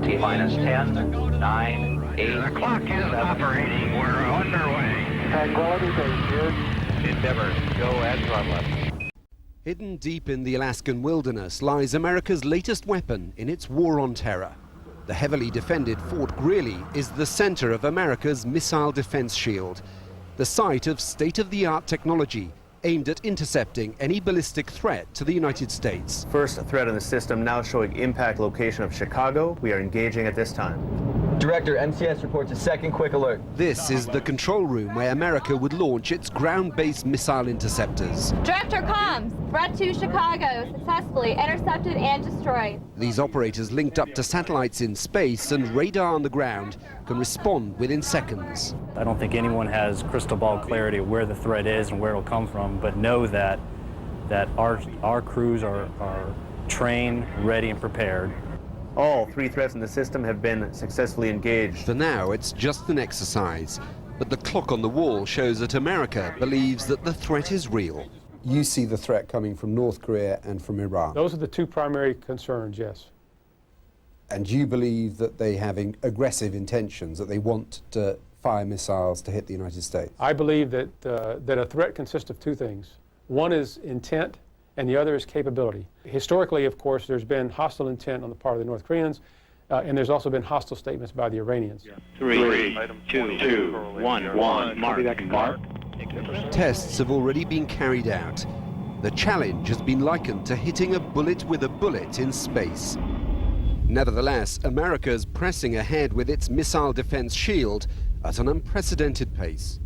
T-minus 10, 9, 8, The clock is 7, operating. We're underway. Tranquility Base here. Endeavor, go as run left. Hidden deep in the Alaskan wilderness lies America's latest weapon in its war on terror. The heavily defended Fort Greely is the center of America's missile defense shield, the site of state-of-the-art technology aimed at intercepting any ballistic threat to the United States. First threat in the system now showing impact location of Chicago. We are engaging at this time. Director, MCS reports a second quick alert. This is the control room where America would launch its ground-based missile interceptors. Director comms, threat to Chicago, successfully intercepted and destroyed. These operators linked up to satellites in space and radar on the ground can respond within seconds. I don't think anyone has crystal ball clarity of where the threat is and where it'll come from, but know that our crews are trained, ready, and prepared. All three threats in the system have been successfully engaged. For now, it's just an exercise, but the clock on the wall shows that America believes that the threat is real. You see the threat coming from North Korea and from Iran. Those are the two primary concerns, yes. And you believe that they have aggressive intentions, that they want to fire missiles to hit the United States? I believe that, that a threat consists of two things. One is intent, and the other is capability. Historically, of course, there's been hostile intent on the part of the North Koreans, and there's also been hostile statements by the Iranians. 3, 2, 1, mark. Tests have already been carried out. The challenge has been likened to hitting a bullet with a bullet in space. Nevertheless, America's pressing ahead with its missile defense shield at an unprecedented pace.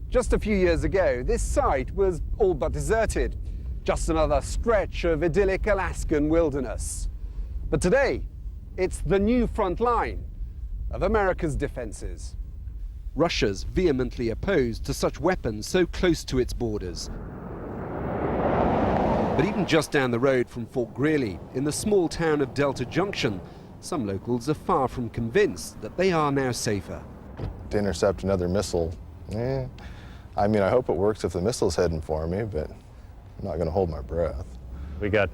Just a few years ago, this site was all but deserted. Just another stretch of idyllic Alaskan wilderness. But today, it's the new front line of America's defenses. Russia's vehemently opposed to such weapons so close to its borders. But even just down the road from Fort Greely, in the small town of Delta Junction, some locals are far from convinced that they are now safer. To intercept another missile, I mean, I hope it works if the missile's heading for me, but I'm not going to hold my breath. We got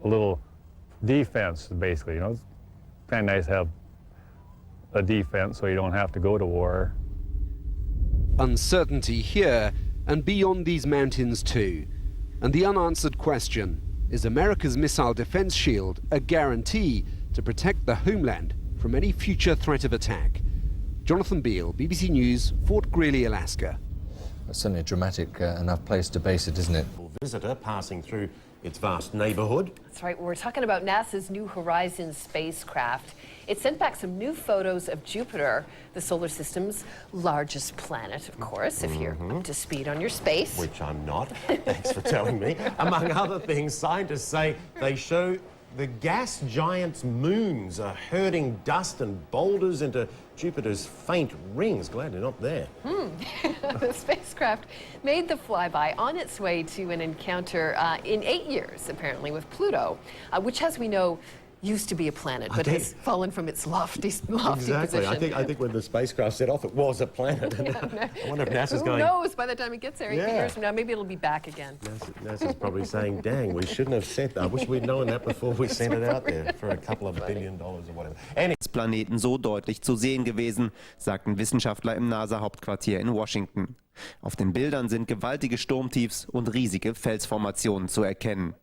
a little defense, basically. You know, it's kind of nice to have a defense so you don't have to go to war. Uncertainty here and beyond these mountains too. And the unanswered question, is America's missile defense shield a guarantee to protect the homeland from any future threat of attack? Jonathan Beale, BBC News, Fort Greely, Alaska. That's certainly a dramatic enough place to base it, isn't it? Visitor passing through its vast neighborhood. That's right. We're talking about NASA's New Horizons spacecraft. It sent back some new photos of Jupiter, the solar system's largest planet, of course, if you're up to speed on your space. Which I'm not. Thanks for telling me. Among other things, scientists say they show the gas giant's moons are herding dust and boulders into Jupiter's faint rings. Glad they're not there. The spacecraft made the flyby on its way to an encounter in 8 years, apparently, with Pluto, which, as we know, used to be a planet, but has fallen from its lofty exactly. position. I think when the spacecraft set off, it was a planet. I wonder if NASA's going... Who knows? By the time it gets there, 8 years from now, maybe it'll be back again. NASA's probably saying, dang, we shouldn't have sent that. I wish we'd known that before we sent it out there for a couple of $1 billion or whatever. Planeten so deutlich zu sehen gewesen, sagten Wissenschaftler im NASA-Hauptquartier in Washington. Auf den Bildern sind gewaltige Sturmtiefs und riesige Felsformationen zu erkennen.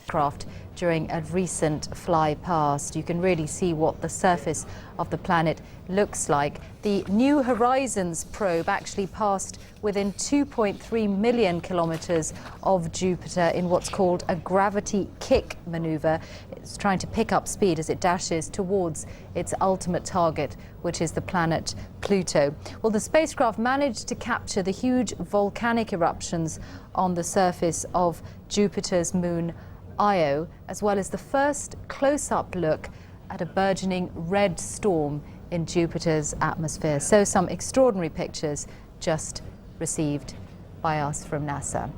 Craft during a recent fly past. You can really see what the surface of the planet looks like. The New Horizons probe actually passed within 2.3 million kilometers of Jupiter in what's called a gravity kick maneuver. It's trying to pick up speed as it dashes towards its ultimate target, which is the planet Pluto. Well, the spacecraft managed to capture the huge volcanic eruptions on the surface of Jupiter's moon Io, as well as the first close-up look at a burgeoning red storm in Jupiter's atmosphere. So some extraordinary pictures just received by us from NASA.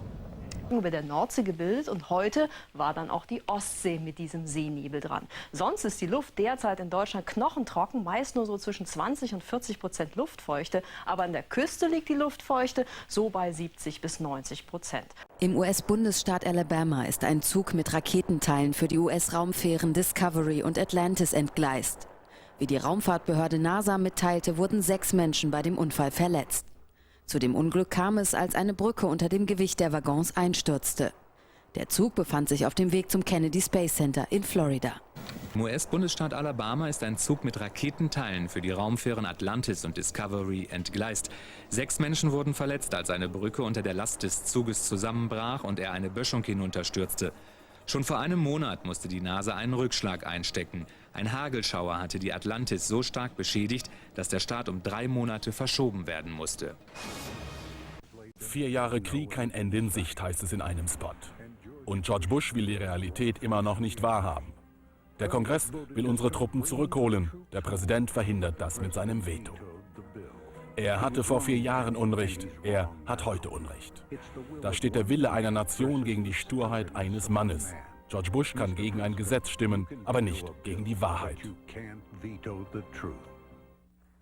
über der Nordsee gebildet und heute war dann auch die Ostsee mit diesem Seenebel dran. Sonst ist die Luft derzeit in Deutschland knochentrocken, meist nur so zwischen 20% und 40% Luftfeuchte, aber an der Küste liegt die Luftfeuchte so bei 70% bis 90%. Im US-Bundesstaat Alabama ist ein Zug mit Raketenteilen für die US-Raumfähren Discovery und Atlantis entgleist. Wie die Raumfahrtbehörde NASA mitteilte, wurden 6 Menschen bei dem Unfall verletzt. Zu dem Unglück kam es, als eine Brücke unter dem Gewicht der Waggons einstürzte. Der Zug befand sich auf dem Weg zum Kennedy Space Center in Florida. Im US-Bundesstaat Alabama ist ein Zug mit Raketenteilen für die Raumfähren Atlantis und Discovery entgleist. 6 Menschen wurden verletzt, als eine Brücke unter der Last des Zuges zusammenbrach und er eine Böschung hinunterstürzte. Schon vor einem Monat musste die NASA einen Rückschlag einstecken. Ein Hagelschauer hatte die Atlantis so stark beschädigt, dass der Start um 3 Monate verschoben werden musste. 4 Jahre Krieg, kein Ende in Sicht, heißt es in einem Spot. Und George Bush will die Realität immer noch nicht wahrhaben. Der Kongress will unsere Truppen zurückholen. Der Präsident verhindert das mit seinem Veto. Er hatte vor 4 Jahren Unrecht, er hat heute Unrecht. Da steht der Wille einer Nation gegen die Sturheit eines Mannes. George Bush kann gegen ein Gesetz stimmen, aber nicht gegen die Wahrheit.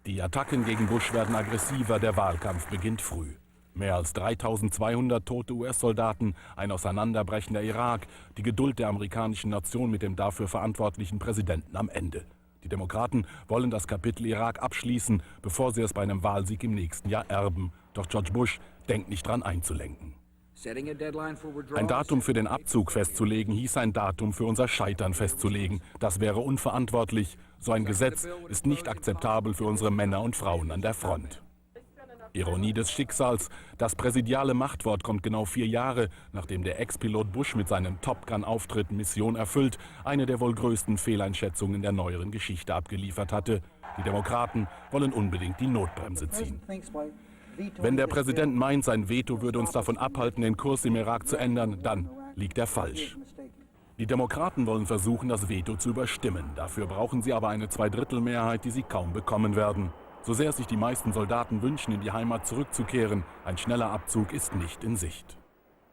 Die Attacken gegen Bush werden aggressiver, der Wahlkampf beginnt früh. Mehr als 3200 tote US-Soldaten, ein auseinanderbrechender Irak, die Geduld der amerikanischen Nation mit dem dafür verantwortlichen Präsidenten am Ende. Die Demokraten wollen das Kapitel Irak abschließen, bevor sie es bei einem Wahlsieg im nächsten Jahr erben. Doch George Bush denkt nicht dran einzulenken. Ein Datum für den Abzug festzulegen, hieß ein Datum für unser Scheitern festzulegen. Das wäre unverantwortlich. So ein Gesetz ist nicht akzeptabel für unsere Männer und Frauen an der Front. Ironie des Schicksals, das präsidiale Machtwort kommt genau 4 Jahre, nachdem der Ex-Pilot Bush mit seinem Top Gun-Auftritt Mission erfüllt, eine der wohl größten Fehleinschätzungen der neueren Geschichte abgeliefert hatte. Die Demokraten wollen unbedingt die Notbremse ziehen. Wenn der Präsident meint, sein Veto würde uns davon abhalten, den Kurs im Irak zu ändern, dann liegt er falsch. Die Demokraten wollen versuchen, das Veto zu überstimmen. Dafür brauchen sie aber eine 2/3-Mehrheit, die sie kaum bekommen werden. So sehr sich die meisten Soldaten wünschen, in die Heimat zurückzukehren, ein schneller Abzug ist nicht in Sicht.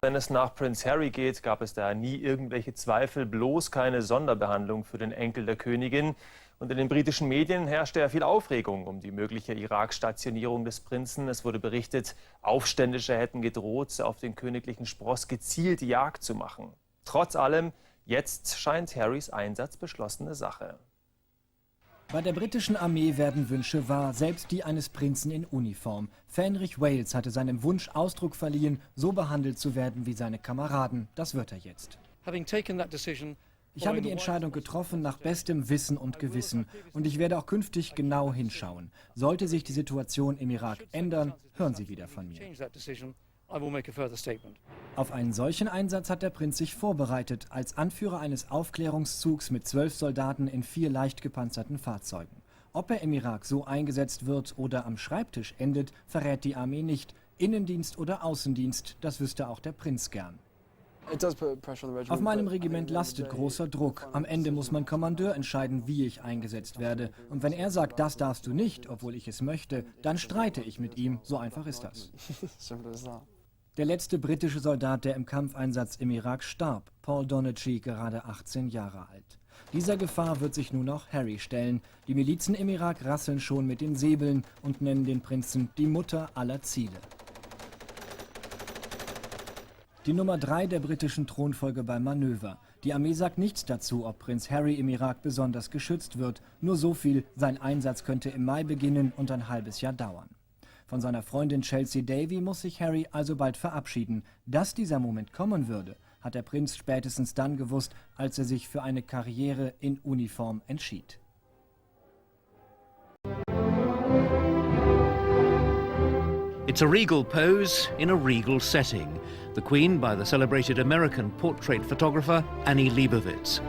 Wenn es nach Prince Harry geht, gab es da nie irgendwelche Zweifel, bloß keine Sonderbehandlung für den Enkel der Königin. Und in den britischen Medien herrschte ja viel Aufregung um die mögliche Irak-Stationierung des Prinzen. Es wurde berichtet, Aufständische hätten gedroht, auf den königlichen Spross gezielt Jagd zu machen. Trotz allem, jetzt scheint Harrys Einsatz beschlossene Sache. Bei der britischen Armee werden Wünsche wahr, selbst die eines Prinzen in Uniform. Fähnrich Wales hatte seinem Wunsch Ausdruck verliehen, so behandelt zu werden wie seine Kameraden. Das wird er jetzt. Ich habe die Entscheidung getroffen nach bestem Wissen und Gewissen und ich werde auch künftig genau hinschauen. Sollte sich die Situation im Irak ändern, hören Sie wieder von mir. Auf einen solchen Einsatz hat der Prinz sich vorbereitet, als Anführer eines Aufklärungszugs mit 12 Soldaten in 4 leicht gepanzerten Fahrzeugen. Ob er im Irak so eingesetzt wird oder am Schreibtisch endet, verrät die Armee nicht. Innendienst oder Außendienst, das wüsste auch der Prinz gern. Auf meinem Regiment lastet großer Druck. Am Ende muss mein Kommandeur entscheiden, wie ich eingesetzt werde. Und wenn er sagt, das darfst du nicht, obwohl ich es möchte, dann streite ich mit ihm. So einfach ist das. Der letzte britische Soldat, der im Kampfeinsatz im Irak starb, Paul Donaghy, gerade 18 Jahre alt. Dieser Gefahr wird sich nun auch Harry stellen. Die Milizen im Irak rasseln schon mit den Säbeln und nennen den Prinzen die Mutter aller Ziele. Die Nummer 3 der britischen Thronfolge beim Manöver. Die Armee sagt nichts dazu, ob Prinz Harry im Irak besonders geschützt wird. Nur so viel, sein Einsatz könnte im Mai beginnen und ein halbes Jahr dauern. Von seiner Freundin Chelsea Davy muss sich Harry also bald verabschieden. Dass dieser Moment kommen würde, hat der Prinz spätestens dann gewusst, als er sich für eine Karriere in Uniform entschied. It's a regal pose in a regal setting. The Queen by the celebrated American portrait photographer Annie Leibovitz.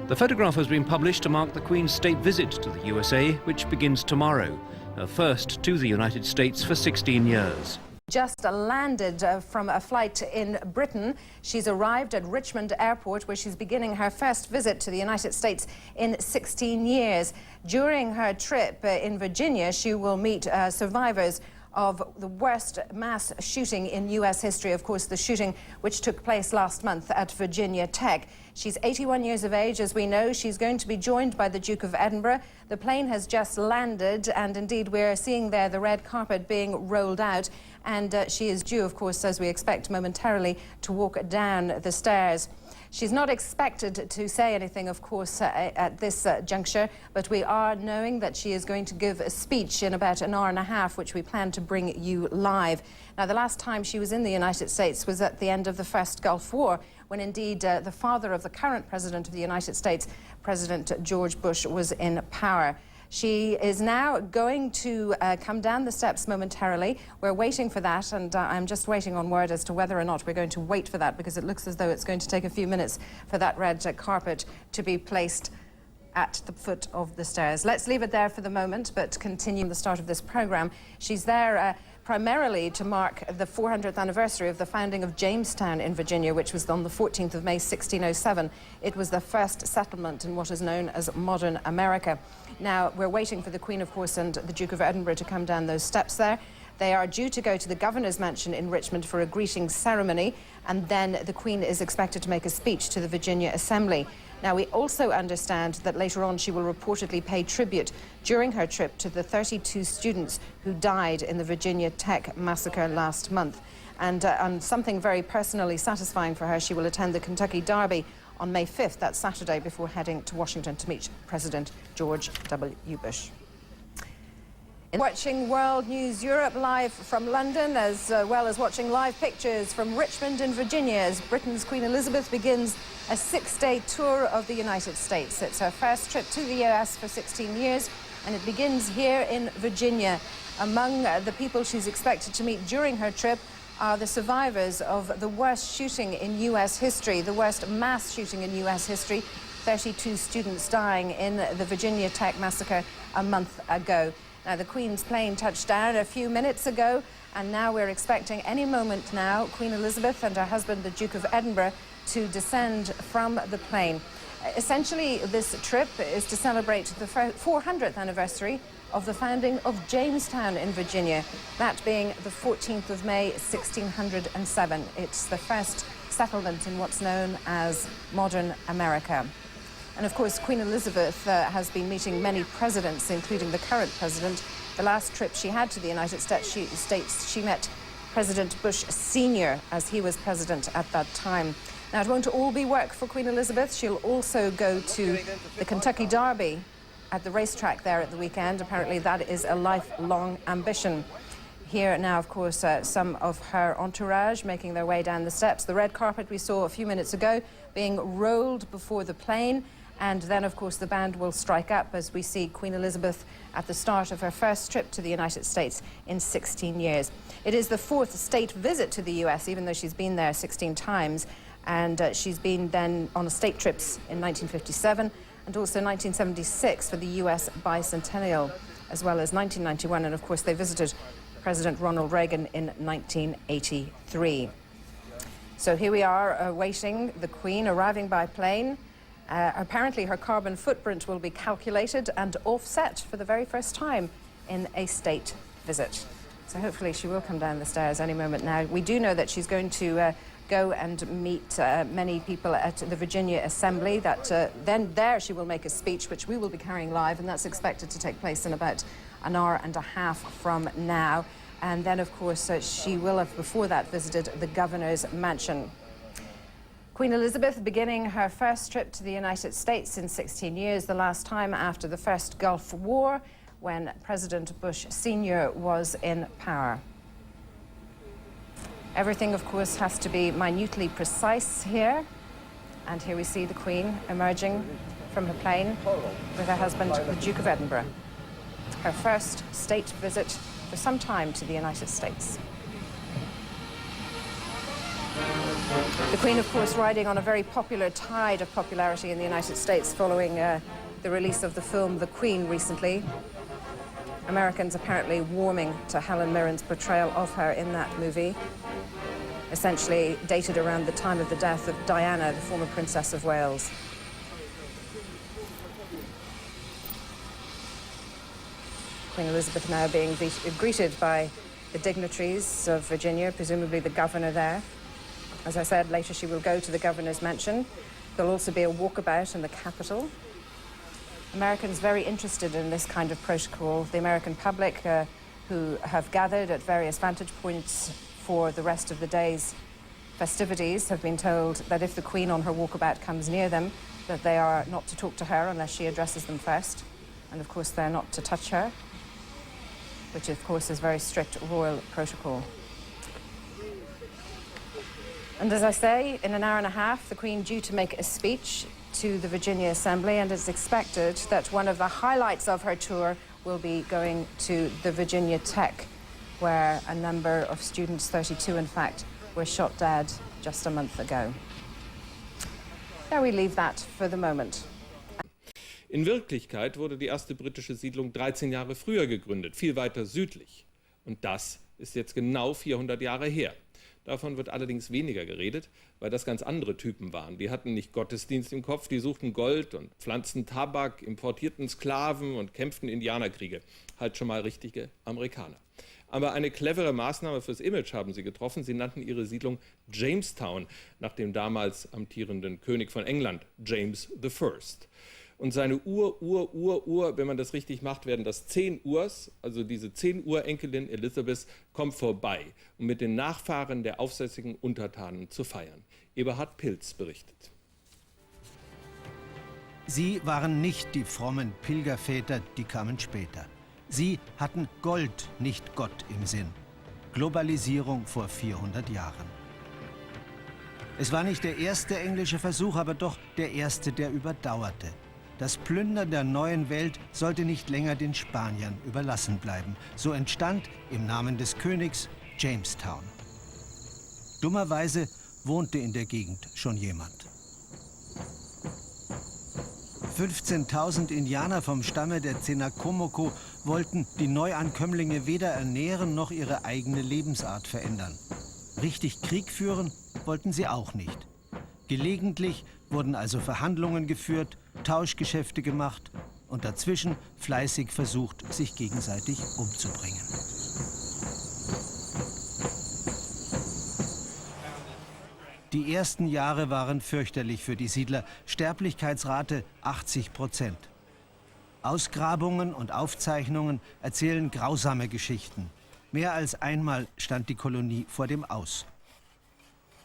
The photograph has been published to mark the Queen's state visit to the USA, which begins tomorrow, her first to the United States for 16 years. Just landed from a flight in Britain. She's arrived at Richmond Airport, where she's beginning her first visit to the United States in 16 years. During her trip in Virginia, she will meet survivors of the worst mass shooting in U.S. history, of course, the shooting which took place last month at Virginia Tech. She's 81 years of age, as we know. She's going to be joined by the Duke of Edinburgh. The plane has just landed, and indeed we're seeing there the red carpet being rolled out, and she is due, of course, as we expect momentarily, to walk down the stairs. She's not expected to say anything, of course, at this juncture, but we are knowing that she is going to give a speech in about an hour and a half, which we plan to bring you live. Now, the last time she was in the United States was at the end of the First Gulf War, when indeed the father of the current President of the United States, President George Bush, was in power. She is now going to come down the steps momentarily. We're waiting for that, and I'm just waiting on word as to whether or not we're going to wait for that, because it looks as though it's going to take a few minutes for that red carpet to be placed at the foot of the stairs. Let's leave it there for the moment, but continue the start of this program. She's there primarily to mark the 400th anniversary of the founding of Jamestown in Virginia, which was on the 14th of May 1607. It was the first settlement in what is known as modern America. Now, we're waiting for the Queen, of course, and the Duke of Edinburgh to come down those steps there. They are due to go to the Governor's Mansion in Richmond for a greeting ceremony, and then the Queen is expected to make a speech to the Virginia Assembly. Now, we also understand that later on she will reportedly pay tribute during her trip to the 32 students who died in the Virginia Tech massacre last month. And on something very personally satisfying for her, she will attend the Kentucky Derby on May 5th, that's Saturday, before heading to Washington to meet President George W. Bush. Watching World News Europe live from London, as well as watching live pictures from Richmond in Virginia as Britain's Queen Elizabeth begins a 6-day tour of the United States. It's her first trip to the US for 16 years, and it begins here in Virginia. Among the people she's expected to meet during her trip are the survivors of the worst shooting in US history, the worst mass shooting in US history, 32 students dying in the Virginia Tech massacre a month ago. Now, the Queen's plane touched down a few minutes ago, and now we're expecting any moment now Queen Elizabeth and her husband, the Duke of Edinburgh, to descend from the plane. Essentially, this trip is to celebrate the 400th anniversary of the founding of Jamestown in Virginia, that being the 14th of May, 1607. It's the first settlement in what's known as modern America. And of course, Queen Elizabeth has been meeting many presidents, including the current president. The last trip she had to the United States, she met President Bush Sr. as he was president at that time. Now, it won't all be work for Queen Elizabeth. She'll also go to the Kentucky Derby at the racetrack there at the weekend. Apparently, that is a lifelong ambition. Here now, of course, some of her entourage making their way down the steps. The red carpet we saw a few minutes ago being rolled before the plane. And then, of course, the band will strike up as we see Queen Elizabeth at the start of her first trip to the United States in 16 years. It is the 4th state visit to the US, even though she's been there 16 times. And she's been then on state trips in 1957 and also 1976 for the US bicentennial, as well as 1991. And, of course, they visited President Ronald Reagan in 1983. So here we are awaiting the Queen arriving by plane. Apparently her carbon footprint will be calculated and offset for the very first time in a state visit. So hopefully she will come down the stairs any moment now. We do know that she's going to go and meet many people at the Virginia Assembly. Then there she will make a speech, which we will be carrying live, and that's expected to take place in about an hour and a half from now. And then, of course, she will have before that visited the Governor's Mansion. Queen Elizabeth beginning her first trip to the United States in 16 years, the last time after the First Gulf War, when President Bush Sr. was in power. Everything, of course, has to be minutely precise here. And here we see the Queen emerging from her plane with her husband, the Duke of Edinburgh. Her first state visit for some time to the United States. The Queen, of course, riding on a very popular tide of popularity in the United States following the release of the film The Queen recently. Americans apparently warming to Helen Mirren's portrayal of her in that movie, essentially dated around the time of the death of Diana, the former Princess of Wales. Queen Elizabeth now being greeted by the dignitaries of Virginia, presumably the governor there. As I said, later she will go to the governor's mansion. There'll also be a walkabout in the Capitol. Americans very interested in this kind of protocol. The American public who have gathered at various vantage points for the rest of the day's festivities have been told that if the Queen on her walkabout comes near them, that they are not to talk to her unless she addresses them first. And of course they're not to touch her, which of course is very strict royal protocol. And as I say, in an hour and a half, the Queen due to make a speech to the Virginia Assembly, and it's expected that one of the highlights of her tour will be going to the Virginia Tech, where a number of students, 32 in fact, were shot dead just a month ago. There we leave that for the moment. In Wirklichkeit wurde die erste britische Siedlung 13 Jahre früher gegründet, viel weiter südlich. Und das ist jetzt genau 400 Jahre her. Davon wird allerdings weniger geredet, weil das ganz andere Typen waren. Die hatten nicht Gottesdienst im Kopf, die suchten Gold und pflanzten Tabak, importierten Sklaven und kämpften Indianerkriege. Halt schon mal richtige Amerikaner. Aber eine clevere Maßnahme fürs Image haben sie getroffen. Sie nannten ihre Siedlung Jamestown, nach dem damals amtierenden König von England, James I. Und seine wenn man das richtig macht, werden das 10 Urs, also diese 10 Urenkelin Elizabeth, kommt vorbei, um mit den Nachfahren der aufsässigen Untertanen zu feiern. Eberhard Pilz berichtet. Sie waren nicht die frommen Pilgerväter, die kamen später. Sie hatten Gold, nicht Gott im Sinn. Globalisierung vor 400 Jahren. Es war nicht der erste englische Versuch, aber doch der erste, der überdauerte. Das Plündern der neuen Welt sollte nicht länger den Spaniern überlassen bleiben. So entstand im Namen des Königs Jamestown. Dummerweise wohnte in der Gegend schon jemand. 15.000 Indianer vom Stamme der Cenakomoko wollten die Neuankömmlinge weder ernähren noch ihre eigene Lebensart verändern. Richtig Krieg führen wollten sie auch nicht. Gelegentlich wurden also Verhandlungen geführt, Tauschgeschäfte gemacht und dazwischen fleißig versucht, sich gegenseitig umzubringen. Die ersten Jahre waren fürchterlich für die Siedler. Sterblichkeitsrate 80%. Ausgrabungen und Aufzeichnungen erzählen grausame Geschichten. Mehr als einmal stand die Kolonie vor dem Aus.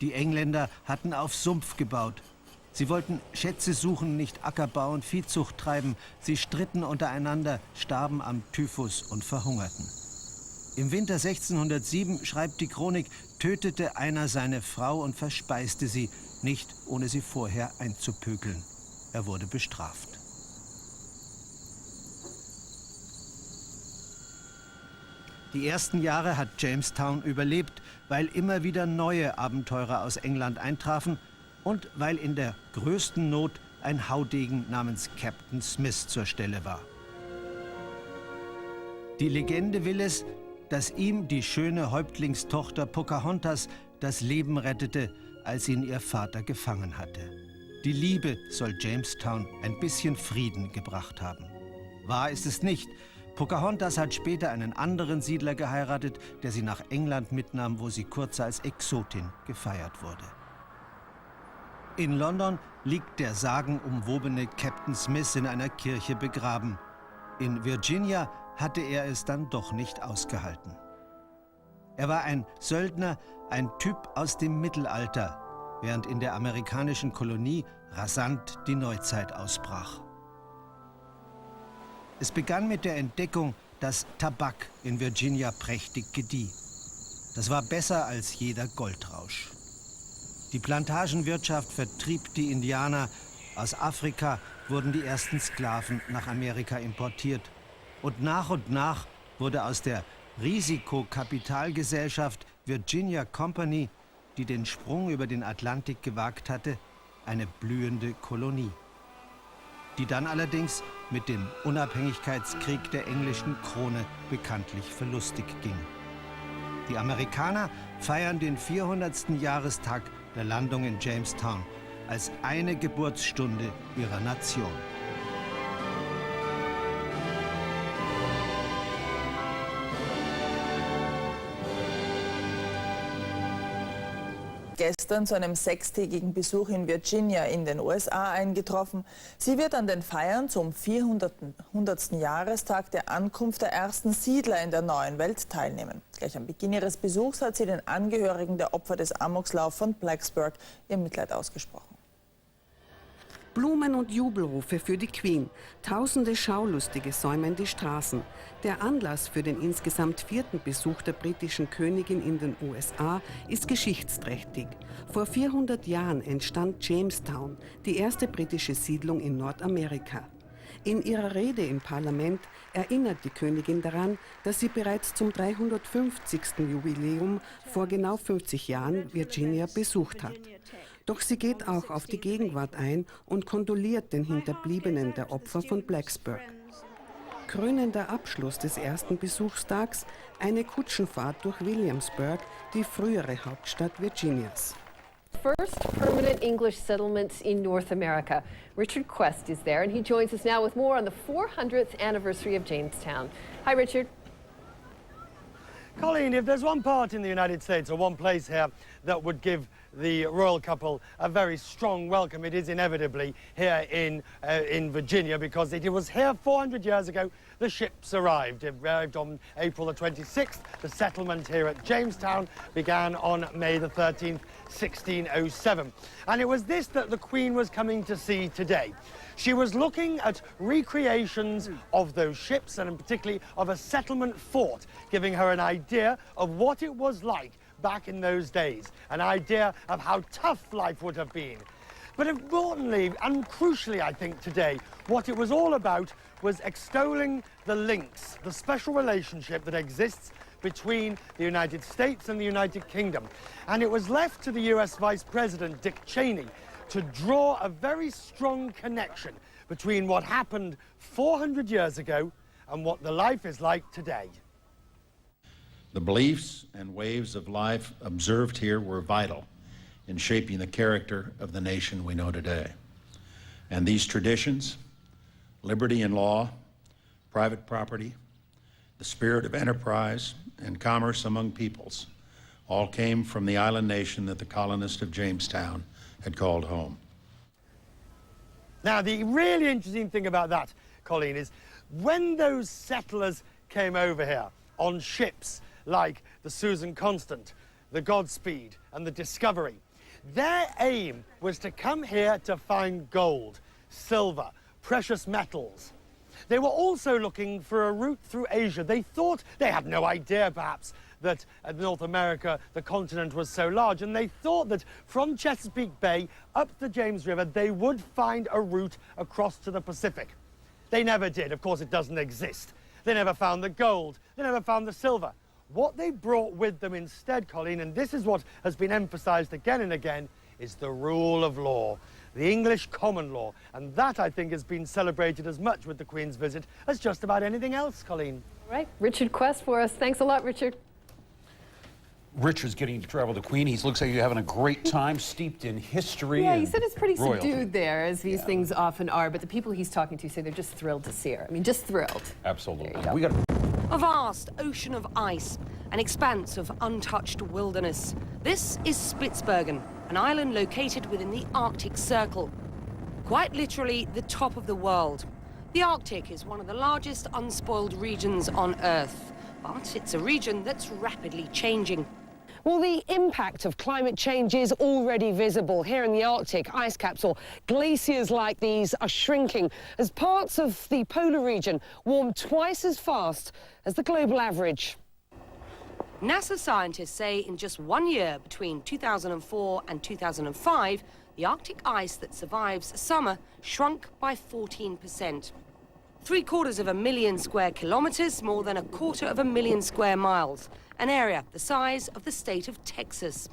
Die Engländer hatten auf Sumpf gebaut. Sie wollten Schätze suchen, nicht Ackerbau und Viehzucht treiben. Sie stritten untereinander, starben am Typhus und verhungerten. Im Winter 1607, schreibt die Chronik, tötete einer seine Frau und verspeiste sie, nicht ohne sie vorher einzupökeln. Er wurde bestraft. Die ersten Jahre hat Jamestown überlebt, weil immer wieder neue Abenteurer aus England eintrafen und weil in der größten Not ein Haudegen namens Captain Smith zur Stelle war. Die Legende will es, dass ihm die schöne Häuptlingstochter Pocahontas das Leben rettete, als ihn ihr Vater gefangen hatte. Die Liebe soll Jamestown ein bisschen Frieden gebracht haben. Wahr ist es nicht. Pocahontas hat später einen anderen Siedler geheiratet, der sie nach England mitnahm, wo sie kurz als Exotin gefeiert wurde. In London liegt der sagenumwobene Captain Smith in einer Kirche begraben. In Virginia hatte er es dann doch nicht ausgehalten. Er war ein Söldner, ein Typ aus dem Mittelalter, während in der amerikanischen Kolonie rasant die Neuzeit ausbrach. Es begann mit der Entdeckung, dass Tabak in Virginia prächtig gedieh. Das war besser als jeder Goldrausch. Die Plantagenwirtschaft vertrieb die Indianer. Aus Afrika wurden die ersten Sklaven nach Amerika importiert. Und nach wurde aus der Risikokapitalgesellschaft Virginia Company, die den Sprung über den Atlantik gewagt hatte, eine blühende Kolonie, die dann allerdings mit dem Unabhängigkeitskrieg der englischen Krone bekanntlich verlustig ging. Die Amerikaner feiern den 400. Jahrestag der Landung in Jamestown als eine Geburtsstunde ihrer Nation. gestern zu einem 6-tägigen Besuch in Virginia in den USA eingetroffen. Sie wird an den Feiern zum 400. Jahrestag der Ankunft der ersten Siedler in der neuen Welt teilnehmen. Gleich am Beginn ihres Besuchs hat sie den Angehörigen der Opfer des Amokslaufs von Blacksburg ihr Mitleid ausgesprochen. Blumen und Jubelrufe für die Queen. Tausende Schaulustige säumen die Straßen. Der Anlass für den insgesamt 4. Besuch der britischen Königin in den USA ist geschichtsträchtig. Vor 400 Jahren entstand Jamestown, die erste britische Siedlung in Nordamerika. In ihrer Rede im Parlament erinnert die Königin daran, dass sie bereits zum 350. Jubiläum vor genau 50 Jahren Virginia besucht hat. Doch sie geht auch auf die Gegenwart ein und kondoliert den Hinterbliebenen der Opfer von Blacksburg. Krönender Abschluss des ersten Besuchstags, eine Kutschenfahrt durch Williamsburg, die frühere Hauptstadt Virginias. First permanent English settlements in North America. Richard Quest is there, and he joins us now with more on the 400th anniversary of Jamestown. Hi, Richard. Colleen, if there's one part in the United States or one place here that would give the royal couple a very strong welcome, it is inevitably here in Virginia, because it was here 400 years ago the ships arrived. It arrived on April the 26th. The settlement here at Jamestown began on May the 13th, 1607. And it was this that the Queen was coming to see today. She was looking at recreations of those ships, and particularly of a settlement fort, giving her an idea of what it was like back in those days, an idea of how tough life would have been. But importantly and crucially, I think today, what it was all about was extolling the links, the special relationship that exists between the United States and the United Kingdom. And it was left to the US Vice President, Dick Cheney, to draw a very strong connection between what happened 400 years ago and what the life is like today. The beliefs and waves of life observed here were vital in shaping the character of the nation we know today. And these traditions, liberty and law, private property, the spirit of enterprise and commerce among peoples, all came from the island nation that the colonists of Jamestown had called home. Now, the really interesting thing about that, Colleen, is when those settlers came over here on ships like the Susan Constant, the Godspeed, and the Discovery, their aim was to come here to find gold, silver, precious metals. They were also looking for a route through Asia. They thought, they had no idea perhaps, that North America, the continent, was so large, and they thought that from Chesapeake Bay up the James River they would find a route across to the Pacific. They never did. Of course, it doesn't exist. They never found the gold. They never found the silver. What they brought with them instead, Colleen, and this is what has been emphasized again and again, is the rule of law, the English common law. And that, I think, has been celebrated as much with the Queen's visit as just about anything else, Colleen. All right, Richard Quest for us. Thanks a lot, Richard. Richard's getting to travel the Queen. He looks like you're having a great time, steeped in history. Yeah, and he said it's pretty royalty. subdued there, as these things often are, but the people he's talking to say they're just thrilled to see her. I mean, just thrilled. Absolutely. There you We got A vast ocean of ice, an expanse of untouched wilderness. This is Spitsbergen, an island located within the Arctic Circle. Quite literally the top of the world. The Arctic is one of the largest unspoiled regions on Earth, but it's a region that's rapidly changing. Well, the impact of climate change is already visible. Here in the Arctic, ice caps or glaciers like these are shrinking as parts of the polar region warm twice as fast as the global average. NASA scientists say in just 1 year, between 2004 and 2005, the Arctic ice that survives summer shrunk by 14%. 750,000 square kilometers, more than 250,000 square miles, an area the size of the state of Texas.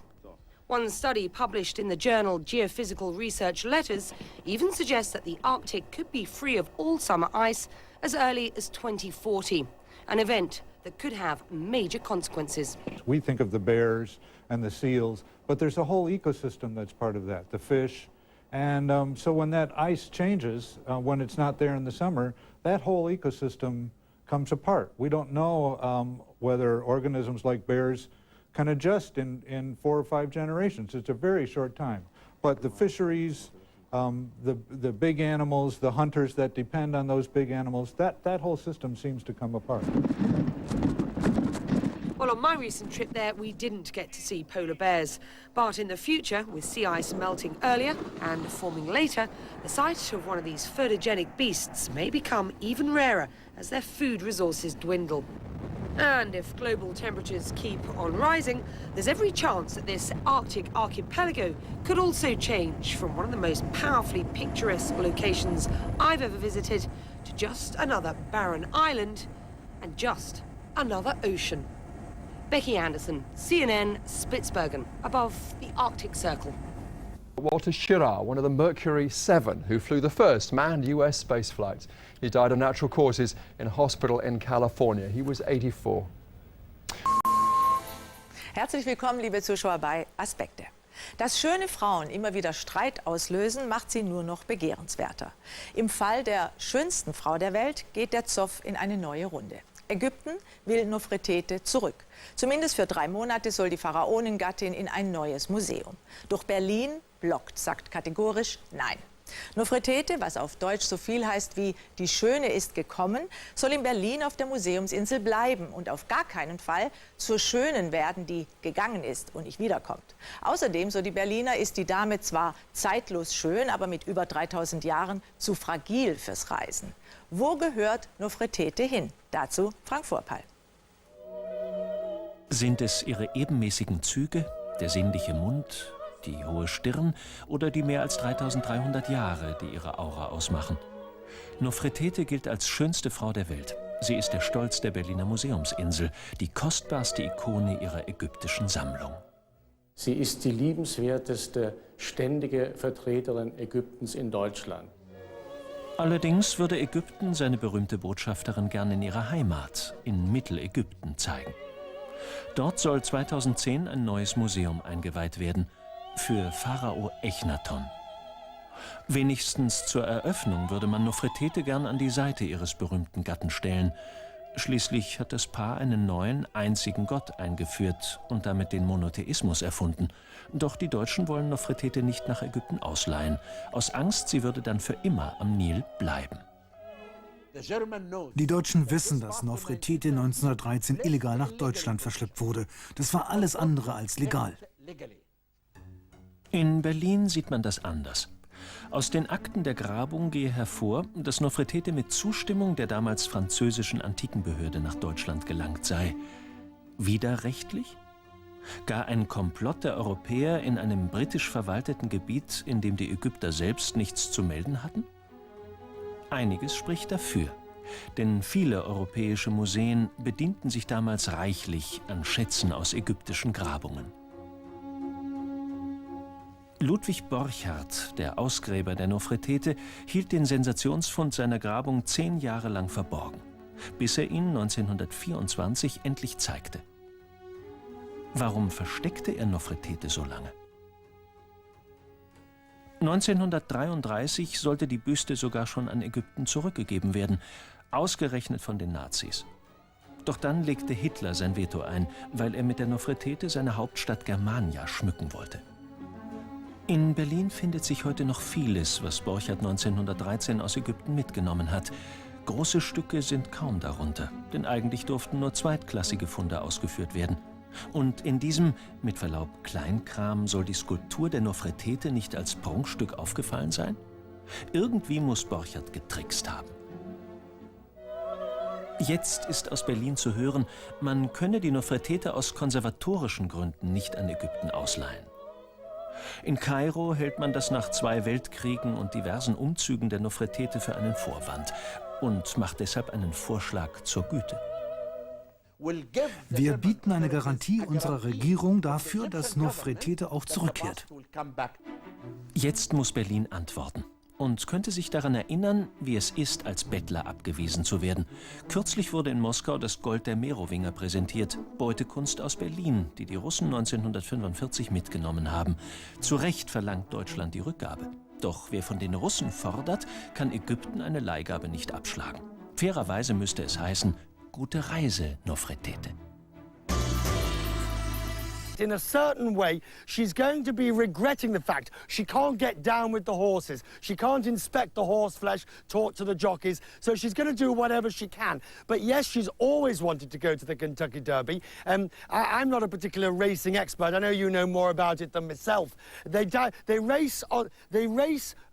One study published in the journal Geophysical Research Letters even suggests that the Arctic could be free of all summer ice as early as 2040, an event that could have major consequences. We think of the bears and the seals, but there's a whole ecosystem that's part of that, the fish. And so when that ice changes, when it's not there in the summer, that whole ecosystem comes apart. We don't know whether organisms like bears can adjust in 4 or 5 generations. It's a very short time. But the fisheries, the big animals, the hunters that depend on those big animals, that whole system seems to come apart. Well, on my recent trip there, we didn't get to see polar bears. But in the future, with sea ice melting earlier and forming later, the sight of one of these photogenic beasts may become even rarer as their food resources dwindle. And if global temperatures keep on rising, there's every chance that this Arctic archipelago could also change from one of the most powerfully picturesque locations I've ever visited to just another barren island and just another ocean. Becky Anderson, CNN, Spitsbergen, above the Arctic Circle. Walter Schirra, one of the Mercury 7 who flew the first manned US space flights. He died of natural causes in a hospital in California. He was 84. Herzlich willkommen, liebe Zuschauer, bei Aspekte. Dass schöne Frauen immer wieder Streit auslösen, macht sie nur noch begehrenswerter. Im Fall der schönsten Frau der Welt geht der Zoff in eine neue Runde. Ägypten will Nofretete zurück. Zumindest für 3 Monate soll die Pharaonengattin in ein neues Museum. Doch Berlin blockt, sagt kategorisch Nein. Nofretete, was auf Deutsch so viel heißt wie die Schöne ist gekommen, soll in Berlin auf der Museumsinsel bleiben und auf gar keinen Fall zur Schönen werden, die gegangen ist und nicht wiederkommt. Außerdem, so die Berliner, ist die Dame zwar zeitlos schön, aber mit über 3000 Jahren zu fragil fürs Reisen. Wo gehört Nofretete hin? Dazu Frank Vorpal. Sind es ihre ebenmäßigen Züge, der sinnliche Mund, die hohe Stirn oder die mehr als 3300 Jahre, die ihre Aura ausmachen? Nofretete gilt als schönste Frau der Welt. Sie ist der Stolz der Berliner Museumsinsel, die kostbarste Ikone ihrer ägyptischen Sammlung. Sie ist die liebenswerteste ständige Vertreterin Ägyptens in Deutschland. Allerdings würde Ägypten seine berühmte Botschafterin gern in ihrer Heimat, in Mittelägypten, zeigen. Dort soll 2010 ein neues Museum eingeweiht werden, für Pharao Echnaton. Wenigstens zur Eröffnung würde man Nofretete gern an die Seite ihres berühmten Gatten stellen. Schließlich hat das Paar einen neuen, einzigen Gott eingeführt und damit den Monotheismus erfunden. Doch die Deutschen wollen Nofretete nicht nach Ägypten ausleihen, aus Angst, sie würde dann für immer am Nil bleiben. Die Deutschen wissen, dass Nofretete 1913 illegal nach Deutschland verschleppt wurde. Das war alles andere als legal. In Berlin sieht man das anders. Aus den Akten der Grabung gehe hervor, dass Nofretete mit Zustimmung der damals französischen Antikenbehörde nach Deutschland gelangt sei. Widerrechtlich? Gar ein Komplott der Europäer in einem britisch verwalteten Gebiet, in dem die Ägypter selbst nichts zu melden hatten? Einiges spricht dafür, denn viele europäische Museen bedienten sich damals reichlich an Schätzen aus ägyptischen Grabungen. Ludwig Borchardt, der Ausgräber der Nofretete, hielt den Sensationsfund seiner Grabung 10 Jahre lang verborgen, bis er ihn 1924 endlich zeigte. Warum versteckte er Nofretete so lange? 1933 sollte die Büste sogar schon an Ägypten zurückgegeben werden, ausgerechnet von den Nazis. Doch dann legte Hitler sein Veto ein, weil er mit der Nofretete seine Hauptstadt Germania schmücken wollte. In Berlin findet sich heute noch vieles, was Borchardt 1913 aus Ägypten mitgenommen hat. Große Stücke sind kaum darunter, denn eigentlich durften nur zweitklassige Funde ausgeführt werden. Und in diesem, mit Verlaub, Kleinkram soll die Skulptur der Nofretete nicht als Prunkstück aufgefallen sein? Irgendwie muss Borchardt getrickst haben. Jetzt ist aus Berlin zu hören, man könne die Nofretete aus konservatorischen Gründen nicht an Ägypten ausleihen. In Kairo hält man das nach 2 Weltkriegen und diversen Umzügen der Nofretete für einen Vorwand und macht deshalb einen Vorschlag zur Güte. Wir bieten eine Garantie unserer Regierung dafür, dass Nofretete auch zurückkehrt. Jetzt muss Berlin antworten und könnte sich daran erinnern, wie es ist, als Bettler abgewiesen zu werden. Kürzlich wurde in Moskau das Gold der Merowinger präsentiert, Beutekunst aus Berlin, die die Russen 1945 mitgenommen haben. Zu Recht verlangt Deutschland die Rückgabe. Doch wer von den Russen fordert, kann Ägypten eine Leihgabe nicht abschlagen. Fairerweise müsste es heißen, gute Reise, Nofretete. In a certain way, she's going to be regretting the fact she can't get down with the horses. She can't inspect the horse flesh, talk to the jockeys, so she's going to do whatever she can. But yes, she's always wanted to go to the Kentucky Derby. I'm not a particular racing expert. I know you know more about it than myself. They race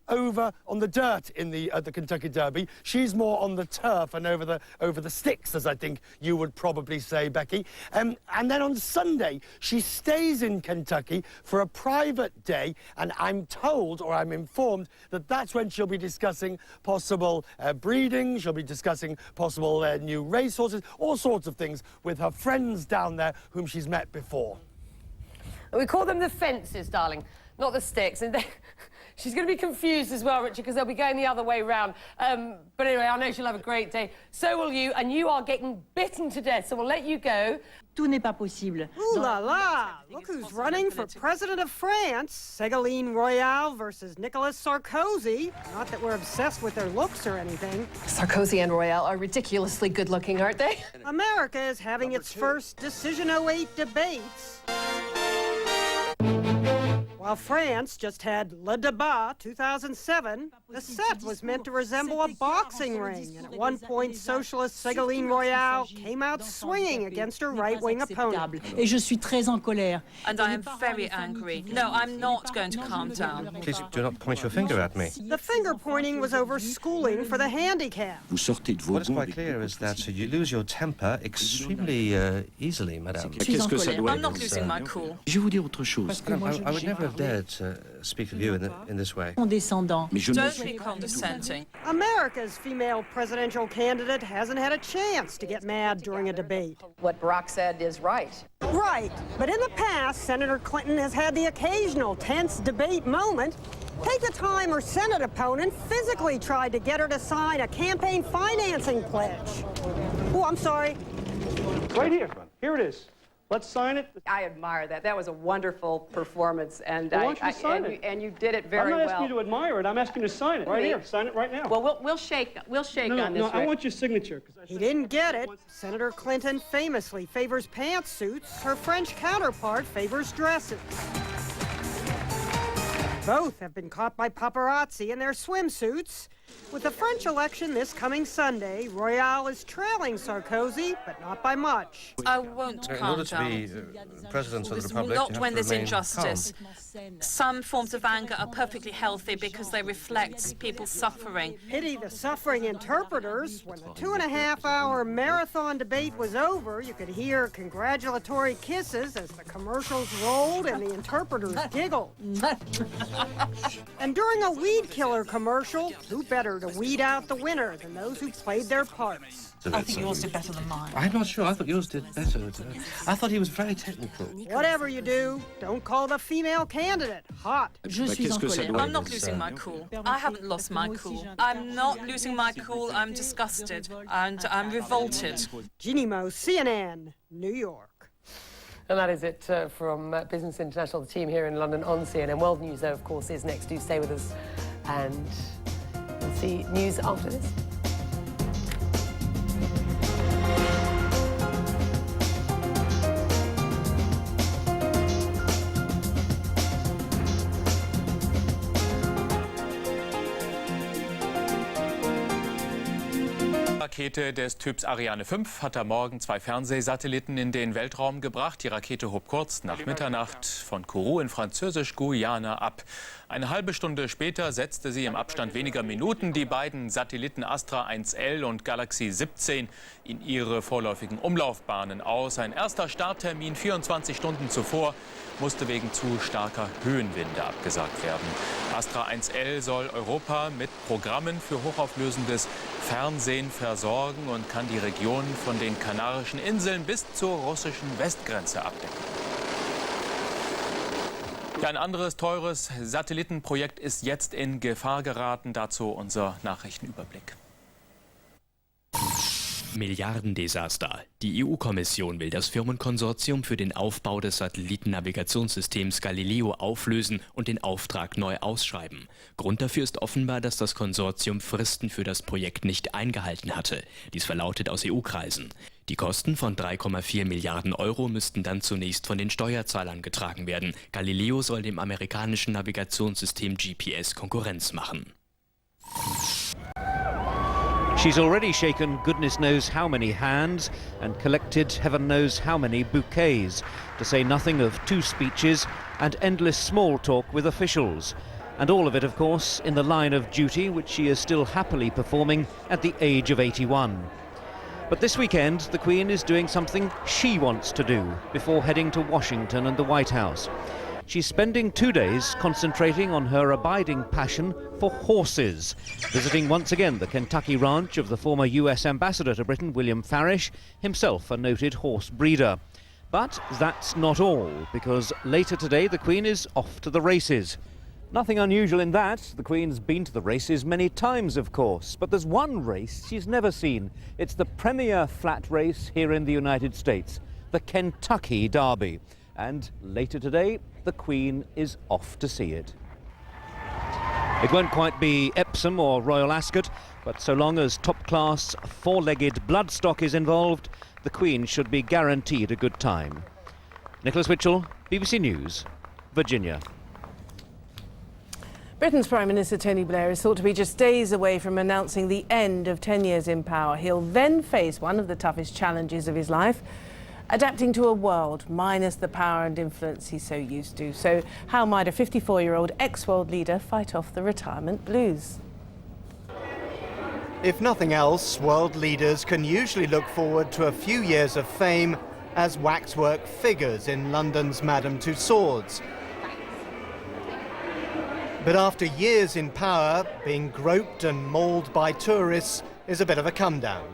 over on the dirt in the Kentucky Derby. She's more on the turf and over the sticks, as I think you would probably say, Becky. And then on Sunday, she stays in Kentucky for a private day, and I'm told, or I'm informed, that that's when she'll be discussing possible breeding, she'll be discussing possible new racehorses, all sorts of things with her friends down there whom she's met before. We call them the fences, darling, not the sticks. And she's going to be confused as well, Richard, because they'll be going the other way round. But anyway, I know she'll have a great day. So will you, and you are getting bitten to death, so we'll let you go. Tout n'est pas possible. Ooh la la! Look who's running for president of France. Ségolène Royal versus Nicolas Sarkozy. Not that we're obsessed with their looks or anything. Sarkozy and Royale are ridiculously good-looking, aren't they? America is having its first Decision 08 debates. While France just had Le Débat 2007, the set was meant to resemble a boxing ring, and at one point, socialist Ségolène Royal came out swinging against her right-wing opponent. Et je suis très en colère. And I am very angry. No, I'm not going to calm down. Please do not point your finger at me. The finger-pointing was over schooling for the handicapped. What is quite clear is that you lose your temper extremely easily, madame. I'm not losing my cool. Je vous dire autre chose. I would never have dared to speak of you in this way. Condescendant. Don't be condescending. America's female presidential candidate hasn't had a chance to get mad during a debate. What Barack said is right. Right, but in the past, Senator Clinton has had the occasional tense debate moment. Take the time her Senate opponent physically tried to get her to sign a campaign financing pledge. Oh, I'm sorry. Right here. Here it is. Let's sign it. I admire that. That was a wonderful performance, and I want you to sign it. And you did it very well. I'm not asking you to admire it. I'm asking you to sign it. Right here. Sign it right now. Well, we'll shake. We'll shake on this. No, I want your signature. He didn't get it. Senator Clinton famously favors pantsuits. Her French counterpart favors dresses. Both have been caught by paparazzi in their swimsuits. With the French election this coming Sunday, Royale is trailing Sarkozy, but not by much. I won't calm down. In order to be president of the Republic, not when there's injustice. Some forms of anger are perfectly healthy because they reflect people's suffering. Pity the suffering interpreters. When the 2.5-hour marathon debate was over, you could hear congratulatory kisses as the commercials rolled and the interpreters giggled. And during a weed killer commercial, who better to weed out the winner than those who played their parts? I think yours did better than mine. I'm not sure. I thought yours did better. I thought he was very technical. Whatever you do, don't call the female candidate hot. I'm not losing my cool. I haven't lost my cool. I'm not losing my cool. I'm disgusted and I'm revolted. Ginny Mo, CNN, New York. And that is it from Business International, the team here in London on CNN. World News, though, of course, is next. Do stay with us, and we'll see news after this. Rakete des Typs Ariane 5 hat am Morgen 2 Fernsehsatelliten in den Weltraum gebracht. Die Rakete hob kurz nach Mitternacht von Kourou in Französisch-Guyana ab. Eine halbe Stunde später setzte sie im Abstand weniger Minuten die beiden Satelliten Astra 1L und Galaxy 17 in ihre vorläufigen Umlaufbahnen aus. Ein erster Starttermin 24 Stunden zuvor musste wegen zu starker Höhenwinde abgesagt werden. Astra 1L soll Europa mit Programmen für hochauflösendes Fernsehen versorgen und kann die Region von den Kanarischen Inseln bis zur russischen Westgrenze abdecken. Ein anderes teures Satellitenprojekt ist jetzt in Gefahr geraten. Dazu unser Nachrichtenüberblick. Milliardendesaster. Die EU-Kommission will das Firmenkonsortium für den Aufbau des Satellitennavigationssystems Galileo auflösen und den Auftrag neu ausschreiben. Grund dafür ist offenbar, dass das Konsortium Fristen für das Projekt nicht eingehalten hatte. Dies verlautet aus EU-Kreisen. Die Kosten von 3,4 Milliarden Euro müssten dann zunächst von den Steuerzahlern getragen werden. Galileo soll dem amerikanischen Navigationssystem GPS Konkurrenz machen. She's already shaken goodness knows how many hands and collected heaven knows how many bouquets, to say nothing of 2 speeches and endless small talk with officials. And all of it, of course, in the line of duty which she is still happily performing at the age of 81. But this weekend, the Queen is doing something she wants to do before heading to Washington and the White House. She's spending 2 days concentrating on her abiding passion for horses, visiting once again the Kentucky ranch of the former US ambassador to Britain, William Farish, himself a noted horse breeder. But that's not all, because later today the Queen is off to the races. Nothing unusual in that. The Queen's been to the races many times, of course, but there's one race she's never seen. It's the premier flat race here in the United States, the Kentucky Derby. And later today, the Queen is off to see it. It won't quite be Epsom or Royal Ascot, but so long as top-class, 4-legged bloodstock is involved, the Queen should be guaranteed a good time. Nicholas Witchell, BBC News, Virginia. Britain's Prime Minister Tony Blair is thought to be just days away from announcing the end of 10 years in power. He'll then face one of the toughest challenges of his life, adapting to a world minus the power and influence he's so used to. So how might a 54-year-old ex-world leader fight off the retirement blues? If nothing else, world leaders can usually look forward to a few years of fame as waxwork figures in London's Madame Tussauds. But after years in power, being groped and mauled by tourists is a bit of a come-down.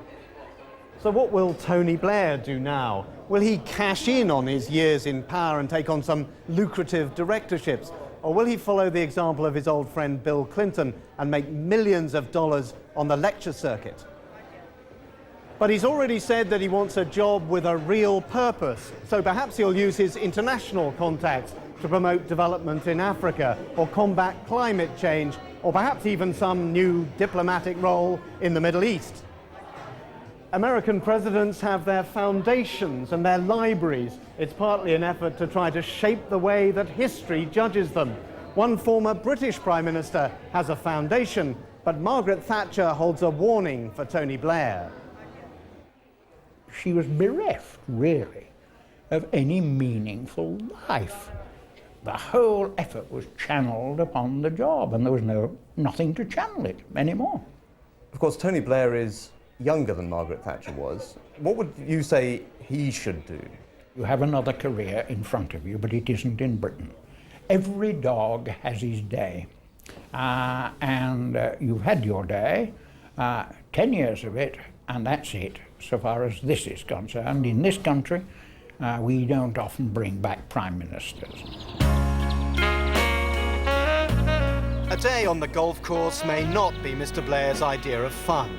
So what will Tony Blair do now? Will he cash in on his years in power and take on some lucrative directorships? Or will he follow the example of his old friend Bill Clinton and make millions of dollars on the lecture circuit? But he's already said that he wants a job with a real purpose. So perhaps he'll use his international contacts to promote development in Africa or combat climate change, or perhaps even some new diplomatic role in the Middle East. American presidents have their foundations and their libraries. It's partly an effort to try to shape the way that history judges them. One former British Prime Minister has a foundation, but Margaret Thatcher holds a warning for Tony Blair. She was bereft, really, of any meaningful life. The whole effort was channeled upon the job, and there was nothing to channel it anymore. Of course, Tony Blair is younger than Margaret Thatcher was. What would you say he should do? You have another career in front of you, but it isn't in Britain. Every dog has his day, and you've had your day, 10 years of it, and that's it, so far as this is concerned. In this country, we don't often bring back prime ministers. A day on the golf course may not be Mr. Blair's idea of fun.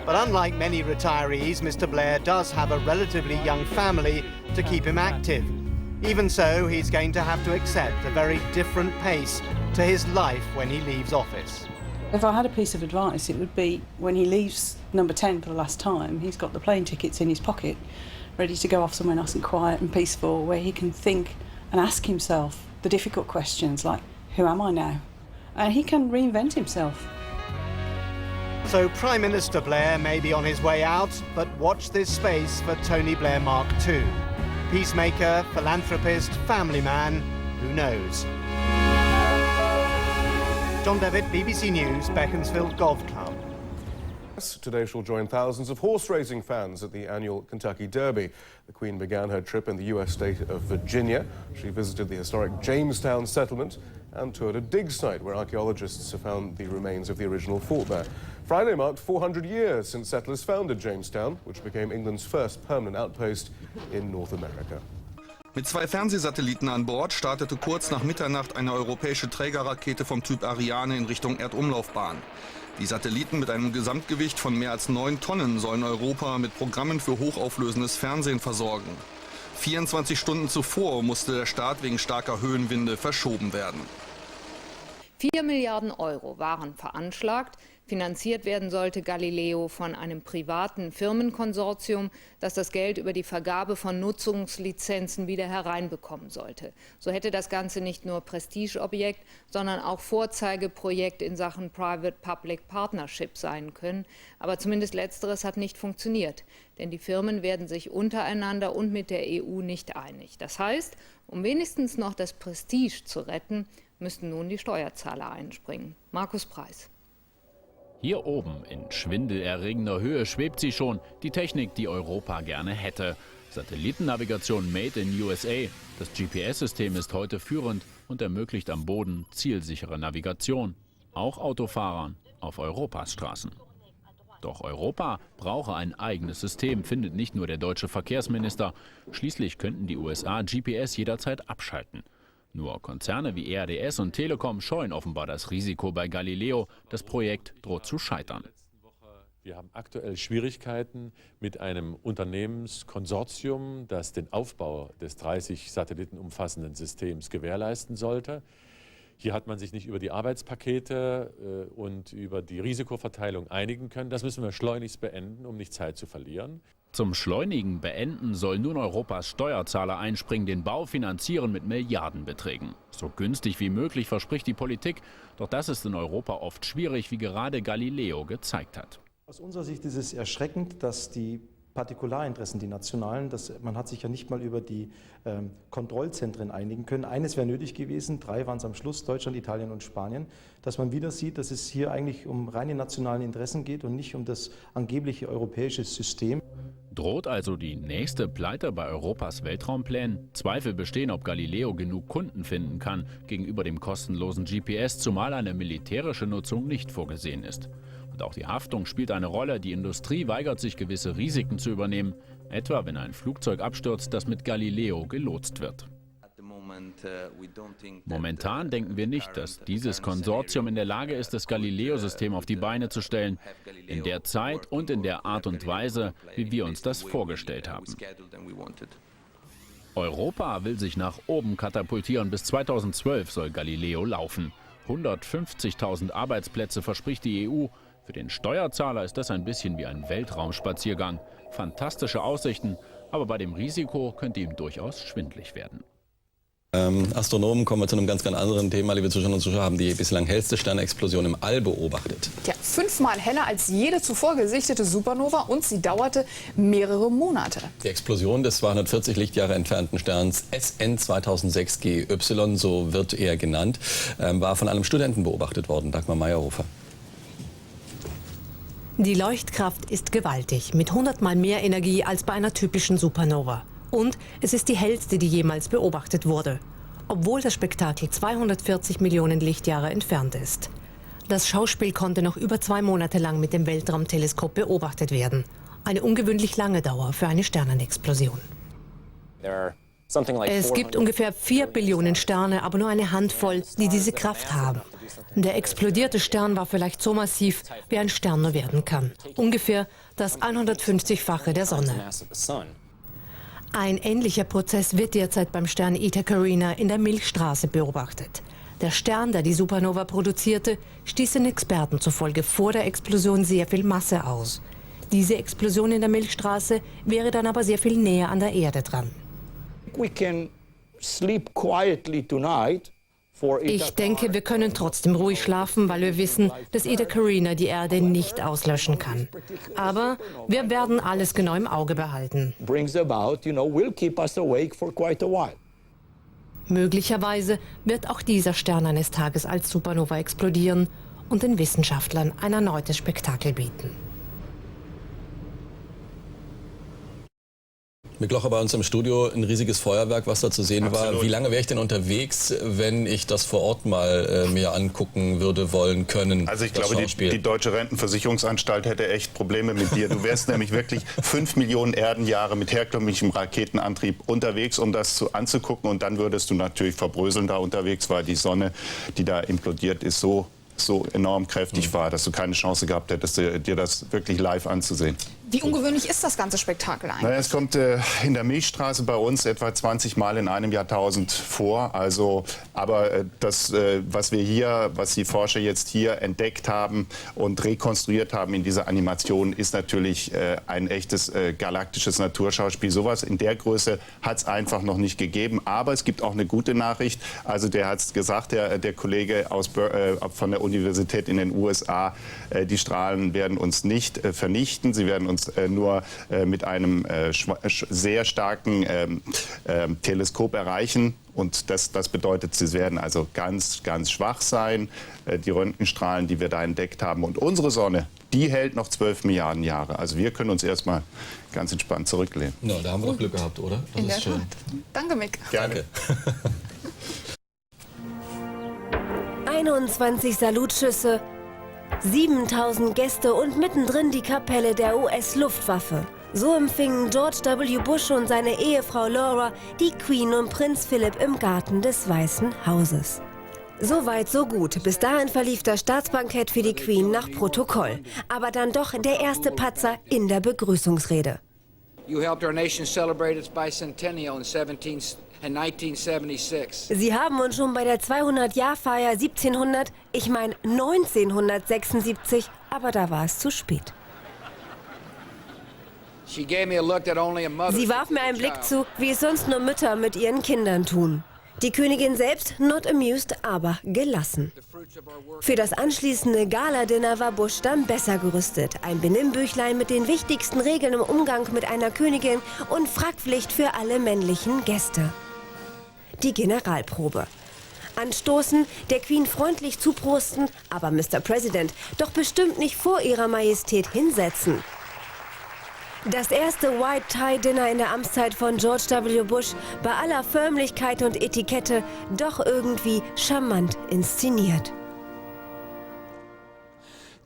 But unlike many retirees, Mr. Blair does have a relatively young family to keep him active. Even so, he's going to have to accept a very different pace to his life when he leaves office. If I had a piece of advice, it would be when he leaves number 10 for the last time, he's got the plane tickets in his pocket, ready to go off somewhere nice and quiet and peaceful, where he can think and ask himself the difficult questions like, who am I now? And he can reinvent himself. So Prime Minister Blair may be on his way out, but watch this space for Tony Blair Mark II. Peacemaker, philanthropist, family man, who knows? John Devitt, BBC News, Beaconsfield Golf Club. Today she'll join thousands of horse racing fans at the annual Kentucky Derby. The Queen began her trip in the US state of Virginia. She visited the historic Jamestown settlement and toured a dig site where archaeologists have found the remains of the original fort there. Friday marked 400 years since settlers founded Jamestown, which became England's first permanent outpost in North America. Mit 2 Fernsehsatelliten an Bord startete kurz nach Mitternacht eine europäische Trägerrakete vom Typ Ariane in Richtung Erdumlaufbahn. Die Satelliten mit einem Gesamtgewicht von mehr als 9 Tonnen sollen Europa mit Programmen für hochauflösendes Fernsehen versorgen. 24 Stunden zuvor musste der Start wegen starker Höhenwinde verschoben werden. 4 Milliarden Euro waren veranschlagt. Finanziert werden sollte Galileo von einem privaten Firmenkonsortium, das das Geld über die Vergabe von Nutzungslizenzen wieder hereinbekommen sollte. So hätte das Ganze nicht nur Prestigeobjekt, sondern auch Vorzeigeprojekt in Sachen Private-Public Partnership sein können. Aber zumindest Letzteres hat nicht funktioniert, denn die Firmen werden sich untereinander und mit der EU nicht einig. Das heißt, um wenigstens noch das Prestige zu retten, müssten nun die Steuerzahler einspringen. Markus Preis. Hier oben in schwindelerregender Höhe schwebt sie schon, die Technik, die Europa gerne hätte. Satellitennavigation made in USA. Das GPS-System ist heute führend und ermöglicht am Boden zielsichere Navigation. Auch Autofahrern auf Europas Straßen. Doch Europa brauche ein eigenes System, findet nicht nur der deutsche Verkehrsminister. Schließlich könnten die USA GPS jederzeit abschalten. Nur Konzerne wie RDS und Telekom scheuen offenbar das Risiko bei Galileo. Das Projekt droht zu scheitern. Wir haben aktuell Schwierigkeiten mit einem Unternehmenskonsortium, das den Aufbau des 30 Satelliten umfassenden Systems gewährleisten sollte. Hier hat man sich nicht über die Arbeitspakete und über die Risikoverteilung einigen können. Das müssen wir schleunigst beenden, um nicht Zeit zu verlieren. Zum schleunigen Beenden soll nun Europas Steuerzahler einspringen, den Bau finanzieren mit Milliardenbeträgen. So günstig wie möglich verspricht die Politik, doch das ist in Europa oft schwierig, wie gerade Galileo gezeigt hat. Aus unserer Sicht ist es erschreckend, dass die Partikularinteressen, die nationalen, man hat sich ja nicht mal über die Kontrollzentren einigen können. Eines wäre nötig gewesen, 3 waren es am Schluss, Deutschland, Italien und Spanien, dass man wieder sieht, dass es hier eigentlich um reine nationale Interessen geht und nicht um das angebliche europäische System. Droht also die nächste Pleite bei Europas Weltraumplänen? Zweifel bestehen, ob Galileo genug Kunden finden kann gegenüber dem kostenlosen GPS, zumal eine militärische Nutzung nicht vorgesehen ist. Und auch die Haftung spielt eine Rolle. Die Industrie weigert sich, gewisse Risiken zu übernehmen, etwa wenn ein Flugzeug abstürzt, das mit Galileo gelotst wird. Momentan denken wir nicht, dass dieses Konsortium in der Lage ist, das Galileo-System auf die Beine zu stellen, in der Zeit und in der Art und Weise, wie wir uns das vorgestellt haben. Europa will sich nach oben katapultieren. Bis 2012 soll Galileo laufen. 150.000 Arbeitsplätze verspricht die EU. Für den Steuerzahler ist das ein bisschen wie ein Weltraumspaziergang. Fantastische Aussichten, aber bei dem Risiko könnte ihm durchaus schwindlig werden. Astronomen, kommen wir zu einem ganz anderen Thema. Liebe Zuschauerinnen und Zuschauer, haben die bislang hellste Sternexplosion im All beobachtet. Ja, 5-mal heller als jede zuvor gesichtete Supernova und sie dauerte mehrere Monate. Die Explosion des 240 Lichtjahre entfernten Sterns SN 2006 GY, so wird er genannt, war von einem Studenten beobachtet worden. Dagmar Meyerhofer. Die Leuchtkraft ist gewaltig, mit 100-mal mehr Energie als bei einer typischen Supernova. Und es ist die hellste, die jemals beobachtet wurde, obwohl das Spektakel 240 Millionen Lichtjahre entfernt ist. Das Schauspiel konnte noch über 2 Monate lang mit dem Weltraumteleskop beobachtet werden. Eine ungewöhnlich lange Dauer für eine Sternenexplosion. Es gibt ungefähr 4 Billionen Sterne, aber nur eine Handvoll, die diese Kraft haben. Der explodierte Stern war vielleicht so massiv, wie ein Stern nur werden kann. Ungefähr das 150-fache der Sonne. Ein ähnlicher Prozess wird derzeit beim Stern Eta Carina in der Milchstraße beobachtet. Der Stern, der die Supernova produzierte, stieß den Experten zufolge vor der Explosion sehr viel Masse aus. Diese Explosion in der Milchstraße wäre dann aber sehr viel näher an der Erde dran. Ich denke, wir können trotzdem ruhig schlafen, weil wir wissen, dass Eta Carina die Erde nicht auslöschen kann. Aber wir werden alles genau im Auge behalten. Möglicherweise wird auch dieser Stern eines Tages als Supernova explodieren und den Wissenschaftlern ein erneutes Spektakel bieten. Mittlocher bei uns im Studio, ein riesiges Feuerwerk, was da zu sehen war. Wie lange wäre ich denn unterwegs, wenn ich das vor Ort mal mir angucken würde, wollen, können? Also ich glaube, die Deutsche Rentenversicherungsanstalt hätte echt Probleme mit dir. Du wärst nämlich wirklich 5 Millionen Erdenjahre mit herkömmlichem Raketenantrieb unterwegs, um das anzugucken. Und dann würdest du natürlich verbröseln da unterwegs, weil die Sonne, die da implodiert ist, so so enorm kräftig war, dass du keine Chance gehabt hättest, dir das wirklich live anzusehen. Wie ungewöhnlich ist das ganze Spektakel eigentlich? Naja, es kommt in der Milchstraße bei uns etwa 20 Mal in einem Jahrtausend vor. Also, aber das, was die Forscher jetzt hier entdeckt haben und rekonstruiert haben in dieser Animation, ist natürlich ein echtes galaktisches Naturschauspiel. Sowas in der Größe hat es einfach noch nicht gegeben. Aber es gibt auch eine gute Nachricht. Also der hat es gesagt, der Kollege von der Universität in den USA, die Strahlen werden uns nicht vernichten. Sie werden uns nur mit einem sehr starken Teleskop erreichen. Und das bedeutet, sie werden also ganz, ganz schwach sein. Die Röntgenstrahlen, die wir da entdeckt haben. Und unsere Sonne, die hält noch 12 Milliarden Jahre. Also wir können uns erstmal ganz entspannt zurücklehnen. Ja, da haben wir doch Glück gehabt, oder? Das In ist der schön. Tat. Danke, Mick. Gerne. 21 Salutschüsse, 7000 Gäste und mittendrin die Kapelle der US-Luftwaffe. So empfingen George W. Bush und seine Ehefrau Laura die Queen und Prinz Philipp im Garten des Weißen Hauses. So weit, so gut. Bis dahin verlief das Staatsbankett für die Queen nach Protokoll. Aber dann doch der erste Patzer in der Begrüßungsrede. You helped our nation celebrate its bicentennial in 1976. Sie haben uns schon bei der 200-Jahr-Feier 1976, aber da war es zu spät. She gave me a look that only a mother. Sie warf mir einen Blick zu, wie es sonst nur Mütter mit ihren Kindern tun. Die Königin selbst not amused, aber gelassen. Für das anschließende Gala-Dinner war Bush dann besser gerüstet. Ein Benimmbüchlein mit den wichtigsten Regeln im Umgang mit einer Königin und Frackpflicht für alle männlichen Gäste. Die Generalprobe. Anstoßen, der Queen freundlich zuprosten, aber Mr. President, doch bestimmt nicht vor ihrer Majestät hinsetzen. Das erste White-Tie-Dinner in der Amtszeit von George W. Bush, bei aller Förmlichkeit und Etikette, doch irgendwie charmant inszeniert.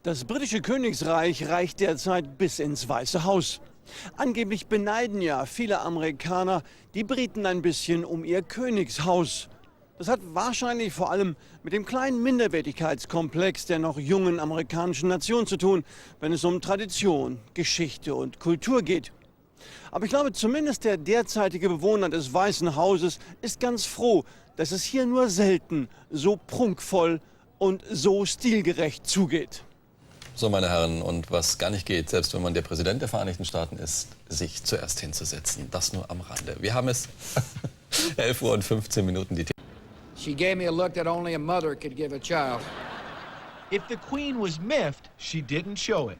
Das britische Königsreich reicht derzeit bis ins Weiße Haus. Angeblich beneiden ja viele Amerikaner die Briten ein bisschen um ihr Königshaus. Das hat wahrscheinlich vor allem mit dem kleinen Minderwertigkeitskomplex der noch jungen amerikanischen Nation zu tun, wenn es um Tradition, Geschichte und Kultur geht. Aber ich glaube, zumindest der derzeitige Bewohner des Weißen Hauses ist ganz froh, dass es hier nur selten so prunkvoll und so stilgerecht zugeht. So, meine Herren, und was gar nicht geht, selbst wenn man der Präsident der Vereinigten Staaten ist, sich zuerst hinzusetzen. Das nur am Rande. Wir haben es 11:15 Uhr, die She gave me a look that only a mother could give a child. If the Queen was miffed, she didn't show it.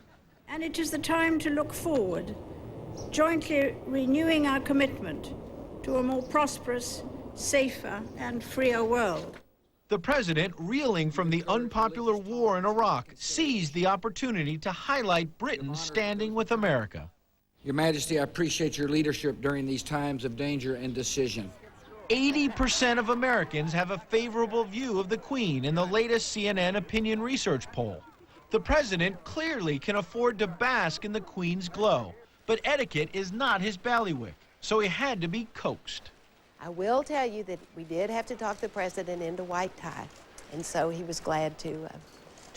And it is the time to look forward, jointly renewing our commitment to a more prosperous, safer and freer world. The president, reeling from the unpopular war in Iraq, seized the opportunity to highlight Britain's standing with America. Your Majesty, I appreciate your leadership during these times of danger and decision. 80% of Americans have a favorable view of the Queen in the latest CNN opinion research poll. The president clearly can afford to bask in the Queen's glow, but etiquette is not his bailiwick, so he had to be coaxed. I will tell you that we did have to talk the president into white tie, and so he was glad to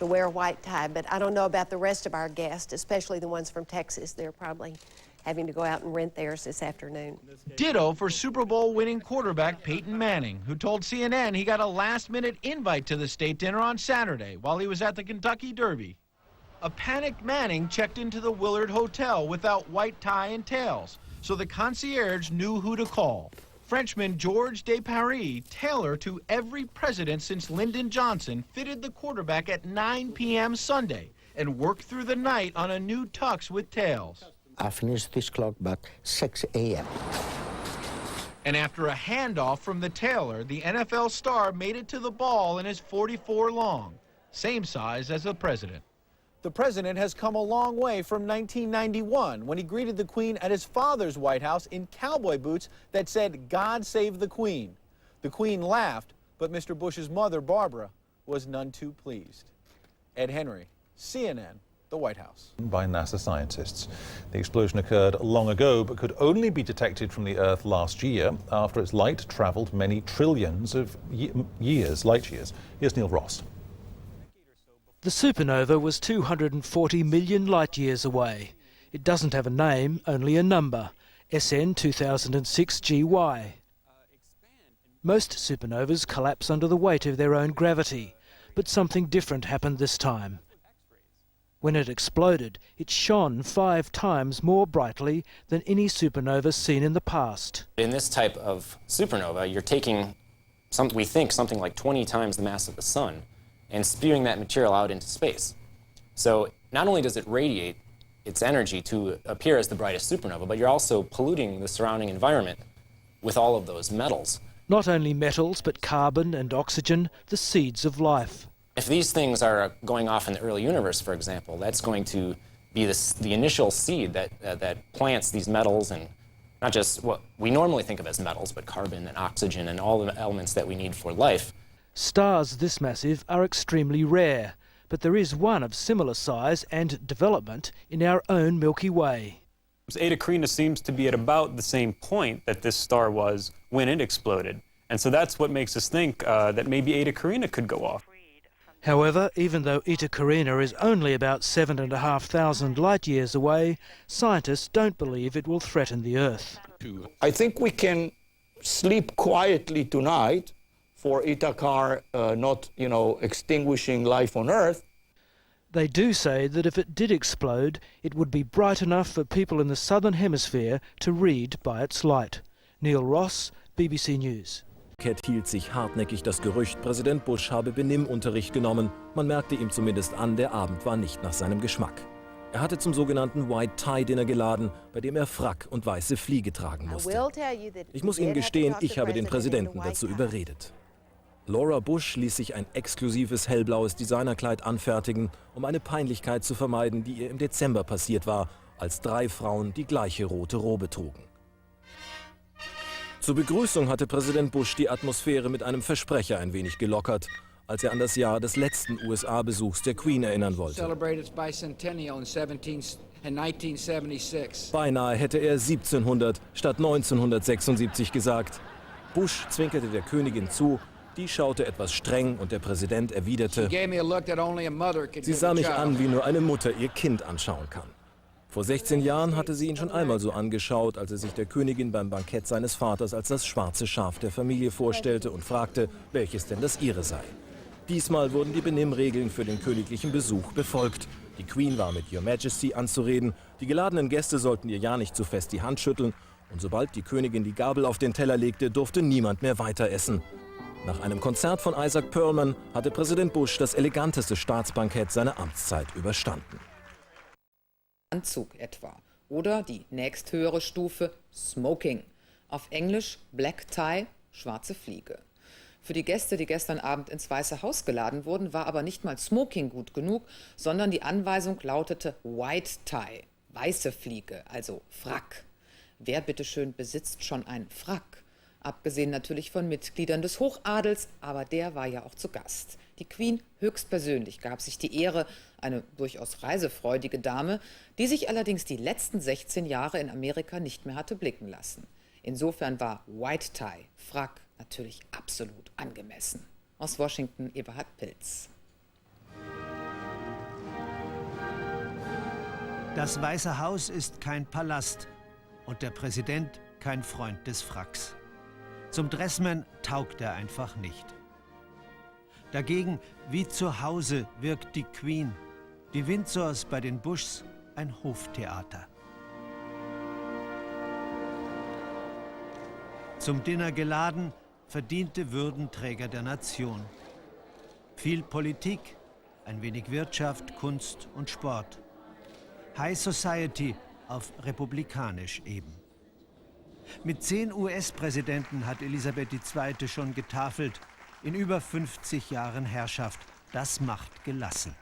wear a white tie. But I don't know about the rest of our guests, especially the ones from Texas. They're probably having to go out and rent theirs this afternoon. Ditto for Super Bowl winning quarterback Peyton Manning, who told CNN he got a last-minute invite to the state dinner on Saturday while he was at the Kentucky Derby. A panicked Manning checked into the Willard Hotel without white tie and tails, so the concierge knew who to call. Frenchman George Deparis, tailor to every president since Lyndon Johnson, fitted the quarterback at 9 p.m. Sunday and worked through the night on a new tux with tails. I finished this clock about 6 a.m. And after a handoff from the tailor, the NFL star made it to the ball in his 44 long, same size as the president. The president has come a long way from 1991 when he greeted the Queen at his father's White House in cowboy boots that said, "God save the Queen." The Queen laughed, but Mr. Bush's mother, Barbara, was none too pleased. Ed Henry, CNN, the White House. By NASA scientists. The explosion occurred long ago but could only be detected from the Earth last year after its light traveled many trillions of light years. Here's Neil Ross. The supernova was 240 million light years away. It doesn't have a name, only a number, SN 2006 GY. Most supernovas collapse under the weight of their own gravity, but something different happened this time. When it exploded, it shone 5 times more brightly than any supernova seen in the past. In this type of supernova, you're taking, we think, something like 20 times the mass of the sun and spewing that material out into space. So not only does it radiate its energy to appear as the brightest supernova, but you're also polluting the surrounding environment with all of those metals. Not only metals, but carbon and oxygen, the seeds of life. If these things are going off in the early universe, for example, that's going to be the initial seed that plants these metals, and not just what we normally think of as metals, but carbon and oxygen and all the elements that we need for life. Stars this massive are extremely rare, but there is one of similar size and development in our own Milky Way. Eta Carinae seems to be at about the same point that this star was when it exploded. And so that's what makes us think that maybe Eta Carinae could go off. However, even though Eta Carinae is only about 7,500 light years away, scientists don't believe it will threaten the Earth. I think we can sleep quietly tonight for Eta Car not, extinguishing life on Earth. They do say that if it did explode, it would be bright enough for people in the southern hemisphere to read by its light. Neil Ross, BBC News. Hielt sich hartnäckig das Gerücht, Präsident Bush habe Benimmunterricht genommen. Man merkte ihm zumindest an, der Abend war nicht nach seinem Geschmack. Er hatte zum sogenannten White Tie Dinner geladen, bei dem er Frack und weiße Fliege tragen musste. Ich muss Ihnen gestehen, ich habe den Präsidenten dazu überredet. Laura Bush ließ sich ein exklusives hellblaues Designerkleid anfertigen, um eine Peinlichkeit zu vermeiden, die ihr im Dezember passiert war, als 3 Frauen die gleiche rote Robe trugen. Zur Begrüßung hatte Präsident Bush die Atmosphäre mit einem Versprecher ein wenig gelockert, als er an das Jahr des letzten USA-Besuchs der Queen erinnern wollte. Beinahe hätte er 1700 statt 1976 gesagt. Bush zwinkerte der Königin zu, die schaute etwas streng und der Präsident erwiderte: Sie sah mich an, wie nur eine Mutter ihr Kind anschauen kann. Vor 16 Jahren hatte sie ihn schon einmal so angeschaut, als er sich der Königin beim Bankett seines Vaters als das schwarze Schaf der Familie vorstellte und fragte, welches denn das ihre sei. Diesmal wurden die Benimmregeln für den königlichen Besuch befolgt. Die Queen war mit Your Majesty anzureden, die geladenen Gäste sollten ihr ja nicht zu fest die Hand schütteln und sobald die Königin die Gabel auf den Teller legte, durfte niemand mehr weiter essen. Nach einem Konzert von Isaac Perlman hatte Präsident Bush das eleganteste Staatsbankett seiner Amtszeit überstanden. Anzug etwa. Oder die nächsthöhere Stufe Smoking. Auf Englisch Black Tie, schwarze Fliege. Für die Gäste, die gestern Abend ins Weiße Haus geladen wurden, war aber nicht mal Smoking gut genug, sondern die Anweisung lautete White Tie, weiße Fliege, also Frack. Wer bitteschön besitzt schon einen Frack? Abgesehen natürlich von Mitgliedern des Hochadels, aber der war ja auch zu Gast. Die Queen höchstpersönlich gab sich die Ehre, eine durchaus reisefreudige Dame, die sich allerdings die letzten 16 Jahre in Amerika nicht mehr hatte blicken lassen. Insofern war White Tie, Frack, natürlich absolut angemessen. Aus Washington, Eberhard Pilz. Das Weiße Haus ist kein Palast und der Präsident kein Freund des Fracks. Zum Dressman taugt er einfach nicht. Dagegen, wie zu Hause, wirkt die Queen, die Windsors bei den Bushs, ein Hoftheater. Zum Dinner geladen, verdiente Würdenträger der Nation. Viel Politik, ein wenig Wirtschaft, Kunst und Sport. High Society auf republikanisch eben. Mit 10 US-Präsidenten hat Elisabeth II. Schon getafelt. In über 50 Jahren Herrschaft. Das macht gelassen.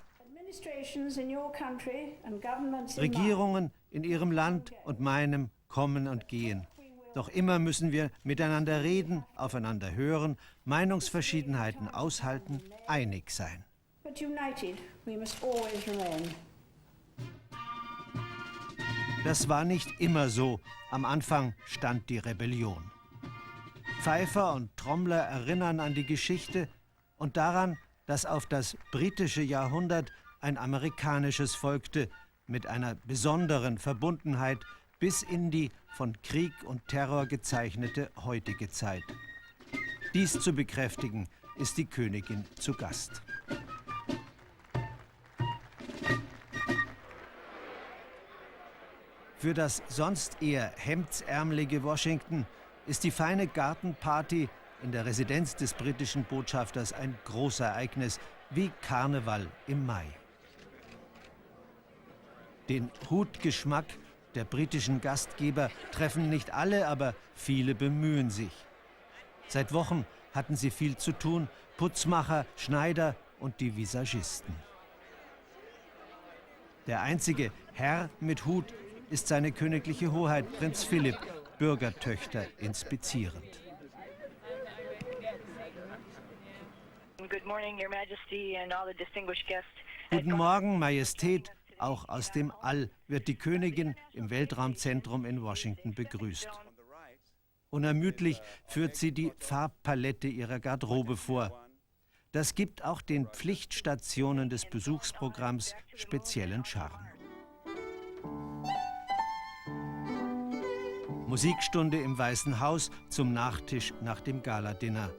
Regierungen in ihrem Land und meinem kommen und gehen. Doch immer müssen wir miteinander reden, aufeinander hören, Meinungsverschiedenheiten aushalten, einig sein. Das war nicht immer so. Am Anfang stand die Rebellion. Pfeifer und Trommler erinnern an die Geschichte und daran, dass auf das britische Jahrhundert ein amerikanisches folgte, mit einer besonderen Verbundenheit bis in die von Krieg und Terror gezeichnete heutige Zeit. Dies zu bekräftigen, ist die Königin zu Gast. Für das sonst eher hemdsärmelige Washington ist die feine Gartenparty in der Residenz des britischen Botschafters ein Großereignis wie Karneval im Mai. Den Hutgeschmack der britischen Gastgeber treffen nicht alle, aber viele bemühen sich. Seit Wochen hatten sie viel zu tun, Putzmacher, Schneider und die Visagisten. Der einzige Herr mit Hut ist seine königliche Hoheit, Prinz Philipp, Bürgertöchter inspizierend. Guten Morgen, Majestät. Auch aus dem All wird die Königin im Weltraumzentrum in Washington begrüßt. Unermüdlich führt sie die Farbpalette ihrer Garderobe vor. Das gibt auch den Pflichtstationen des Besuchsprogramms speziellen Charme. Musikstunde im Weißen Haus zum Nachtisch nach dem Galadinner.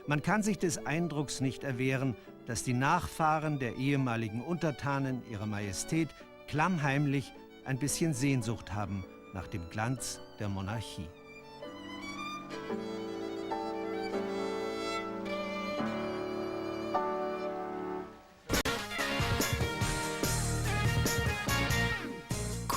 Man kann sich des Eindrucks nicht erwehren, dass die Nachfahren der ehemaligen Untertanen ihrer Majestät klammheimlich ein bisschen Sehnsucht haben nach dem Glanz der Monarchie.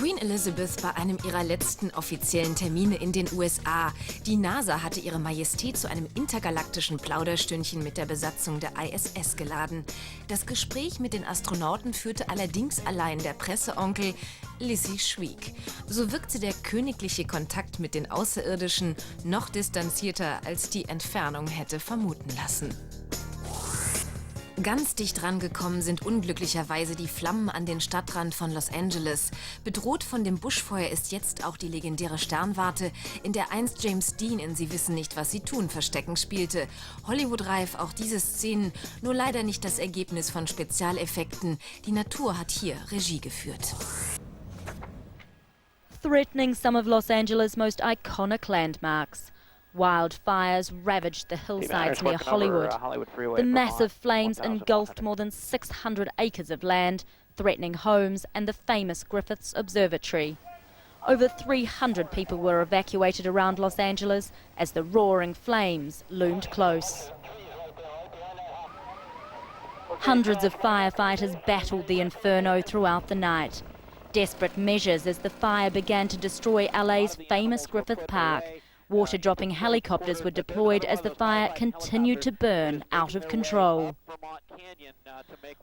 Queen Elizabeth bei einem ihrer letzten offiziellen Termine in den USA. Die NASA hatte ihre Majestät zu einem intergalaktischen Plauderstündchen mit der Besatzung der ISS geladen. Das Gespräch mit den Astronauten führte allerdings allein der Presseonkel. Lizzie schwieg. So wirkte der königliche Kontakt mit den Außerirdischen noch distanzierter, als die Entfernung hätte vermuten lassen. Ganz dicht rangekommen sind unglücklicherweise die Flammen an den Stadtrand von Los Angeles. Bedroht von dem Buschfeuer ist jetzt auch die legendäre Sternwarte, in der einst James Dean in Sie wissen nicht, was Sie tun Verstecken spielte. Hollywood-reif auch diese Szenen, nur leider nicht das Ergebnis von Spezialeffekten. Die Natur hat hier Regie geführt. Threatening some of Los Angeles' most iconic landmarks. Wildfires ravaged the hillsides near Hollywood. The massive flames engulfed more than 600 acres of land, threatening homes and the famous Griffiths Observatory. Over 300 people were evacuated around Los Angeles as the roaring flames loomed close. Hundreds of firefighters battled the inferno throughout the night. Desperate measures as the fire began to destroy LA's famous Griffith Park. Water-dropping helicopters were deployed as the fire continued to burn out of control.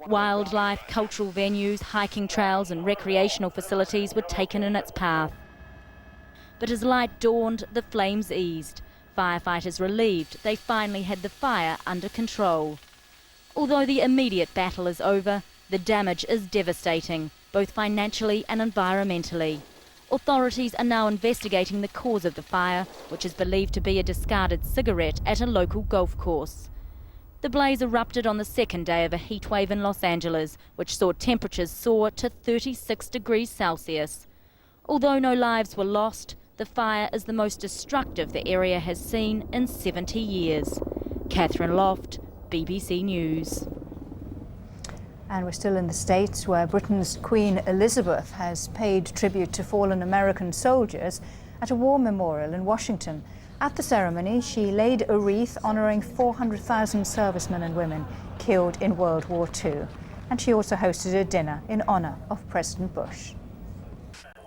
Wildlife, cultural venues, hiking trails and recreational facilities were taken in its path. But as light dawned, the flames eased. Firefighters relieved they finally had the fire under control. Although the immediate battle is over, the damage is devastating, both financially and environmentally. Authorities are now investigating the cause of the fire, which is believed to be a discarded cigarette at a local golf course. The blaze erupted on the second day of a heatwave in Los Angeles, which saw temperatures soar to 36 degrees Celsius. Although no lives were lost, the fire is the most destructive the area has seen in 70 years. Catherine Loft, BBC News. And we're still in the States, where Britain's Queen Elizabeth has paid tribute to fallen American soldiers at a war memorial in Washington. At the ceremony, she laid a wreath honouring 400,000 servicemen and women killed in World War II. And she also hosted a dinner in honour of President Bush.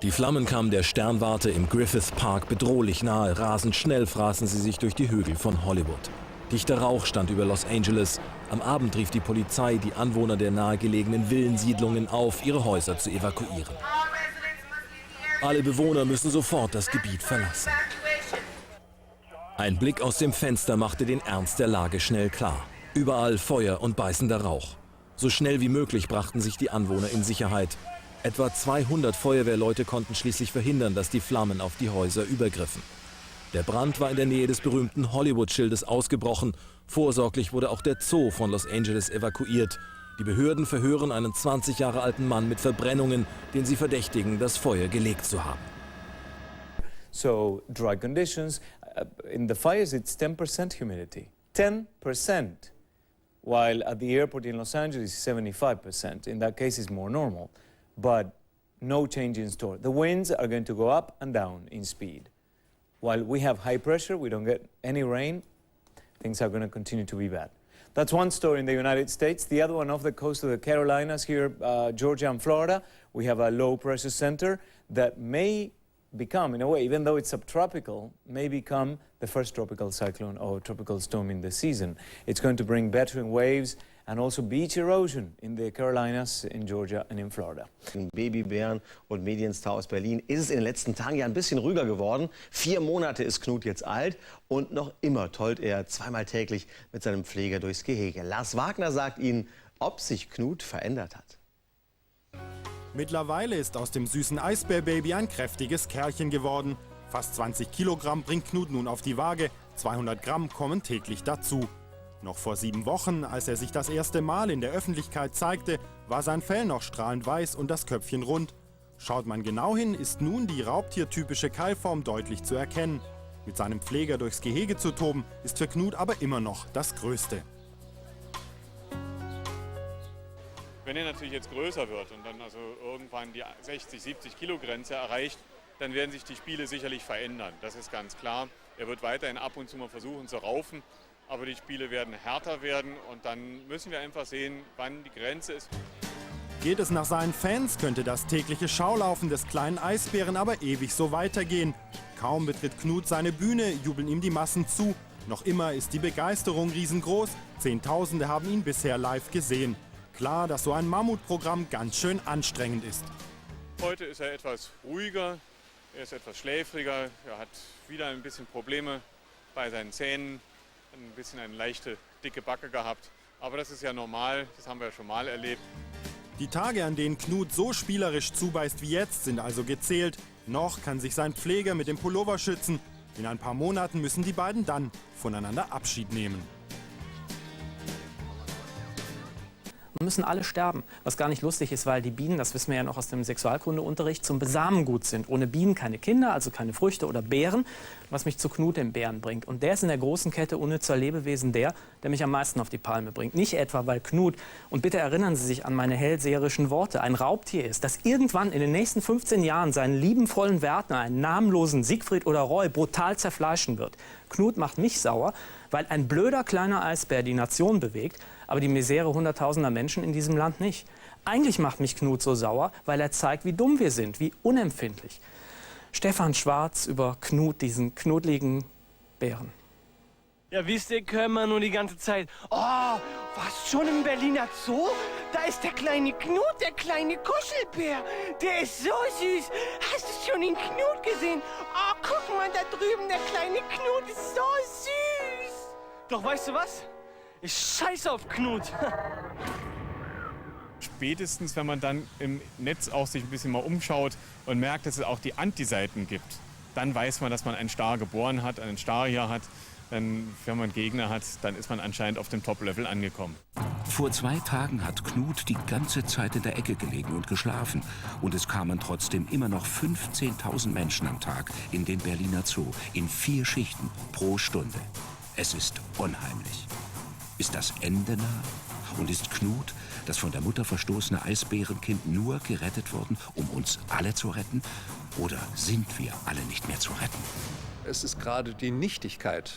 Die Flammen kamen der Sternwarte im Griffith Park bedrohlich nahe. Rasend schnell fraßen sie sich durch die Hügel von Hollywood. Dichter Rauch stand über Los Angeles. Am Abend rief die Polizei die Anwohner der nahegelegenen Villensiedlungen auf, ihre Häuser zu evakuieren. Alle Bewohner müssen sofort das Gebiet verlassen. Ein Blick aus dem Fenster machte den Ernst der Lage schnell klar. Überall Feuer und beißender Rauch. So schnell wie möglich brachten sich die Anwohner in Sicherheit. Etwa 200 Feuerwehrleute konnten schließlich verhindern, dass die Flammen auf die Häuser übergriffen. Der Brand war in der Nähe des berühmten Hollywood-Schildes ausgebrochen. Vorsorglich wurde auch der Zoo von Los Angeles evakuiert. Die Behörden verhören einen 20 Jahre alten Mann mit Verbrennungen, den sie verdächtigen, das Feuer gelegt zu haben. So dry conditions, in the fires it's 10% humidity, 10%, while at the airport in Los Angeles 75%. In that case it's more normal, but no change in store. The winds are going to go up and down in speed. While we have high pressure, we don't get any rain, things are going to continue to be bad. That's one story in the United States. The other one off the coast of the Carolinas here, Georgia and Florida, we have a low pressure center that may become, in a way, even though it's subtropical, may become the first tropical cyclone or tropical storm in the season. It's going to bring battering waves and also beach erosion in the Carolinas, in Georgia and in Florida. Babybären und Medienstar aus Berlin ist es in den letzten Tagen ja ein bisschen ruhiger geworden. 4 Monate ist Knut jetzt alt und noch immer tollt er zweimal täglich mit seinem Pfleger durchs Gehege. Lars Wagner sagt Ihnen, ob sich Knut verändert hat. Mittlerweile ist aus dem süßen Eisbärbaby ein kräftiges Kerlchen geworden. Fast 20 Kilogramm bringt Knut nun auf die Waage, 200 Gramm kommen täglich dazu. Noch vor 7 Wochen, als er sich das erste Mal in der Öffentlichkeit zeigte, war sein Fell noch strahlend weiß und das Köpfchen rund. Schaut man genau hin, ist nun die raubtiertypische Keilform deutlich zu erkennen. Mit seinem Pfleger durchs Gehege zu toben, ist für Knut aber immer noch das Größte. Wenn er natürlich jetzt größer wird und dann also irgendwann die 60-70 Kilo Grenze erreicht, dann werden sich die Spiele sicherlich verändern. Das ist ganz klar. Er wird weiterhin ab und zu mal versuchen zu raufen, aber die Spiele werden härter werden und dann müssen wir einfach sehen, wann die Grenze ist. Geht es nach seinen Fans, könnte das tägliche Schaulaufen des kleinen Eisbären aber ewig so weitergehen. Kaum betritt Knut seine Bühne, jubeln ihm die Massen zu. Noch immer ist die Begeisterung riesengroß. Zehntausende haben ihn bisher live gesehen. Klar, dass so ein Mammutprogramm ganz schön anstrengend ist. Heute ist er etwas ruhiger, er ist etwas schläfriger, er hat wieder ein bisschen Probleme bei seinen Zähnen, ein bisschen eine leichte, dicke Backe gehabt. Aber das ist ja normal, das haben wir ja schon mal erlebt. Die Tage, an denen Knut so spielerisch zubeißt wie jetzt, sind also gezählt. Noch kann sich sein Pfleger mit dem Pullover schützen. In ein paar Monaten müssen die beiden dann voneinander Abschied nehmen. Müssen alle sterben, was gar nicht lustig ist, weil die Bienen, das wissen wir ja noch aus dem Sexualkundeunterricht, zum Besamen sind. Ohne Bienen keine Kinder, also keine Früchte oder Beeren, was mich zu Knut, dem Bären, bringt. Und der ist in der großen Kette unnützer Lebewesen der mich am meisten auf die Palme bringt. Nicht etwa, weil Knut, und bitte erinnern Sie sich an meine hellseherischen Worte, ein Raubtier ist, das irgendwann in den nächsten 15 Jahren seinen liebenvollen Wärter, einen namenlosen Siegfried oder Roy, brutal zerfleischen wird. Knut macht mich sauer, weil ein blöder kleiner Eisbär die Nation bewegt, aber die Misere hunderttausender Menschen in diesem Land nicht. Eigentlich macht mich Knut so sauer, weil er zeigt, wie dumm wir sind, wie unempfindlich. Stefan Schwarz über Knut, diesen knudeligen Bären. Ja, wisst ihr, können wir nur die ganze Zeit. Oh, was, schon im Berliner Zoo? Da ist der kleine Knut, der kleine Kuschelbär. Der ist so süß. Hast du schon den Knut gesehen? Oh, guck mal da drüben, der kleine Knut ist so süß. Doch weißt du was? Ich scheiße auf Knut. Spätestens, wenn man dann im Netz auch sich ein bisschen mal umschaut und merkt, dass es auch die Antiseiten gibt, dann weiß man, dass man einen Star geboren hat, einen Star hier hat. Dann, wenn man Gegner hat, dann ist man anscheinend auf dem Top-Level angekommen. Vor 2 Tagen hat Knut die ganze Zeit in der Ecke gelegen und geschlafen. Und es kamen trotzdem immer noch 15.000 Menschen am Tag in den Berliner Zoo, in 4 Schichten pro Stunde. Es ist unheimlich. Ist das Ende nah? Und ist Knut, das von der Mutter verstoßene Eisbärenkind, nur gerettet worden, um uns alle zu retten? Oder sind wir alle nicht mehr zu retten? Es ist gerade die Nichtigkeit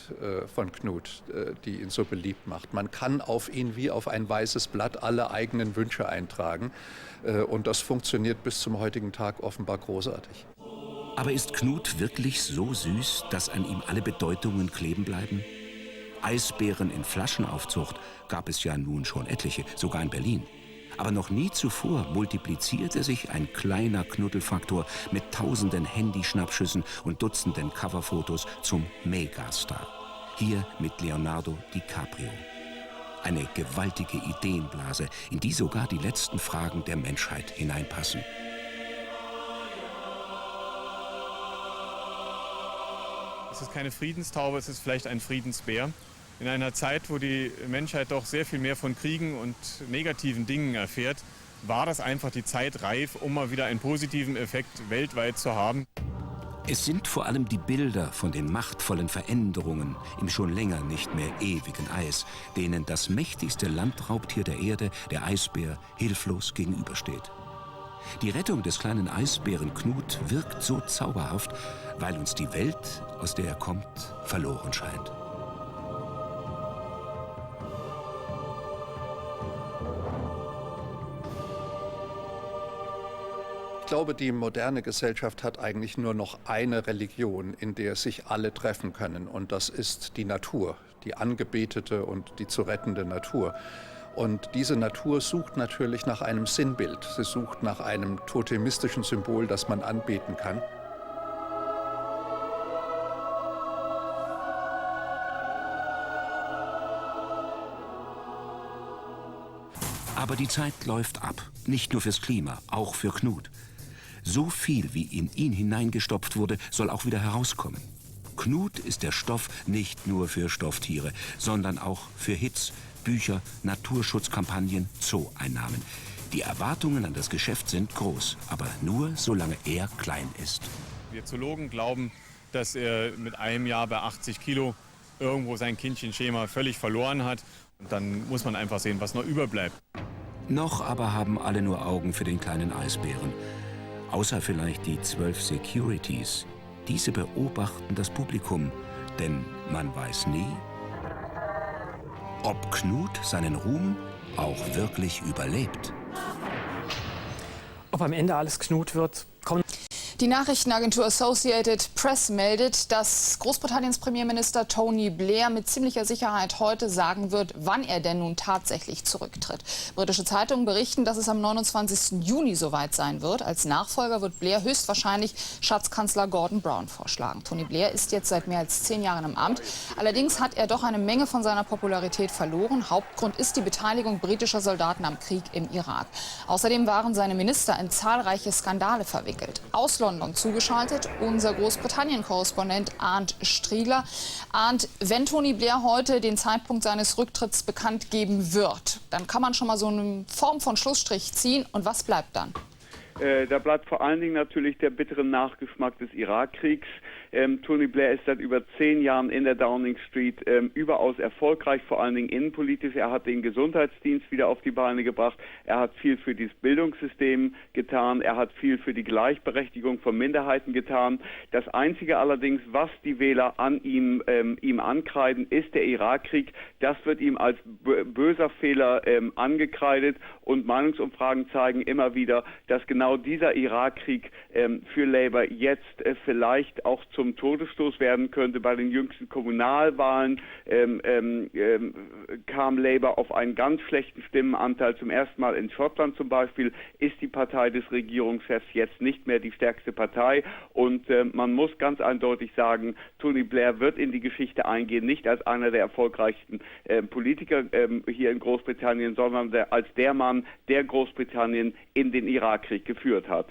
von Knut, die ihn so beliebt macht. Man kann auf ihn wie auf ein weißes Blatt alle eigenen Wünsche eintragen. Und das funktioniert bis zum heutigen Tag offenbar großartig. Aber ist Knut wirklich so süß, dass an ihm alle Bedeutungen kleben bleiben? Eisbären in Flaschenaufzucht gab es ja nun schon etliche, sogar in Berlin. Aber noch nie zuvor multiplizierte sich ein kleiner Knuddelfaktor mit tausenden Handyschnappschüssen und Dutzenden Coverfotos zum Megastar. Hier mit Leonardo DiCaprio. Eine gewaltige Ideenblase, in die sogar die letzten Fragen der Menschheit hineinpassen. Es ist keine Friedenstaube, es ist vielleicht ein Friedensbär. In einer Zeit, wo die Menschheit doch sehr viel mehr von Kriegen und negativen Dingen erfährt, war das einfach die Zeit reif, um mal wieder einen positiven Effekt weltweit zu haben. Es sind vor allem die Bilder von den machtvollen Veränderungen im schon länger nicht mehr ewigen Eis, denen das mächtigste Landraubtier der Erde, der Eisbär, hilflos gegenübersteht. Die Rettung des kleinen Eisbären Knut wirkt so zauberhaft, weil uns die Welt, aus der er kommt, verloren scheint. Ich glaube, die moderne Gesellschaft hat eigentlich nur noch eine Religion, in der sich alle treffen können. Und das ist die Natur, die angebetete und die zu rettende Natur. Und diese Natur sucht natürlich nach einem Sinnbild. Sie sucht nach einem totemistischen Symbol, das man anbeten kann. Aber die Zeit läuft ab. Nicht nur fürs Klima, auch für Knut. So viel, wie in ihn hineingestopft wurde, soll auch wieder herauskommen. Knut ist der Stoff nicht nur für Stofftiere, sondern auch für Hits, Bücher, Naturschutzkampagnen, Zoo-Einnahmen. Die Erwartungen an das Geschäft sind groß, aber nur solange er klein ist. Wir Zoologen glauben, dass er mit einem Jahr bei 80 Kilo irgendwo sein Kindchenschema völlig verloren hat. Und dann muss man einfach sehen, was noch überbleibt. Noch aber haben alle nur Augen für den kleinen Eisbären. Außer vielleicht die 12 Securities. Diese beobachten das Publikum, denn man weiß nie, ob Knut seinen Ruhm auch wirklich überlebt. Ob am Ende alles Knut wird, kommt. Die Nachrichtenagentur Associated Press meldet, dass Großbritanniens Premierminister Tony Blair mit ziemlicher Sicherheit heute sagen wird, wann er denn nun tatsächlich zurücktritt. Britische Zeitungen berichten, dass es am 29. Juni soweit sein wird. Als Nachfolger wird Blair höchstwahrscheinlich Schatzkanzler Gordon Brown vorschlagen. Tony Blair ist jetzt seit mehr als 10 Jahren im Amt. Allerdings hat er doch eine Menge von seiner Popularität verloren. Hauptgrund ist die Beteiligung britischer Soldaten am Krieg im Irak. Außerdem waren seine Minister in zahlreiche Skandale verwickelt. Aus London zugeschaltet unser Großbritannien-Korrespondent Arndt Striegler. Arndt, wenn Tony Blair heute den Zeitpunkt seines Rücktritts bekannt geben wird, dann kann man schon mal so eine Form von Schlussstrich ziehen. Und was bleibt dann? Da bleibt vor allen Dingen natürlich der bittere Nachgeschmack des Irakkriegs. Tony Blair ist seit über 10 Jahren in der Downing Street überaus erfolgreich, vor allen Dingen innenpolitisch. Er hat den Gesundheitsdienst wieder auf die Beine gebracht. Er hat viel für dieses Bildungssystem getan. Er hat viel für die Gleichberechtigung von Minderheiten getan. Das Einzige allerdings, was die Wähler an ihm ankreiden, ist der Irakkrieg. Das wird ihm als böser Fehler angekreidet. Und Meinungsumfragen zeigen immer wieder, dass genau dieser Irakkrieg für Labour jetzt vielleicht auch zum Todesstoß werden könnte. Bei den jüngsten Kommunalwahlen kam Labour auf einen ganz schlechten Stimmenanteil. Zum ersten Mal in Schottland zum Beispiel ist die Partei des Regierungschefs jetzt nicht mehr die stärkste Partei. Und man muss ganz eindeutig sagen, Tony Blair wird in die Geschichte eingehen, nicht als einer der erfolgreichsten Politiker hier in Großbritannien, sondern als der Mann, der Großbritannien in den Irakkrieg geführt hat.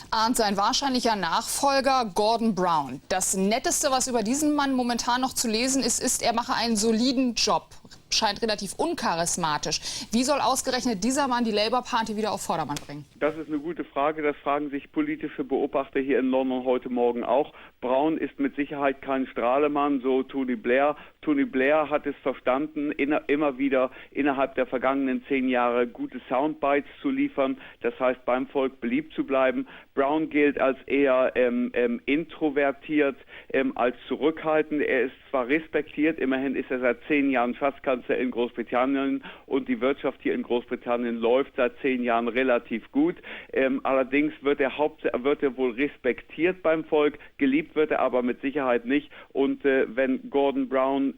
Arndt, sein wahrscheinlicher Nachfolger Gordon Brown. Das Netteste, was über diesen Mann momentan noch zu lesen ist, er mache einen soliden Job. Scheint relativ uncharismatisch. Wie soll ausgerechnet dieser Mann die Labour Party wieder auf Vordermann bringen? Das ist eine gute Frage. Das fragen sich politische Beobachter hier in London heute Morgen auch. Brown ist mit Sicherheit kein Strahlemann, so Tony Blair. Tony Blair hat es verstanden, immer wieder innerhalb der vergangenen 10 Jahre gute Soundbites zu liefern. Das heißt, beim Volk beliebt zu bleiben. Brown gilt als eher introvertiert, als zurückhaltend. Er ist zwar respektiert, immerhin ist er seit 10 Jahren Schatzkanzler in Großbritannien und die Wirtschaft hier in Großbritannien läuft seit 10 Jahren relativ gut. Allerdings wird er wohl respektiert beim Volk, geliebt wird er aber mit Sicherheit nicht. Und wenn Gordon Brown,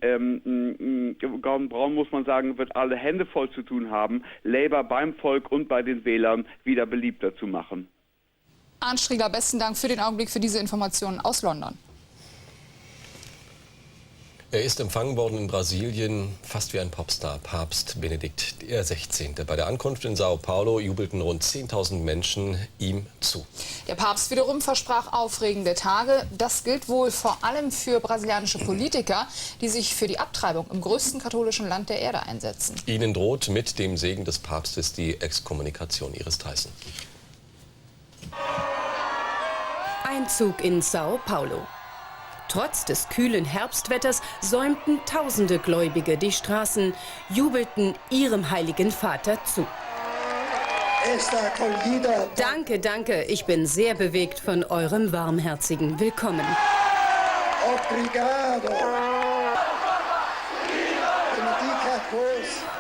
muss man sagen, wird alle Hände voll zu tun haben, Labour beim Volk und bei den Wählern wieder beliebter zu machen. Arndt Striegler, besten Dank für den Augenblick, für diese Informationen aus London. Er ist empfangen worden in Brasilien fast wie ein Popstar, Papst Benedikt XVI. Bei der Ankunft in Sao Paulo jubelten rund 10.000 Menschen ihm zu. Der Papst wiederum versprach aufregende Tage. Das gilt wohl vor allem für brasilianische Politiker, die sich für die Abtreibung im größten katholischen Land der Erde einsetzen. Ihnen droht mit dem Segen des Papstes die Exkommunikation. Iris Theissen. Einzug in Sao Paulo. Trotz des kühlen Herbstwetters säumten tausende Gläubige die Straßen, jubelten ihrem heiligen Vater zu. Danke, danke, ich bin sehr bewegt von eurem warmherzigen Willkommen.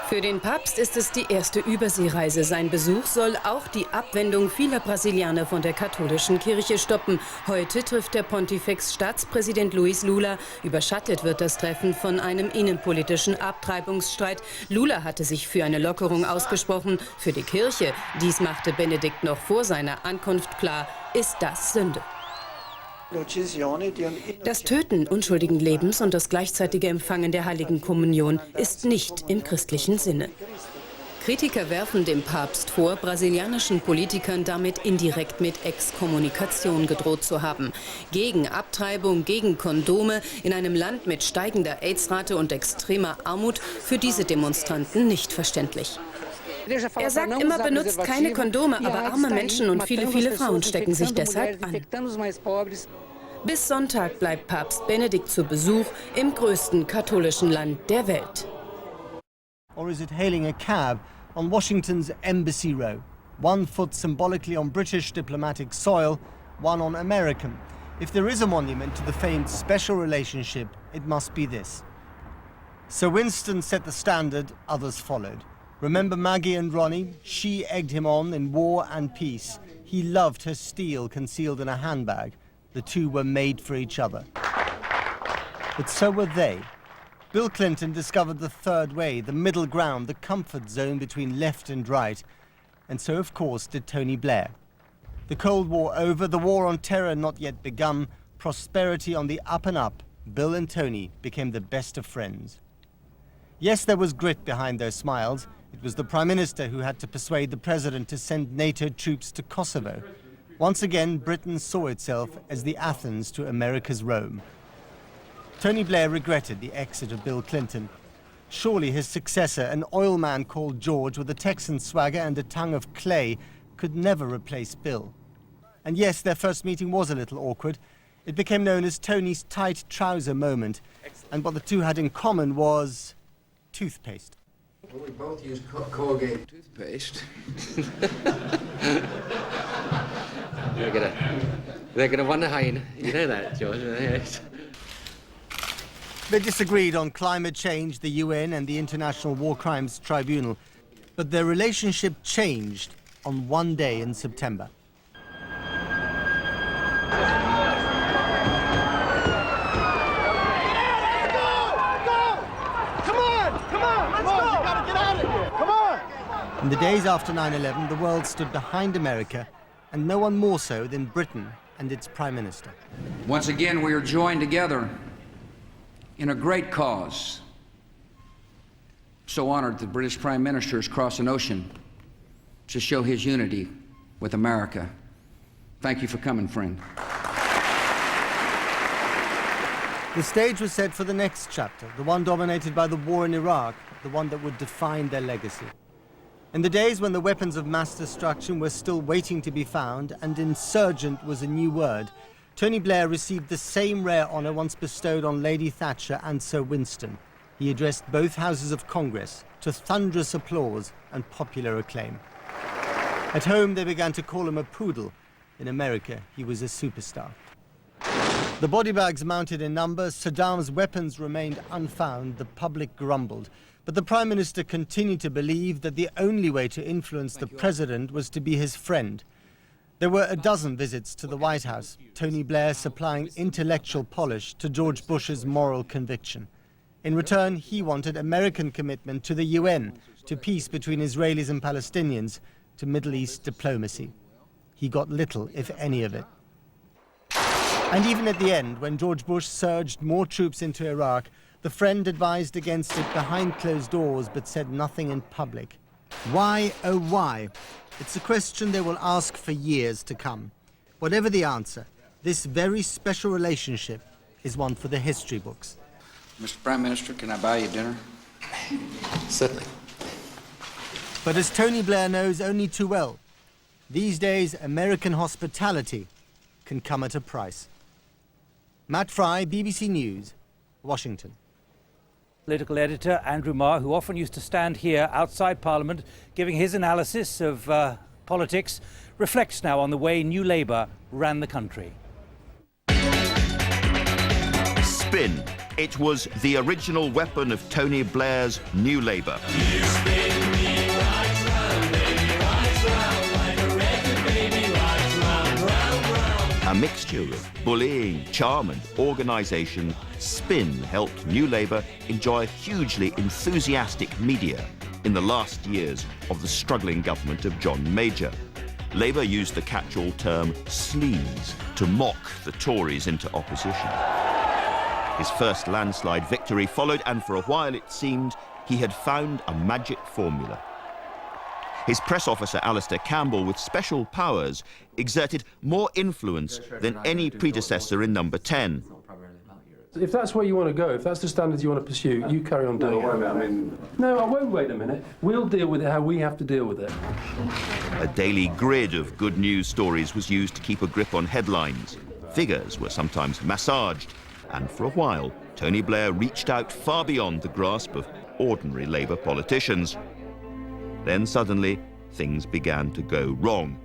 Für den Papst ist es die erste Überseereise. Sein Besuch soll auch die Abwendung vieler Brasilianer von der katholischen Kirche stoppen. Heute trifft der Pontifex Staatspräsident Luiz Lula. Überschattet wird das Treffen von einem innenpolitischen Abtreibungsstreit. Lula hatte sich für eine Lockerung ausgesprochen. Für die Kirche, dies machte Benedikt noch vor seiner Ankunft klar, ist das Sünde. Das Töten unschuldigen Lebens und das gleichzeitige Empfangen der Heiligen Kommunion ist nicht im christlichen Sinne. Kritiker werfen dem Papst vor, brasilianischen Politikern damit indirekt mit Exkommunikation gedroht zu haben. Gegen Abtreibung, gegen Kondome in einem Land mit steigender AIDS-Rate und extremer Armut, für diese Demonstranten nicht verständlich. Er sagt immer, benutzt keine Kondome, aber arme Menschen und viele, viele Frauen stecken sich deshalb an. Bis Sonntag bleibt Papst Benedikt zu Besuch im größten katholischen Land der Welt. Or is it hailing a cab on Washington's Embassy Row? One foot symbolically on British diplomatic soil, one on American. If there is a monument to the famed special relationship, it must be this. Sir Winston set the standard, others followed. Remember Maggie and Ronnie? She egged him on in war and peace. He loved her steel concealed in a handbag. The two were made for each other. But so were they. Bill Clinton discovered the third way, the middle ground, the comfort zone between left and right. And so, of course, did Tony Blair. The Cold War over, the war on terror not yet begun, prosperity on the up and up, Bill and Tony became the best of friends. Yes, there was grit behind their smiles. It was the Prime Minister who had to persuade the President to send NATO troops to Kosovo. Once again, Britain saw itself as the Athens to America's Rome. Tony Blair regretted the exit of Bill Clinton. Surely his successor, an oil man called George with a Texan swagger and a tongue of clay, could never replace Bill. And yes, their first meeting was a little awkward. It became known as Tony's tight trouser moment. And what the two had in common was toothpaste. Well, we both use Colgate toothpaste. They're gonna wonder how you know that, George. They disagreed on climate change, the UN and the International War Crimes Tribunal. But their relationship changed on one day in September. In the days after 9/11, the world stood behind America, and no one more so than Britain and its Prime Minister. Once again, we are joined together in a great cause. So honored the British Prime Minister has crossed an ocean to show his unity with America. Thank you for coming, friend. The stage was set for the next chapter, the one dominated by the war in Iraq, the one that would define their legacy. In the days when the weapons of mass destruction were still waiting to be found and insurgent was a new word, Tony Blair received the same rare honor once bestowed on Lady Thatcher and Sir Winston. He addressed both houses of Congress to thunderous applause and popular acclaim. At home, they began to call him a poodle. In America, he was a superstar. The body bags mounted in numbers, Saddam's weapons remained unfound, the public grumbled. But the Prime Minister continued to believe that the only way to influence the President was to be his friend. There were a dozen visits to the White House, Tony Blair supplying intellectual polish to George Bush's moral conviction. In return, he wanted American commitment to the UN, to peace between Israelis and Palestinians, to Middle East diplomacy. He got little, if any, of it. And even at the end, when George Bush surged more troops into Iraq, The friend advised against it behind closed doors but said nothing in public. Why, oh why? It's a question they will ask for years to come. Whatever the answer, this very special relationship is one for the history books. Mr. Prime Minister, can I buy you dinner? Certainly. But as Tony Blair knows only too well, these days American hospitality can come at a price. Matt Fry, BBC News, Washington. Political editor Andrew Marr, who often used to stand here outside Parliament giving his analysis of politics, reflects now on the way New Labour ran the country. Spin. It was the original weapon of Tony Blair's New Labour. A mixture of bullying, charm and organisation, Spin helped New Labour enjoy hugely enthusiastic media in the last years of the struggling government of John Major. Labour used the catch-all term sleaze to mock the Tories into opposition. His first landslide victory followed, and for a while it seemed he had found a magic formula. His press officer, Alistair Campbell, with special powers, exerted more influence than any predecessor in Number 10. If that's where you want to go, if that's the standards you want to pursue, you carry on doing it. No, I won't wait a minute. We'll deal with it how we have to deal with it. A daily grid of good news stories was used to keep a grip on headlines. Figures were sometimes massaged, and for a while, Tony Blair reached out far beyond the grasp of ordinary Labour politicians. Then suddenly, things began to go wrong.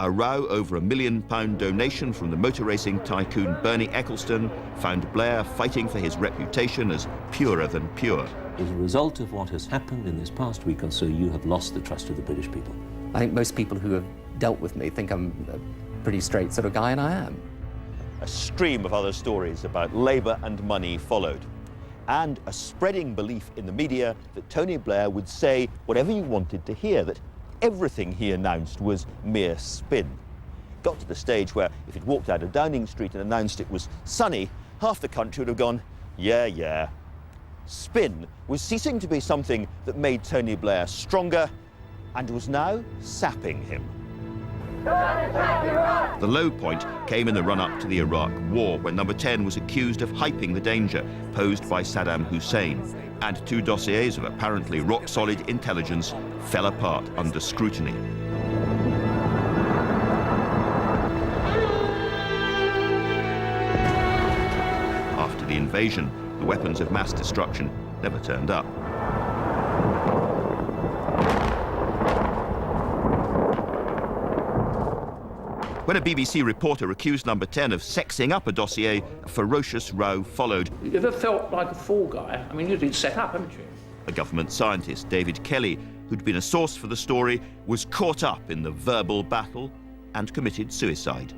A row over £1 million donation from the motor racing tycoon Bernie Ecclestone found Blair fighting for his reputation as purer than pure. As a result of what has happened in this past week or so, you have lost the trust of the British people. I think most people who have dealt with me think I'm a pretty straight sort of guy, and I am. A stream of other stories about Labour and money followed, and a spreading belief in the media that Tony Blair would say whatever you wanted to hear, that everything he announced was mere spin. Got to the stage where if he'd walked out of Downing Street and announced it was sunny, half the country would have gone, yeah, yeah. Spin was ceasing to be something that made Tony Blair stronger and was now sapping him. The low point came in the run-up to the Iraq War, when Number 10 was accused of hyping the danger posed by Saddam Hussein, and two dossiers of apparently rock-solid intelligence fell apart under scrutiny. After the invasion, the weapons of mass destruction never turned up. When a BBC reporter accused Number 10 of sexing up a dossier, a ferocious row followed. You ever felt like a fall guy? I mean, you've been set up, haven't you? A government scientist, David Kelly, who'd been a source for the story, was caught up in the verbal battle and committed suicide.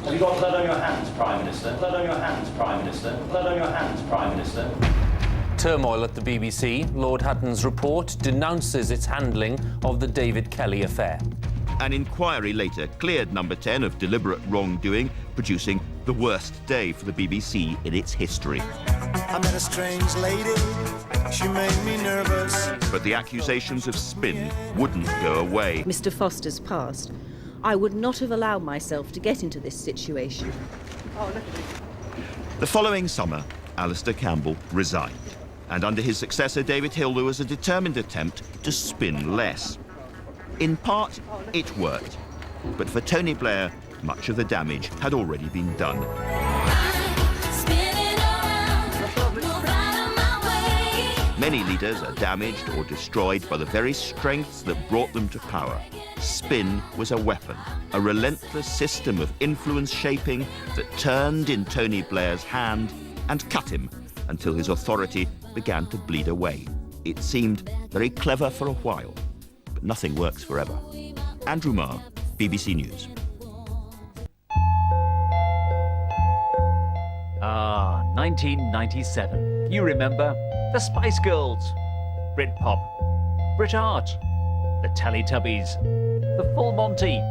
Have you got blood on your hands, Prime Minister? Blood on your hands, Prime Minister. Blood on your hands, Prime Minister. Turmoil at the BBC. Lord Hutton's report denounces its handling of the David Kelly affair. An inquiry later cleared Number 10 of deliberate wrongdoing, producing the worst day for the BBC in its history. I met a strange lady, she made me nervous. But the accusations of spin wouldn't go away. Mr. Foster's passed. I would not have allowed myself to get into this situation. The following summer, Alistair Campbell resigned. And under his successor, David Hill, there was a determined attempt to spin less. In part, it worked. But for Tony Blair, much of the damage had already been done. Many leaders are damaged or destroyed by the very strengths that brought them to power. Spin was a weapon, a relentless system of influence shaping that turned in Tony Blair's hand and cut him until his authority began to bleed away. It seemed very clever for a while, but nothing works forever. Andrew Marr, BBC News. 1997. You remember the Spice Girls, Britpop, Brit Art, the Teletubbies, the Full Monty,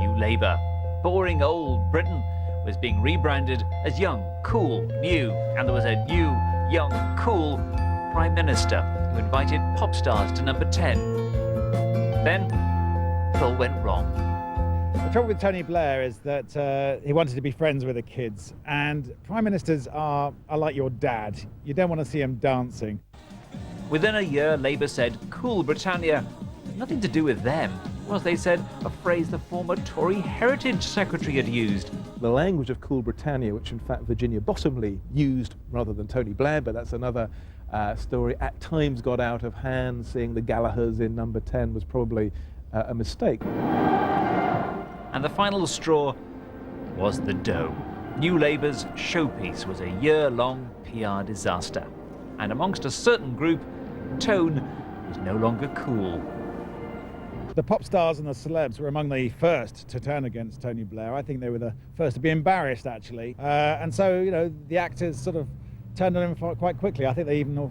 New Labour. Boring old Britain was being rebranded as young, cool, new, and there was a new young, cool Prime Minister who invited pop stars to number 10. Then it all went wrong. The trouble with Tony Blair is that he wanted to be friends with the kids, and Prime Ministers are like your dad. You don't want to see him dancing. Within a year, Labour said, "Cool Britannia." Nothing to do with them. Well, they said a phrase the former Tory Heritage Secretary had used. The language of Cool Britannia, which in fact Virginia Bottomley used rather than Tony Blair, but that's another story, at times got out of hand. Seeing the Gallaghers in number 10 was probably a mistake. And the final straw was the Dome. New Labour's showpiece was a year-long PR disaster. And amongst a certain group, tone is no longer cool. The pop stars and the celebs were among the first to turn against Tony Blair. I think they were the first to be embarrassed, actually. And so, you know, the actors sort of turned on him quite quickly. I think they even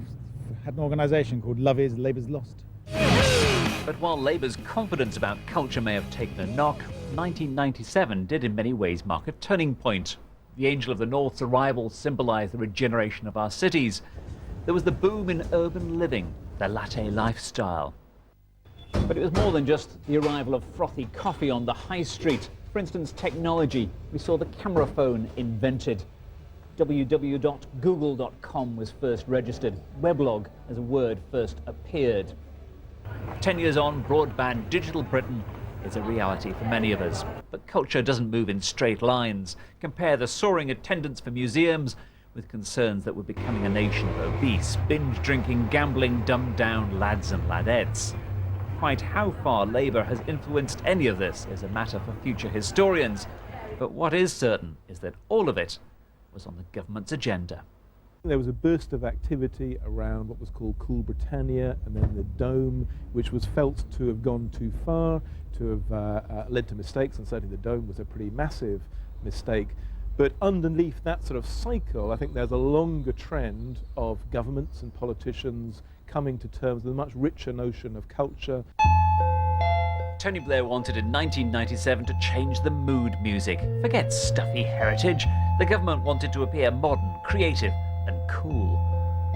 had an organisation called Love Is, Labour's Lost. But while Labour's confidence about culture may have taken a knock, 1997 did in many ways mark a turning point. The Angel of the North's arrival symbolised the regeneration of our cities. There was the boom in urban living, the latte lifestyle. But it was more than just the arrival of frothy coffee on the high street. For instance, technology. We saw the camera phone invented. www.google.com was first registered. Weblog as a word first appeared. 10 years on, broadband digital Britain is a reality for many of us. But culture doesn't move in straight lines. Compare the soaring attendance for museums with concerns that we're becoming a nation of obese, binge-drinking, gambling, dumbed-down lads and ladettes. Quite how far Labour has influenced any of this is a matter for future historians. But what is certain is that all of it was on the government's agenda. There was a burst of activity around what was called Cool Britannia, and then the Dome, which was felt to have gone too far, to have led to mistakes, and certainly the Dome was a pretty massive mistake. But underneath that sort of cycle, I think there's a longer trend of governments and politicians coming to terms with a much richer notion of culture. Tony Blair wanted in 1997 to change the mood music. Forget stuffy heritage. The government wanted to appear modern, creative and cool.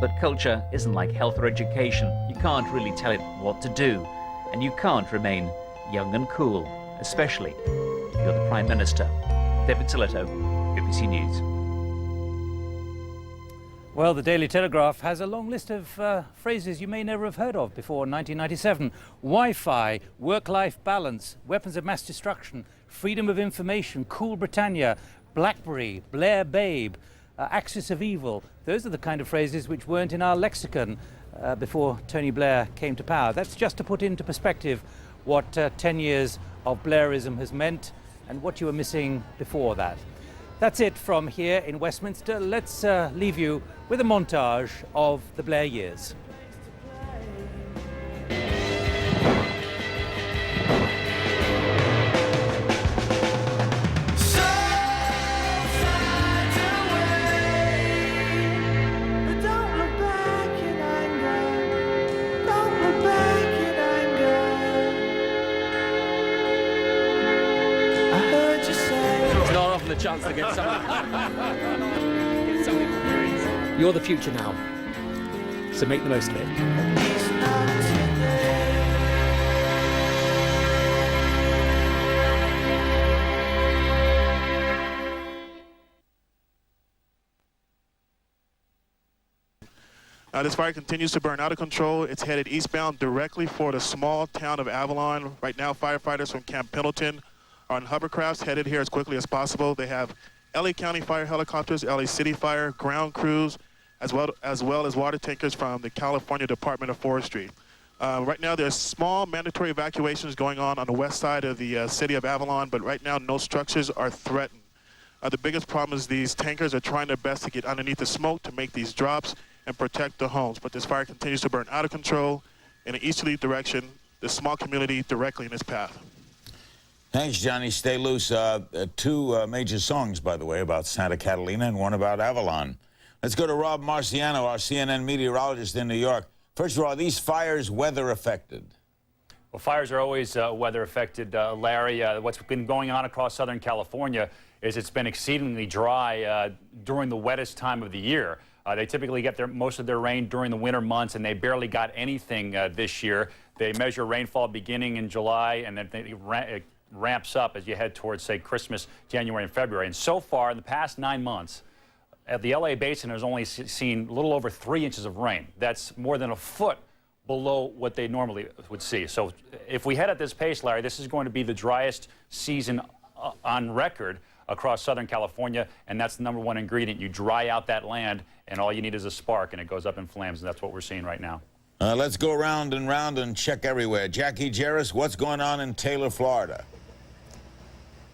But culture isn't like health or education. You can't really tell it what to do. And you can't remain young and cool, especially if you're the Prime Minister. David Siletto, BBC News. Well, the Daily Telegraph has a long list of phrases you may never have heard of before 1997. Wi-Fi, work-life balance, weapons of mass destruction, freedom of information, Cool Britannia, BlackBerry, Blair Babe, axis of evil. Those are the kind of phrases which weren't in our lexicon before Tony Blair came to power. That's just to put into perspective what 10 years of Blairism has meant and what you were missing before that. That's it from here in Westminster. Let's leave you with a montage of the Blair years. The chance to get some experience. You're the future now, so make the most of it. This fire continues to burn out of control. It's headed eastbound directly for the small town of Avalon. Right now, firefighters from Camp Pendleton are on hovercrafts headed here as quickly as possible. They have LA County Fire helicopters, LA City Fire, ground crews, as well as water tankers from the California Department of Forestry. Right now, there's small mandatory evacuations going on the west side of the city of Avalon, but right now, no structures are threatened. The biggest problem is these tankers are trying their best to get underneath the smoke to make these drops and protect the homes, but this fire continues to burn out of control in an easterly direction, the small community directly in its path. Thanks, Johnny. Stay loose. Two major songs, by the way, about Santa Catalina and one about Avalon. Let's go to Rob Marciano, our CNN meteorologist in New York. First of all, are these fires weather affected? Well, fires are always weather affected, Larry. What's been going on across Southern California is it's been exceedingly dry during the wettest time of the year. They typically get most of their rain during the winter months, and they barely got anything this year. They measure rainfall beginning in July, and then it ramps up as you head towards, say, Christmas, January and February. And so far, in the past 9 months, the LA Basin has only seen a little over 3 inches of rain. That's more than a foot below what they normally would see. So if we head at this pace, Larry, this is going to be the driest season on record across Southern California, and that's the #1 ingredient. You dry out that land, and all you need is a spark, and it goes up in flames, and that's what we're seeing right now. Let's go round and round and check everywhere. Jackie Jarris, what's going on in Taylor, Florida?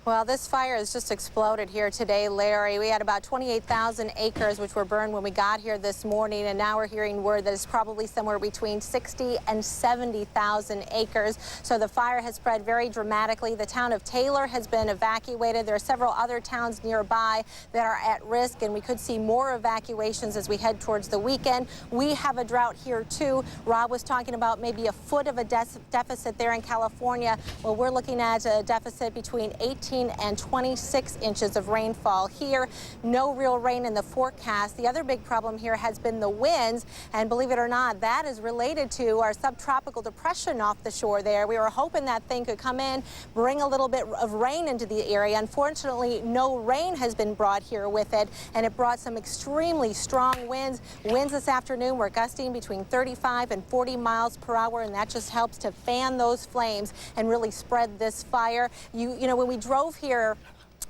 Well, this fire has just exploded here today, Larry. We had about 28,000 acres which were burned when we got here this morning, and now we're hearing word that it's probably somewhere between 60 and 70,000 acres. So the fire has spread very dramatically. The town of Taylor has been evacuated. There are several other towns nearby that are at risk, and we could see more evacuations as we head towards the weekend. We have a drought here too. Rob was talking about maybe a foot of a deficit there in California. Well, we're looking at a deficit between 18 and 26 inches of rainfall here. No real rain in the forecast. The other big problem here has been the winds, and believe it or not, that is related to our subtropical depression off the shore there. We were hoping that thing could come in, bring a little bit of rain into the area. Unfortunately, no rain has been brought here with it, and it brought some extremely strong winds. Winds this afternoon were gusting between 35 and 40 miles per hour, and that just helps to fan those flames and really spread this fire. You know, when we drove here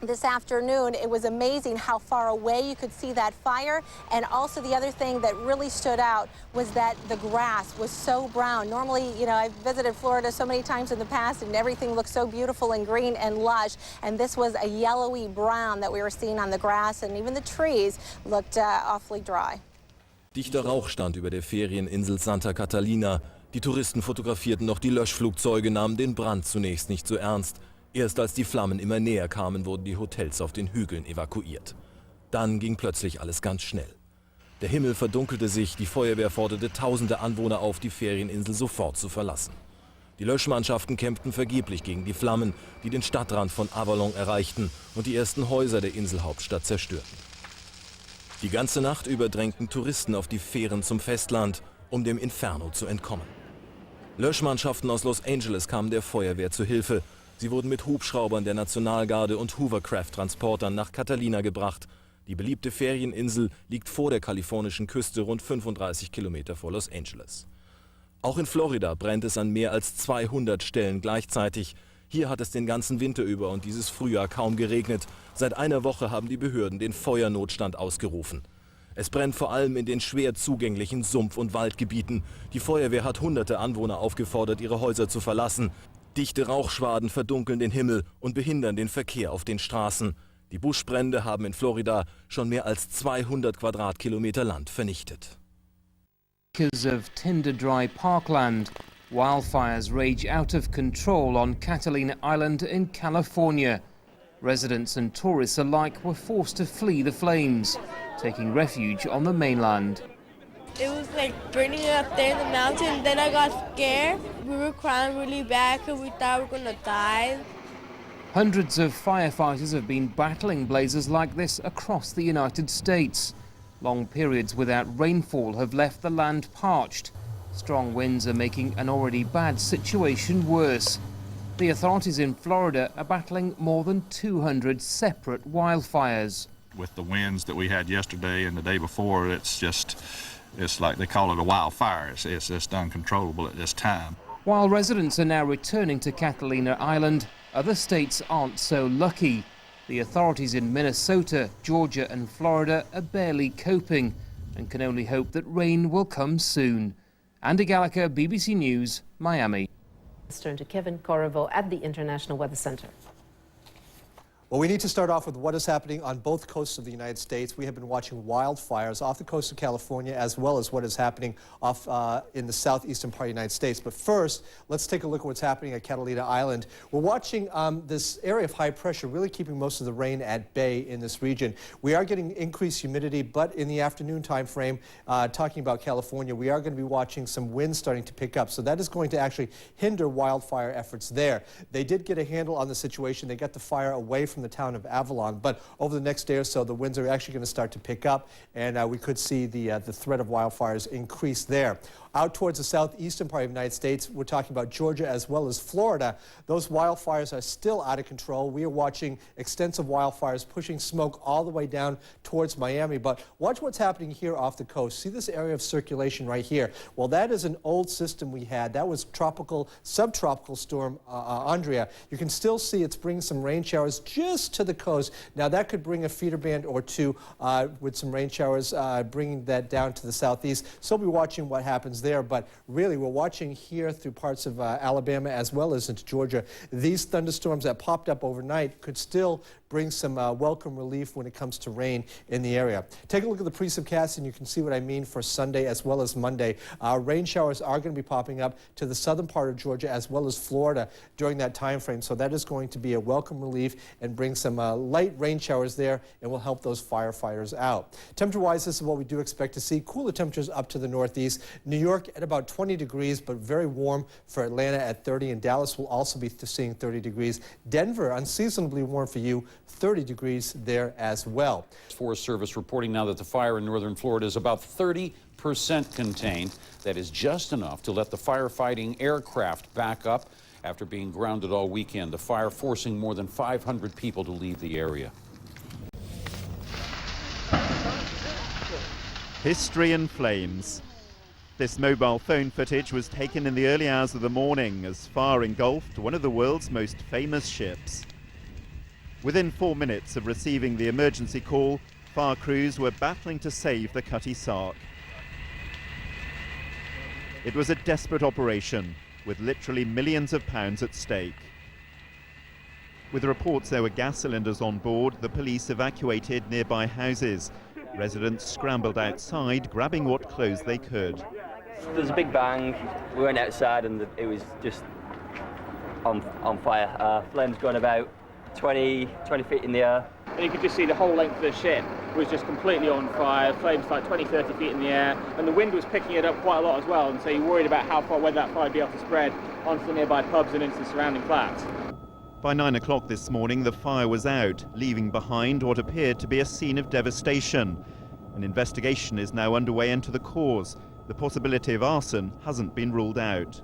this afternoon, it was amazing how far away you could see that fire. And also the other thing that really stood out was that the grass was so brown. Normally, you know, I've visited Florida so many times in the past and everything looks so beautiful and green and lush. And this was a yellowy brown that we were seeing on the grass, and even the trees looked awfully dry. Dichter Rauch stand über der Ferieninsel Santa Catalina. Die Touristen fotografierten noch die Löschflugzeuge, nahmen den Brand zunächst nicht so ernst. Erst als die Flammen immer näher kamen, wurden die Hotels auf den Hügeln evakuiert. Dann ging plötzlich alles ganz schnell. Der Himmel verdunkelte sich, die Feuerwehr forderte tausende Anwohner auf, die Ferieninsel sofort zu verlassen. Die Löschmannschaften kämpften vergeblich gegen die Flammen, die den Stadtrand von Avalon erreichten und die ersten Häuser der Inselhauptstadt zerstörten. Die ganze Nacht über drängten Touristen auf die Fähren zum Festland, um dem Inferno zu entkommen. Löschmannschaften aus Los Angeles kamen der Feuerwehr zu Hilfe. Sie wurden mit Hubschraubern der Nationalgarde und Hovercraft-Transportern nach Catalina gebracht. Die beliebte Ferieninsel liegt vor der kalifornischen Küste rund 35 Kilometer vor Los Angeles. Auch in Florida brennt es an mehr als 200 Stellen gleichzeitig. Hier hat es den ganzen Winter über und dieses Frühjahr kaum geregnet. Seit einer Woche haben die Behörden den Feuernotstand ausgerufen. Es brennt vor allem in den schwer zugänglichen Sumpf- und Waldgebieten. Die Feuerwehr hat hunderte Anwohner aufgefordert, ihre Häuser zu verlassen. Dichte Rauchschwaden verdunkeln den Himmel und behindern den Verkehr auf den Straßen. Die Buschbrände haben in Florida schon mehr als 200 Quadratkilometer Land vernichtet. Acres of tinder-dry parkland. Wildfires rage out of control on Catalina Island in California. Residents and tourists alike were forced to flee the flames, taking refuge on the mainland. It was like burning up there in the mountain. Then I got scared. We were crying really bad because we thought we were going to die. Hundreds of firefighters have been battling blazes like this across the United States. Long periods without rainfall have left the land parched. Strong winds are making an already bad situation worse. The authorities in Florida are battling more than 200 separate wildfires. With the winds that we had yesterday and the day before, it's like they call it a wildfire. It's just uncontrollable at this time. While residents are now returning to Catalina Island, other states aren't so lucky. The authorities in Minnesota, Georgia and Florida are barely coping and can only hope that rain will come soon. Andy Gallagher, BBC News, Miami. Let's turn to Kevin Corriveau at the International Weather Center. Well, we need to start off with what is happening on both coasts of the United States. We have been watching wildfires off the coast of California, as well as what is happening off in the southeastern part of the United States. But first, let's take a look at what's happening at Catalina Island. We're watching this area of high pressure really keeping most of the rain at bay in this region. We are getting increased humidity, but in the afternoon time frame, talking about California, we are going to be watching some winds starting to pick up. So that is going to actually hinder wildfire efforts there. They did get a handle on the situation. They got the fire away from from the town of Avalon. But over the next day or so, the winds are actually going to start to pick up, and we could see the threat of wildfires increase there. Out towards the southeastern part of the United States, we're talking about Georgia as well as Florida. Those wildfires are still out of control. We are watching extensive wildfires pushing smoke all the way down towards Miami. But watch what's happening here off the coast. See this area of circulation right here? Well, that is an old system we had. That was subtropical storm Andrea. You can still see it's bringing some rain showers just to the coast. Now, that could bring a feeder band or two with some rain showers, bringing that down to the southeast. So we'll be watching what happens there, but really we're watching here through parts of Alabama as well as into Georgia. These thunderstorms that popped up overnight could still bring some welcome relief when it comes to rain in the area. Take a look at the precipcast and you can see what I mean for Sunday as well as Monday. Rain showers are going to be popping up to the southern part of Georgia as well as Florida during that time frame, so that is going to be a welcome relief and bring some light rain showers there and will help those firefighters out. Temperature-wise, this is what we do expect to see. Cooler temperatures up to the northeast. New York at about 20 degrees, but very warm for Atlanta at 30, and Dallas will also be seeing 30 degrees. Denver, unseasonably warm for you, 30 degrees there as well. Forest Service reporting now that the fire in northern Florida is about 30% contained. That is just enough to let the firefighting aircraft back up after being grounded all weekend. The fire forcing more than 500 people to leave the area. History in flames. This mobile phone footage was taken in the early hours of the morning as fire engulfed one of the world's most famous ships. Within 4 minutes of receiving the emergency call, fire crews were battling to save the Cutty Sark. It was a desperate operation, with literally millions of pounds at stake. With reports there were gas cylinders on board, the police evacuated nearby houses. Residents scrambled outside, grabbing what clothes they could. There was a big bang. We went outside and it was just on fire. Flames going about 20 feet in the air. And you could just see the whole length of the ship was just completely on fire, flames like 20, 30 feet in the air, and the wind was picking it up quite a lot as well, and so you're worried about how far, whether that fire would be able to spread onto the nearby pubs and into the surrounding flats. By 9 o'clock this morning, the fire was out, leaving behind what appeared to be a scene of devastation. An investigation is now underway into the cause. The possibility of arson hasn't been ruled out.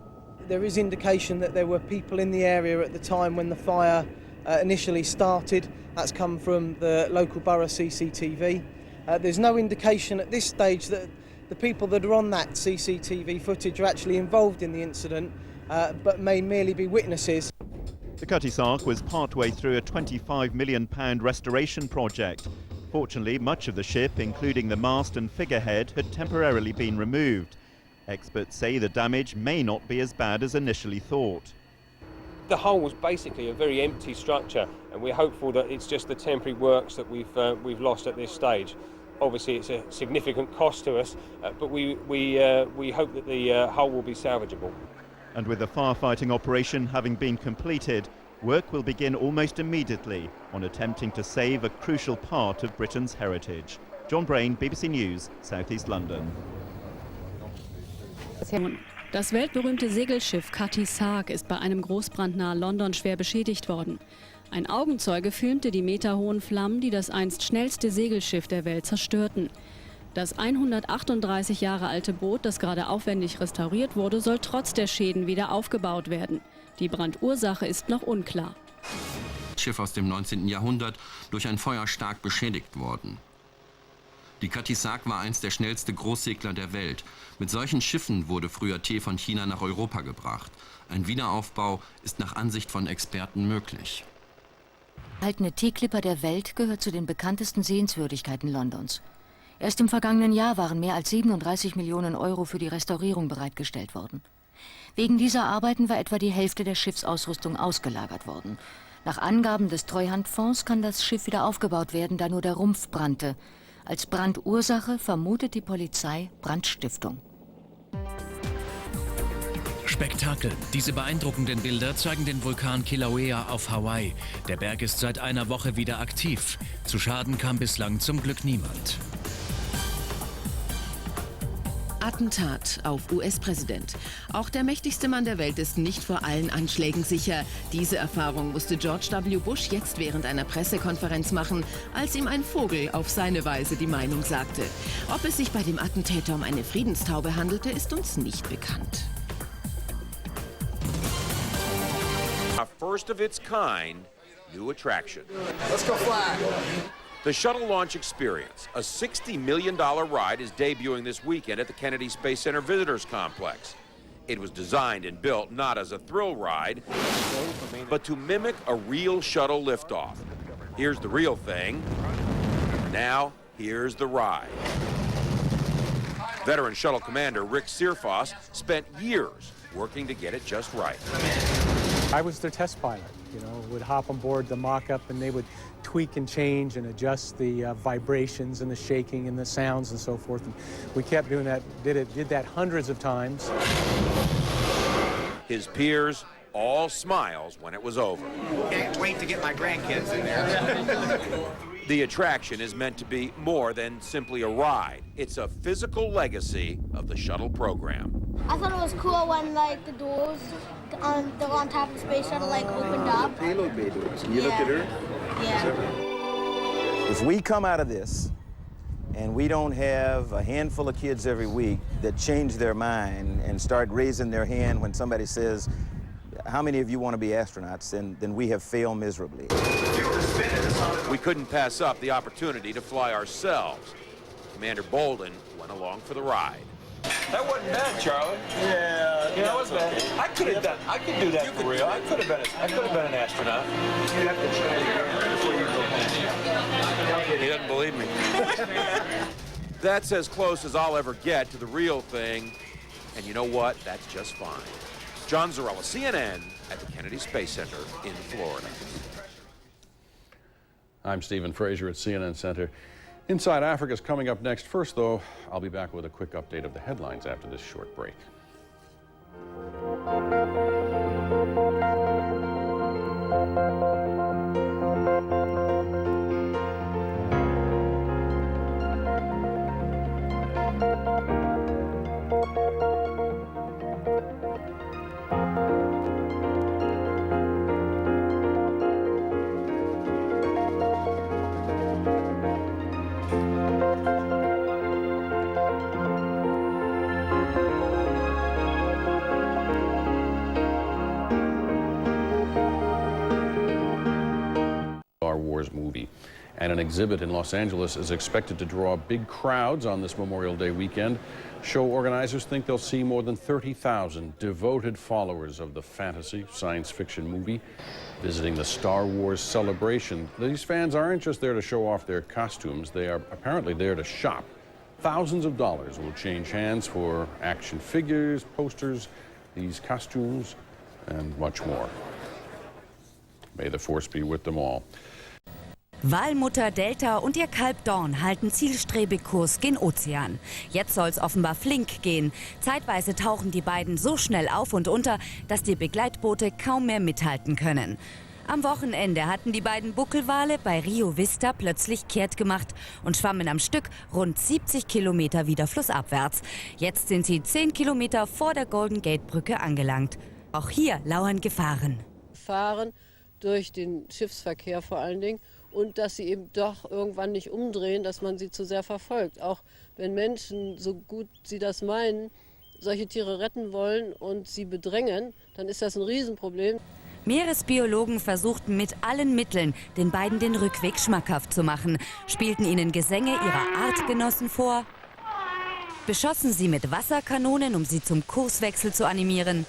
There is indication that there were people in the area at the time when the fire initially started. That's come from the local borough CCTV. There's no indication at this stage that the people that are on that CCTV footage are actually involved in the incident, but may merely be witnesses. The Cutty Sark was partway through a £25 million restoration project. Fortunately, much of the ship, including the mast and figurehead, had temporarily been removed. Experts say the damage may not be as bad as initially thought. The hull was basically a very empty structure, and we're hopeful that it's just the temporary works that we've lost at this stage. Obviously, it's a significant cost to us, but we hope that the hull will be salvageable. And with the firefighting operation having been completed, work will begin almost immediately on attempting to save a crucial part of Britain's heritage. John Brain, BBC News, South East London. Das weltberühmte Segelschiff Cutty Sark ist bei einem Großbrand nahe London schwer beschädigt worden. Ein Augenzeuge filmte die meterhohen Flammen, die das einst schnellste Segelschiff der Welt zerstörten. Das 138 Jahre alte Boot, das gerade aufwendig restauriert wurde, soll trotz der Schäden wieder aufgebaut werden. Die Brandursache ist noch unklar. Das Schiff aus dem 19. Jahrhundert durch ein Feuer stark beschädigt worden. Die Cutty Sark war einst der schnellste Großsegler der Welt. Mit solchen Schiffen wurde früher Tee von China nach Europa gebracht. Ein Wiederaufbau ist nach Ansicht von Experten möglich. Der erhaltene Teeklipper der Welt gehört zu den bekanntesten Sehenswürdigkeiten Londons. Erst im vergangenen Jahr waren mehr als 37 Millionen Euro für die Restaurierung bereitgestellt worden. Wegen dieser Arbeiten war etwa die Hälfte der Schiffsausrüstung ausgelagert worden. Nach Angaben des Treuhandfonds kann das Schiff wieder aufgebaut werden, da nur der Rumpf brannte. Als Brandursache vermutet die Polizei Brandstiftung. Spektakel. Diese beeindruckenden Bilder zeigen den Vulkan Kilauea auf Hawaii. Der Berg ist seit einer Woche wieder aktiv. Zu Schaden kam bislang zum Glück niemand. Attentat auf US-Präsident. Auch der mächtigste Mann der Welt ist nicht vor allen Anschlägen sicher. Diese Erfahrung musste George W. Bush jetzt während einer Pressekonferenz machen, als ihm ein Vogel auf seine Weise die Meinung sagte. Ob es sich bei dem Attentäter um eine Friedenstaube handelte, ist uns nicht bekannt. A first of its kind new attraction. Let's go fly. The Shuttle Launch Experience, a $60 million ride, is debuting this weekend at the Kennedy Space Center Visitors Complex. It was designed and built not as a thrill ride, but to mimic a real shuttle liftoff. Here's the real thing. Now, here's the ride. Veteran shuttle commander Rick Searfoss spent years working to get it just right. I was their test pilot, would hop on board the mock-up and they would tweak and change and adjust the vibrations and the shaking and the sounds and so forth. And we kept doing that, did that hundreds of times. His peers all smiles when it was over. Can't wait to get my grandkids in there. The attraction is meant to be more than simply a ride. It's a physical legacy of the shuttle program. I thought it was cool when the doors on top of the space shuttle opened up. Payload bay doors. You looked at her? Yeah. If we come out of this and we don't have a handful of kids every week that change their mind and start raising their hand when somebody says, how many of you want to be astronauts, then we have failed miserably. We couldn't pass up the opportunity to fly ourselves. Commander Bolden went along for the ride. That wasn't bad, Charlie. Yeah, that was bad. I could do that for real. I could have been an astronaut. You have to try it again before you go. He doesn't believe me. That's as close as I'll ever get to the real thing. And you know what? That's just fine. John Zarella, CNN, at the Kennedy Space Center in Florida. I'm Stephen Fraser at CNN Center. Inside Africa is coming up next. First, though, I'll be back with a quick update of the headlines after this short break. Star Wars movie. And an exhibit in Los Angeles is expected to draw big crowds on this Memorial Day weekend. Show organizers think they'll see more than 30,000 devoted followers of the fantasy science fiction movie visiting the Star Wars celebration. These fans aren't just there to show off their costumes. They are apparently there to shop. Thousands of dollars will change hands for action figures, posters, these costumes, and much more. May the Force be with them all. Walmutter Delta und ihr Kalb Dawn halten zielstrebig Kurs gen Ozean. Jetzt soll's offenbar flink gehen. Zeitweise tauchen die beiden so schnell auf und unter, dass die Begleitboote kaum mehr mithalten können. Am Wochenende hatten die beiden Buckelwale bei Rio Vista plötzlich kehrt gemacht und schwammen am Stück rund 70 Kilometer wieder flussabwärts. Jetzt sind sie 10 Kilometer vor der Golden Gate Brücke angelangt. Auch hier lauern Gefahren. Gefahren durch den Schiffsverkehr vor allen Dingen. Und dass sie eben doch irgendwann nicht umdrehen, dass man sie zu sehr verfolgt. Auch wenn Menschen, so gut sie das meinen, solche Tiere retten wollen und sie bedrängen, dann ist das ein Riesenproblem. Meeresbiologen versuchten mit allen Mitteln, den beiden den Rückweg schmackhaft zu machen, spielten ihnen Gesänge ihrer Artgenossen vor, beschossen sie mit Wasserkanonen, um sie zum Kurswechsel zu animieren,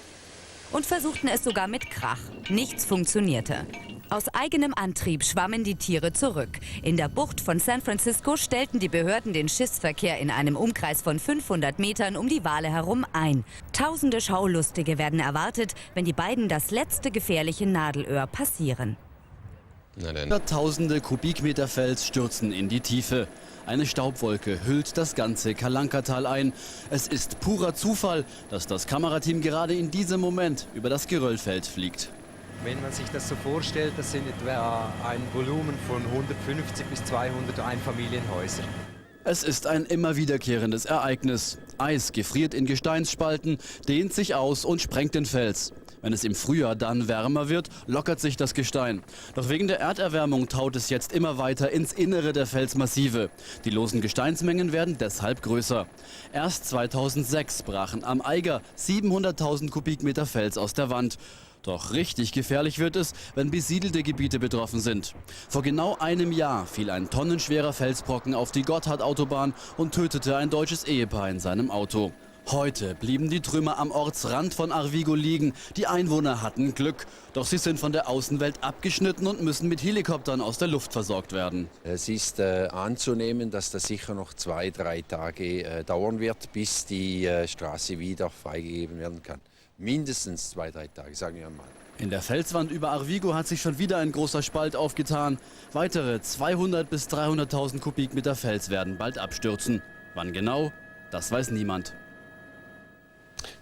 und versuchten es sogar mit Krach. Nichts funktionierte. Aus eigenem Antrieb schwammen die Tiere zurück. In der Bucht von San Francisco stellten die Behörden den Schiffsverkehr in einem Umkreis von 500 Metern um die Wale herum ein. Tausende Schaulustige werden erwartet, wenn die beiden das letzte gefährliche Nadelöhr passieren. Tausende Kubikmeter Fels stürzen in die Tiefe. Eine Staubwolke hüllt das ganze Kalankatal ein. Es ist purer Zufall, dass das Kamerateam gerade in diesem Moment über das Geröllfeld fliegt. Wenn man sich das so vorstellt, das sind etwa ein Volumen von 150 bis 200 Einfamilienhäusern. Es ist ein immer wiederkehrendes Ereignis. Eis gefriert in Gesteinsspalten, dehnt sich aus und sprengt den Fels. Wenn es im Frühjahr dann wärmer wird, lockert sich das Gestein. Doch wegen der Erderwärmung taut es jetzt immer weiter ins Innere der Felsmassive. Die losen Gesteinsmengen werden deshalb größer. Erst 2006 brachen am Eiger 700.000 Kubikmeter Fels aus der Wand. Doch richtig gefährlich wird es, wenn besiedelte Gebiete betroffen sind. Vor genau einem Jahr fiel ein tonnenschwerer Felsbrocken auf die Gotthard-Autobahn und tötete ein deutsches Ehepaar in seinem Auto. Heute blieben die Trümmer am Ortsrand von Arvigo liegen. Die Einwohner hatten Glück, doch sie sind von der Außenwelt abgeschnitten und müssen mit Helikoptern aus der Luft versorgt werden. Es ist anzunehmen, dass das sicher noch 2-3 Tage dauern wird, bis die Straße wieder freigegeben werden kann. Mindestens 2-3 Tage, sagen wir mal. In der Felswand über Arvigo hat sich schon wieder ein großer Spalt aufgetan. Weitere 200.000 bis 300.000 Kubikmeter Fels werden bald abstürzen. Wann genau, das weiß niemand.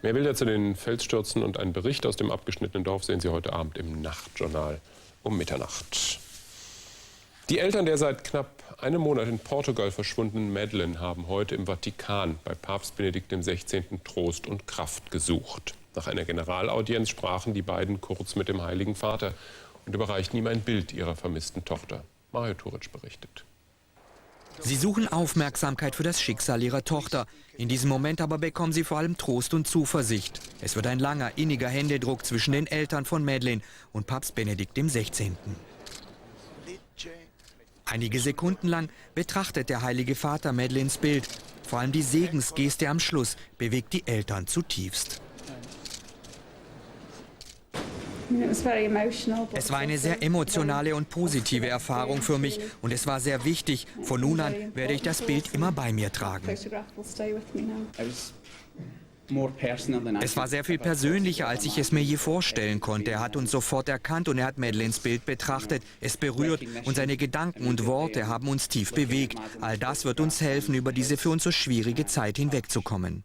Mehr Bilder zu den Felsstürzen und einen Bericht aus dem abgeschnittenen Dorf sehen Sie heute Abend im Nachtjournal um Mitternacht. Die Eltern der seit knapp einem Monat in Portugal verschwundenen Madeleine haben heute im Vatikan bei Papst Benedikt XVI. Trost und Kraft gesucht. Nach einer Generalaudienz sprachen die beiden kurz mit dem Heiligen Vater und überreichten ihm ein Bild ihrer vermissten Tochter. Mario Turic berichtet. Sie suchen Aufmerksamkeit für das Schicksal ihrer Tochter. In diesem Moment aber bekommen sie vor allem Trost und Zuversicht. Es wird ein langer, inniger Händedruck zwischen den Eltern von Madeleine und Papst Benedikt XVI. Einige Sekunden lang betrachtet der Heilige Vater Madeleines Bild. Vor allem die Segensgeste am Schluss bewegt die Eltern zutiefst. Es war eine sehr emotionale und positive Erfahrung für mich und es war sehr wichtig. Von nun an werde ich das Bild immer bei mir tragen. Es war sehr viel persönlicher, als ich es mir je vorstellen konnte. Er hat uns sofort erkannt und er hat Madeleines Bild betrachtet. Es berührt und seine Gedanken und Worte haben uns tief bewegt. All das wird uns helfen, über diese für uns so schwierige Zeit hinwegzukommen.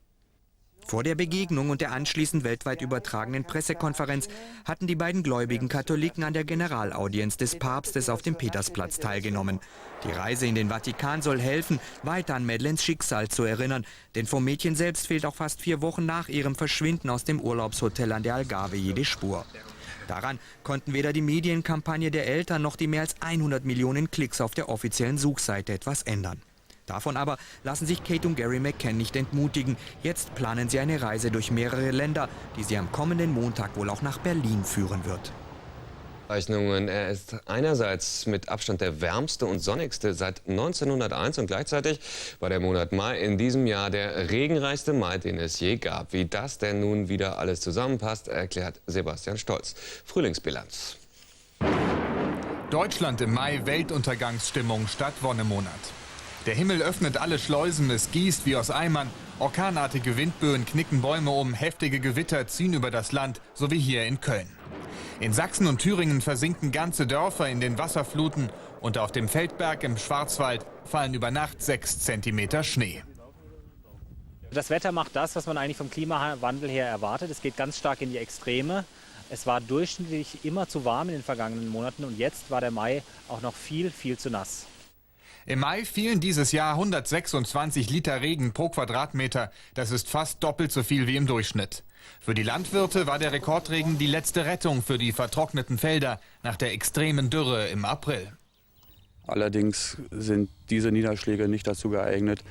Vor der Begegnung und der anschließend weltweit übertragenen Pressekonferenz hatten die beiden gläubigen Katholiken an der Generalaudienz des Papstes auf dem Petersplatz teilgenommen. Die Reise in den Vatikan soll helfen, weiter an Madeleines Schicksal zu erinnern. Denn vom Mädchen selbst fehlt auch fast 4 Wochen nach ihrem Verschwinden aus dem Urlaubshotel an der Algarve jede Spur. Daran konnten weder die Medienkampagne der Eltern noch die mehr als 100 Millionen Klicks auf der offiziellen Suchseite etwas ändern. Davon aber lassen sich Kate und Gary McCann nicht entmutigen. Jetzt planen sie eine Reise durch mehrere Länder, die sie am kommenden Montag wohl auch nach Berlin führen wird. Er ist einerseits mit Abstand der wärmste und sonnigste seit 1901 und gleichzeitig war der Monat Mai in diesem Jahr der regenreichste Mai, den es je gab. Wie das denn nun wieder alles zusammenpasst, erklärt Sebastian Stolz. Frühlingsbilanz. Deutschland im Mai, Weltuntergangsstimmung statt Wonnemonat. Der Himmel öffnet alle Schleusen, es gießt wie aus Eimern. Orkanartige Windböen knicken Bäume um, heftige Gewitter ziehen über das Land, so wie hier in Köln. In Sachsen und Thüringen versinken ganze Dörfer in den Wasserfluten und auf dem Feldberg im Schwarzwald fallen über Nacht 6 Zentimeter Schnee. Das Wetter macht das, was man eigentlich vom Klimawandel her erwartet. Es geht ganz stark in die Extreme. Es war durchschnittlich immer zu warm in den vergangenen Monaten und jetzt war der Mai auch noch viel zu nass. Im Mai fielen dieses Jahr 126 Liter Regen pro Quadratmeter. Das ist fast doppelt so viel wie im Durchschnitt. Für die Landwirte war der Rekordregen die letzte Rettung für die vertrockneten Felder nach der extremen Dürre im April. Allerdings sind diese Niederschläge nicht dazu geeignet,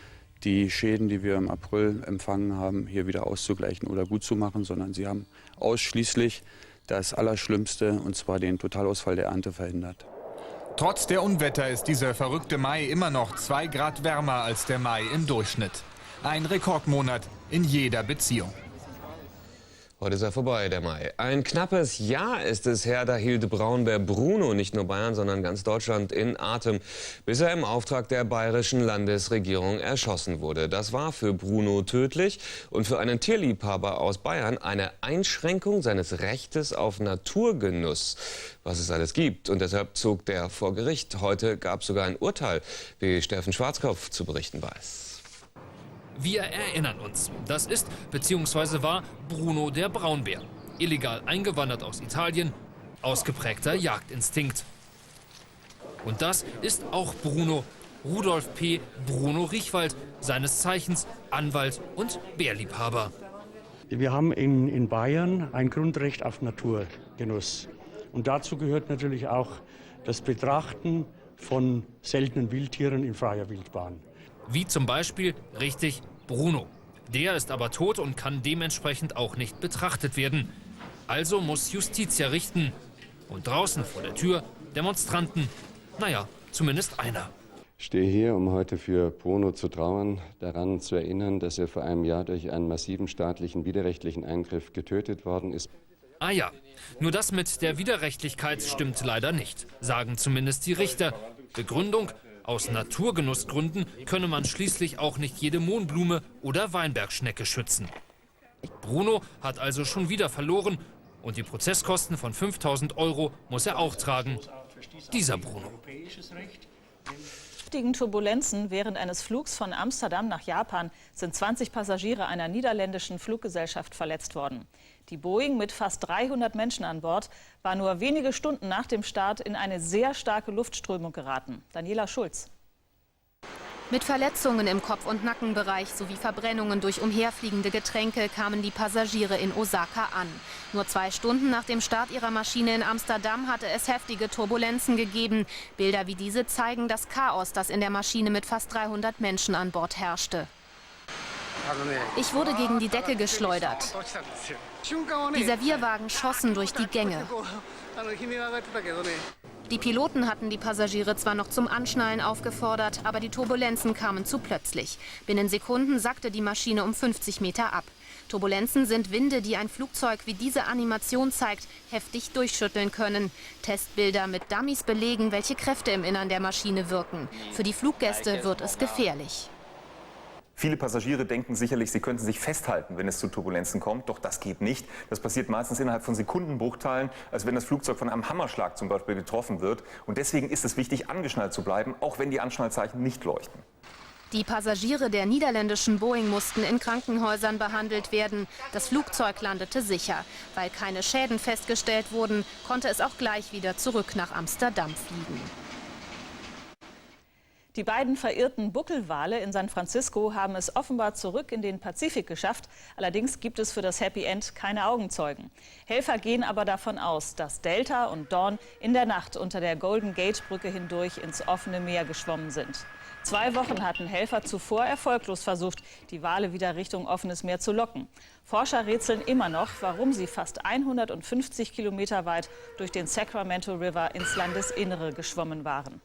die Schäden, die wir im April empfangen haben, hier wieder auszugleichen oder gut zu machen, sondern sie haben ausschließlich das Allerschlimmste, und zwar den Totalausfall der Ernte, verhindert. Trotz der Unwetter ist dieser verrückte Mai immer noch 2 Grad wärmer als der Mai im Durchschnitt. Ein Rekordmonat in jeder Beziehung. Heute ist er vorbei, der Mai. Ein knappes Jahr ist es her, da hielt Braunbär Bruno nicht nur Bayern, sondern ganz Deutschland in Atem, bis er im Auftrag der bayerischen Landesregierung erschossen wurde. Das war für Bruno tödlich und für einen Tierliebhaber aus Bayern eine Einschränkung seines Rechtes auf Naturgenuss, was es alles gibt. Und deshalb zog der vor Gericht. Heute gab es sogar ein Urteil, wie Steffen Schwarzkopf zu berichten weiß. Wir erinnern uns, das ist bzw. war Bruno der Braunbär. Illegal eingewandert aus Italien, ausgeprägter Jagdinstinkt. Und das ist auch Bruno, Rudolf P. Bruno Richwald, seines Zeichens Anwalt und Bärliebhaber. Wir haben in Bayern ein Grundrecht auf Naturgenuss. Und dazu gehört natürlich auch das Betrachten von seltenen Wildtieren in freier Wildbahn. Wie zum Beispiel, richtig, Bruno. Der ist aber tot und kann dementsprechend auch nicht betrachtet werden. Also muss Justitia richten. Und draußen vor der Tür Demonstranten. Naja, zumindest einer. Ich stehe hier, um heute für Bruno zu trauern, daran zu erinnern, dass er vor einem Jahr durch einen massiven staatlichen widerrechtlichen Eingriff getötet worden ist. Ah ja, nur das mit der Widerrechtlichkeit stimmt leider nicht, sagen zumindest die Richter. Begründung: Aus Naturgenussgründen könne man schließlich auch nicht jede Mohnblume oder Weinbergschnecke schützen. Bruno hat also schon wieder verloren und die Prozesskosten von 5.000 € muss er auch tragen. Dieser Bruno. Heftigen Turbulenzen während eines Flugs von Amsterdam nach Japan sind 20 Passagiere einer niederländischen Fluggesellschaft verletzt worden. Die Boeing mit fast 300 Menschen an Bord war nur wenige Stunden nach dem Start in eine sehr starke Luftströmung geraten. Daniela Schulz. Mit Verletzungen im Kopf- und Nackenbereich sowie Verbrennungen durch umherfliegende Getränke kamen die Passagiere in Osaka an. Nur 2 Stunden nach dem Start ihrer Maschine in Amsterdam hatte es heftige Turbulenzen gegeben. Bilder wie diese zeigen das Chaos, das in der Maschine mit fast 300 Menschen an Bord herrschte. Ich wurde gegen die Decke geschleudert. Die Servierwagen schossen durch die Gänge. Die Piloten hatten die Passagiere zwar noch zum Anschnallen aufgefordert, aber die Turbulenzen kamen zu plötzlich. Binnen Sekunden sackte die Maschine um 50 Meter ab. Turbulenzen sind Winde, die ein Flugzeug, wie diese Animation zeigt, heftig durchschütteln können. Testbilder mit Dummies belegen, welche Kräfte im Innern der Maschine wirken. Für die Fluggäste wird es gefährlich. Viele Passagiere denken sicherlich, sie könnten sich festhalten, wenn es zu Turbulenzen kommt. Doch das geht nicht. Das passiert meistens innerhalb von Sekundenbruchteilen, als wenn das Flugzeug von einem Hammerschlag zum Beispiel getroffen wird. Und deswegen ist es wichtig, angeschnallt zu bleiben, auch wenn die Anschnallzeichen nicht leuchten. Die Passagiere der niederländischen Boeing mussten in Krankenhäusern behandelt werden. Das Flugzeug landete sicher. Weil keine Schäden festgestellt wurden, konnte es auch gleich wieder zurück nach Amsterdam fliegen. Die beiden verirrten Buckelwale in San Francisco haben es offenbar zurück in den Pazifik geschafft. Allerdings gibt es für das Happy End keine Augenzeugen. Helfer gehen aber davon aus, dass Delta und Dawn in der Nacht unter der Golden Gate Brücke hindurch ins offene Meer geschwommen sind. 2 Wochen hatten Helfer zuvor erfolglos versucht, die Wale wieder Richtung offenes Meer zu locken. Forscher rätseln immer noch, warum sie fast 150 Kilometer weit durch den Sacramento River ins Landesinnere geschwommen waren.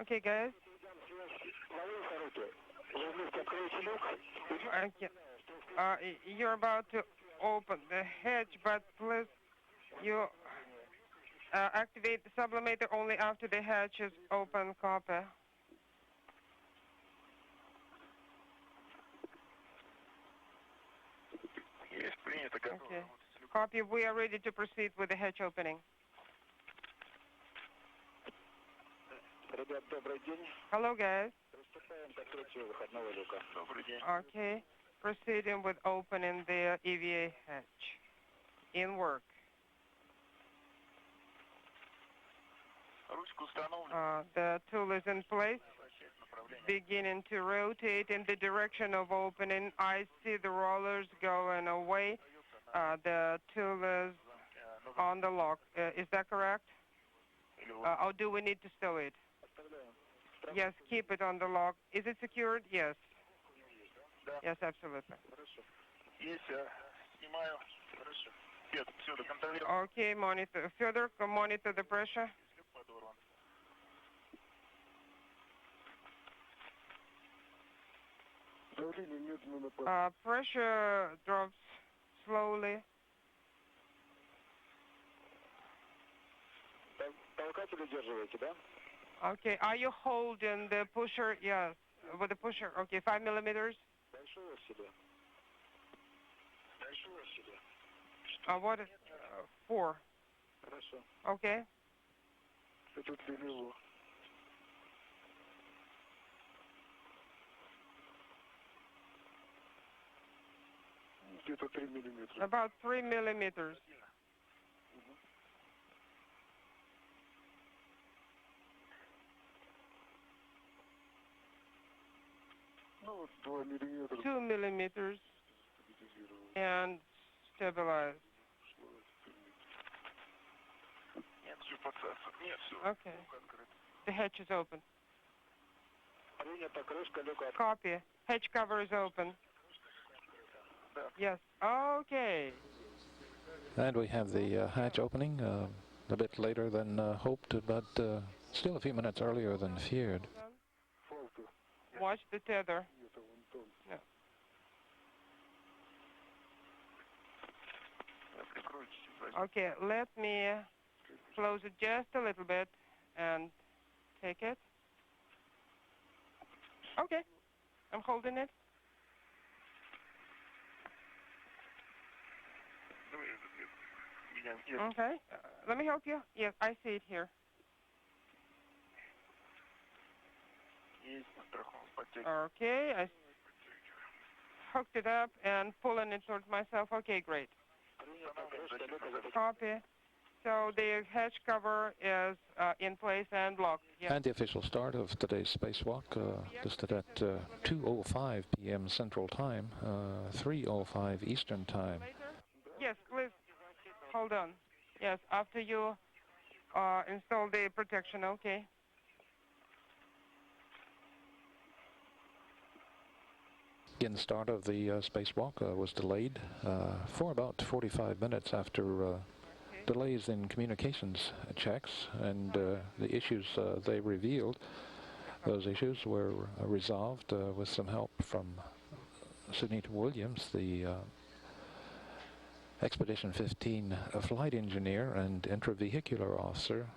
Okay, guys. You're about to open the hatch, but please, you activate the sublimator only after the hatch is open. Copy. Okay. Copy. We are ready to proceed with the hatch opening. Hello, guys. Okay, proceeding with opening the EVA hatch. In work. The tool is in place. Beginning to rotate in the direction of opening. I see the rollers going away. The tool is on the lock. Is that correct? Or do we need to stow it? Yes, keep it on the lock. Is it secured? Yes. Yes, absolutely. Okay, monitor. Further, monitor the pressure. Pressure drops slowly. Okay, are you holding the pusher? Yes, with the pusher. Okay, 5 millimeters. What is 4? Okay. About 3 millimeters. Ну, 2 миллиметра. 2 millimeters. And stabilize. Okay. The hatch is open. Copy. Hatch cover is open. Yes. Okay. And we have the hatch opening a bit later than hoped, but still a few minutes earlier than feared. Watch the tether. Yeah. Okay, let me close it just a little bit and take it. Okay, I'm holding it. Okay, let me help you. Yes, I see it here. Okay, I hooked it up and pulling it towards myself. Okay, great. Copy. So the hatch cover is in place and locked. Yes. And the official start of today's spacewalk listed at 2:05 p.m. Central Time, 3:05 Eastern Time. Yes, please. Hold on. Yes, after you install the protection, okay. The start of the spacewalk was delayed for about 45 minutes after delays in communications checks, and the issues they revealed, those issues were resolved with some help from Sunita Williams, the Expedition 15 flight engineer and intravehicular officer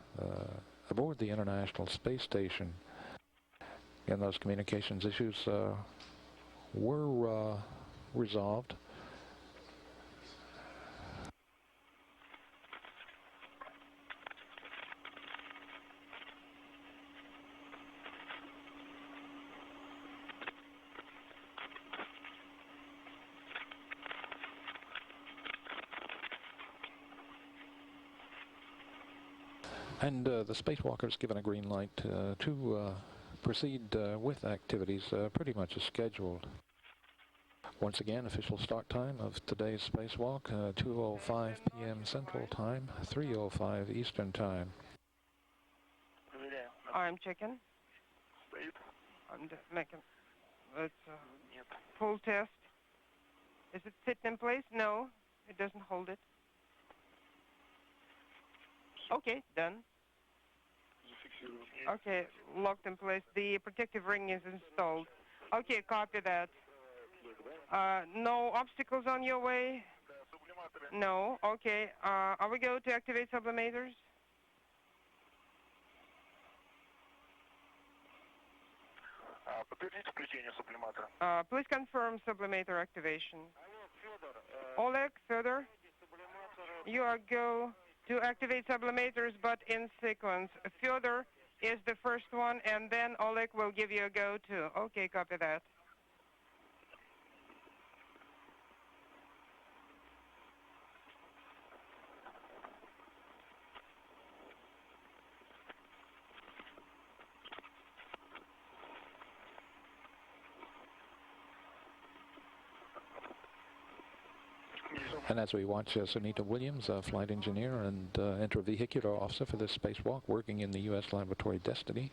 aboard the International Space Station. And those communications issues were resolved. And the spacewalkers given a green light to proceed with activities pretty much as scheduled. Once again, official start time of today's spacewalk, 2:05 p.m. Central Time, 3:05 Eastern Time. I'm checking. I'm making. Let's full test. Is it sitting in place? No, it doesn't hold it. Okay, done. Okay, locked in place. The protective ring is installed. Okay, copy that. No obstacles on your way? No. Okay. Are we going to activate sublimators? Please confirm sublimator activation. Oleg, Fedor, you are go to activate sublimators, but in sequence. Fedor is the first one, and then Oleg will give you a go too. Okay, copy that. And as we watch Sunita Williams, flight engineer and intravehicular officer for this spacewalk, working in the U.S. laboratory Destiny,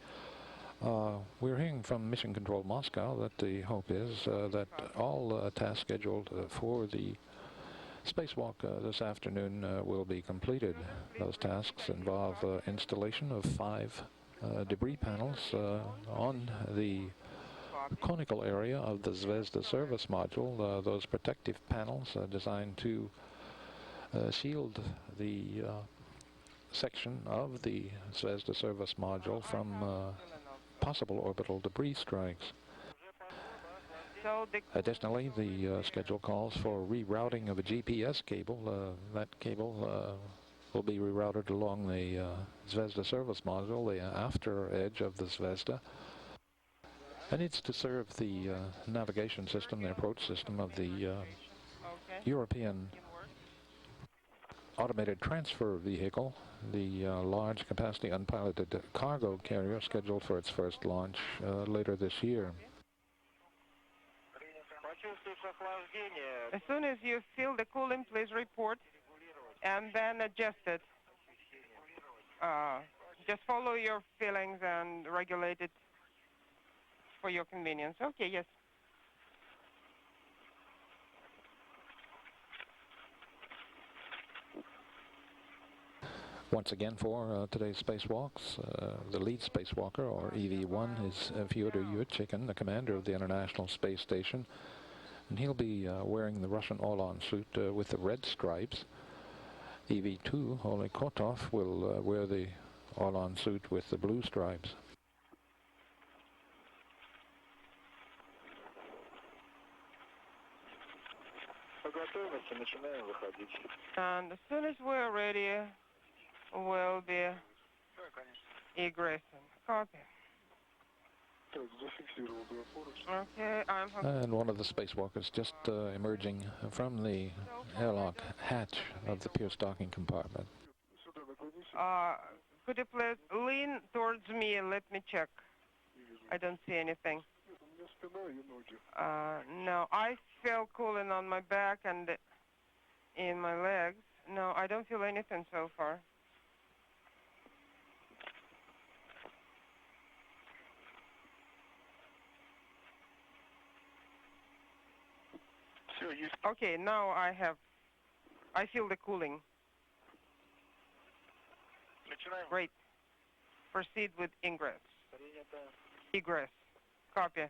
we're hearing from Mission Control Moscow that the hope is that all tasks scheduled for the spacewalk this afternoon will be completed. Those tasks involve installation of 5 debris panels on the conical area of the Zvezda service module. Those protective panels designed to shield the section of the Zvezda service module from possible orbital debris strikes. Additionally, the schedule calls for rerouting of a GPS cable. That cable will be rerouted along the Zvezda service module, the after edge of the Zvezda. And it's to serve the navigation system, the approach system of the European automated transfer vehicle, the large capacity unpiloted cargo carrier scheduled for its first launch later this year. As soon as you feel the cooling, please report and then adjust it. Just follow your feelings and regulate it for your convenience. Okay, yes. Once again for today's spacewalks, the lead spacewalker, or EV-1, is Fyodor Yurchikhin, the commander of the International Space Station. And he'll be wearing the Russian Orlan suit with the red stripes. EV-2, Oleg Kotov, will wear the Orlan suit with the blue stripes. And as soon as we're ready, we'll be egressing. Copy. Okay, and one of the spacewalkers just emerging from the airlock hatch of the Pierce docking compartment. Could you please lean towards me and let me check? I don't see anything. No, I feel cooling on my back and in my legs. No, I don't feel anything so far. Okay, now I feel the cooling. Great. Proceed with ingress. Egress. Copy.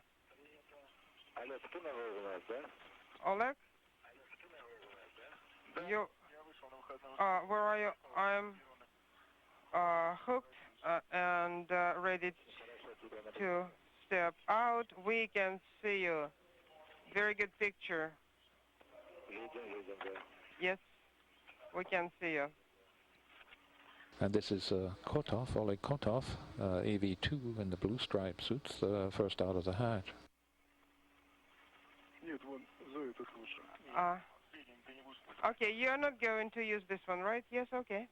Oleg? You, where are you? I'm hooked and ready to step out. We can see you. Very good picture. Yes, we can see you. And this is Kotov, Oleg Kotov, EV-2 in the blue stripe suits, first out of the hatch. Okay, you're not going to use this one, right? Yes, okay.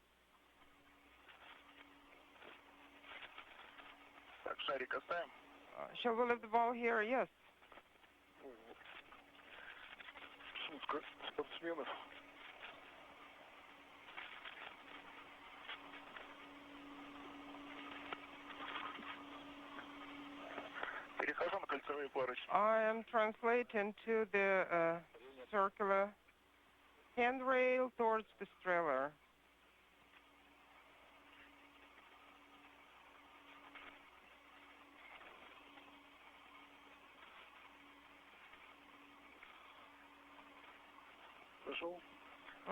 Shall we leave the ball here? Yes. I am translating to the circular handrail towards the trailer.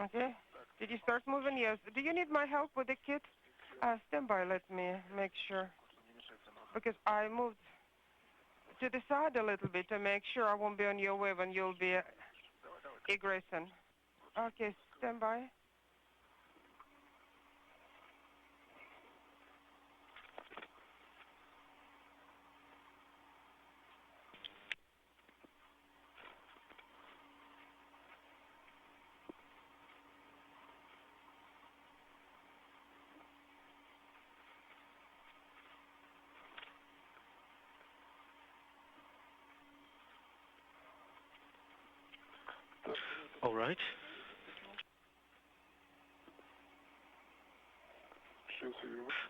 Okay. Did you start moving? Yes. Do you need my help with the kit? Stand by. Let me make sure. Because I moved to the side a little bit to make sure I won't be on your way when you'll be egressing. Okay, stand by. All right.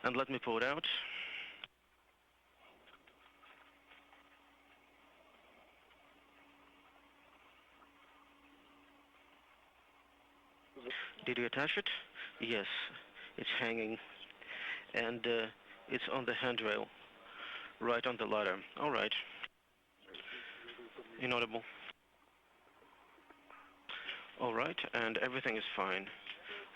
And let me pull it out. Did you attach it? Yes, it's hanging. And it's on the handrail, right on the ladder. All right. Inaudible. All right, and everything is fine.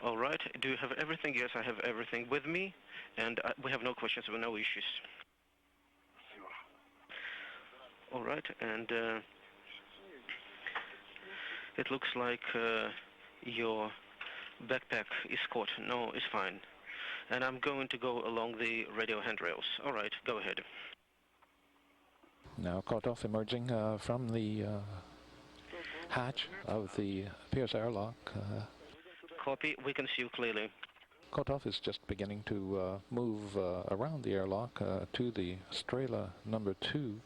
All right, do you have everything? Yes, I have everything with me, and we have no questions, we have no issues. All right, and it looks like your backpack is caught. No, it's fine. And I'm going to go along the radio handrails. All right, go ahead. Now Kotov emerging from the hatch of the Pierce airlock. Copy, we can see you clearly. Kotov is just beginning to move around the airlock to the Strela number 2.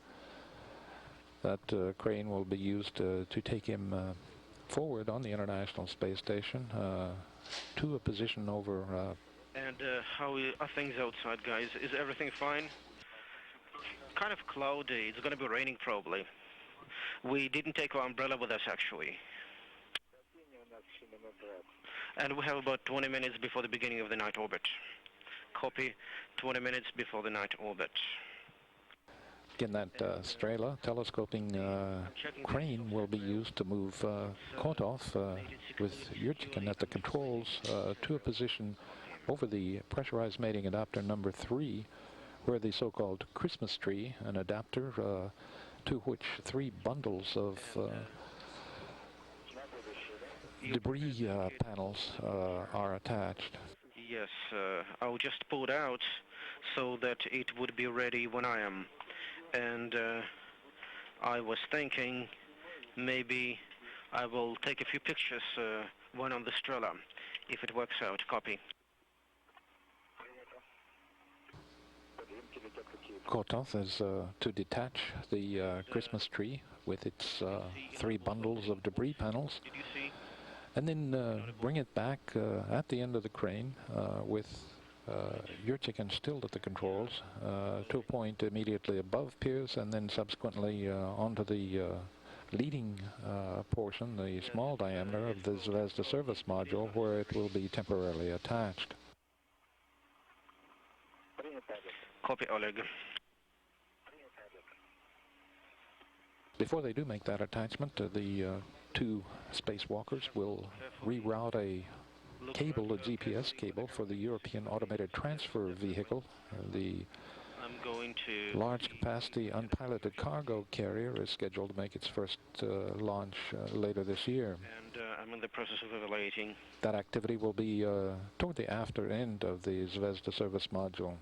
That crane will be used to take him forward on the International Space Station to a position over... And how are things outside, guys? Is everything fine? Kind of cloudy. It's going to be raining probably. We didn't take our umbrella with us actually. And we have about 20 minutes before the beginning of the night orbit. Copy, 20 minutes before the night orbit. Again, that Strela telescoping crane will be used to move Kotov with Yurchikin at the controls to a position over the pressurized mating adapter number 3, where the so-called Christmas tree, an adapter to which 3 bundles of debris panels are attached. Yes, I'll just pull it out so that it would be ready when I am. And I was thinking maybe I will take a few pictures when on the Strela, if it works out. Copy. Kotov is to detach the Christmas tree with its 3 bundles of debris panels, and then bring it back at the end of the crane with Yurchikin still at the controls to a point immediately above Pierce, and then subsequently onto the leading portion, the small diameter of the Zvezda service module, where it will be temporarily attached. Copy, Oleg. Before they do make that attachment, the 2 spacewalkers will reroute a cable, a GPS cable, for the European Automated Transfer Vehicle. The large capacity unpiloted cargo carrier is scheduled to make its first launch later this year. And I'm in the process of evaluating. That activity will be toward the after end of the Zvezda service module.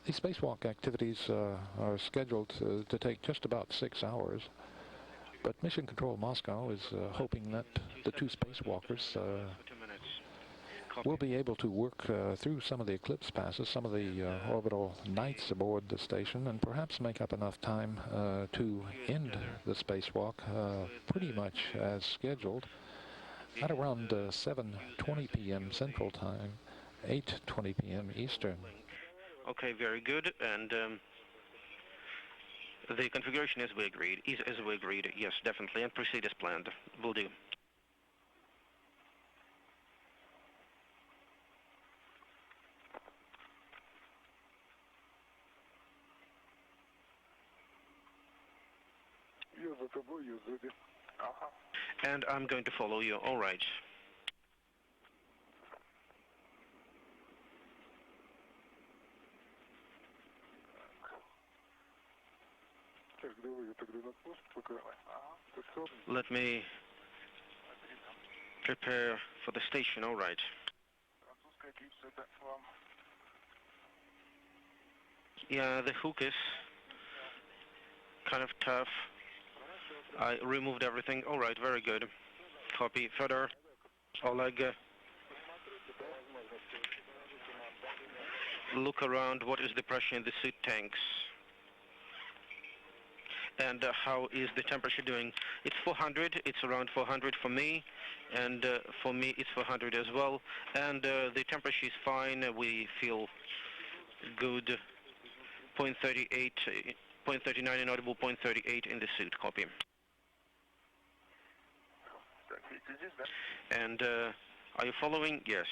These spacewalk activities are scheduled to take just about 6 hours, but Mission Control Moscow is hoping that the 2 spacewalkers will be able to work through some of the eclipse passes, some of the orbital nights aboard the station, and perhaps make up enough time to end the spacewalk pretty much as scheduled at around 7:20 p.m. Central Time, 8:20 p.m. Eastern. Okay, very good. And the configuration as we agreed, yes, definitely, and proceed as planned. Will do. And I'm going to follow you, all right. Let me prepare for the station, all right. Yeah, the hook is kind of tough. I removed everything. All right, very good. Copy. Further. Oleg. Look around. What is the pressure in the suit tanks? And how is the temperature doing? It's 400. It's around 400 for me. And for me, it's 400 as well. And the temperature is fine. We feel good. 0.38, 0.39 inaudible, 0.38 in the suit. Copy. And are you following? Yes.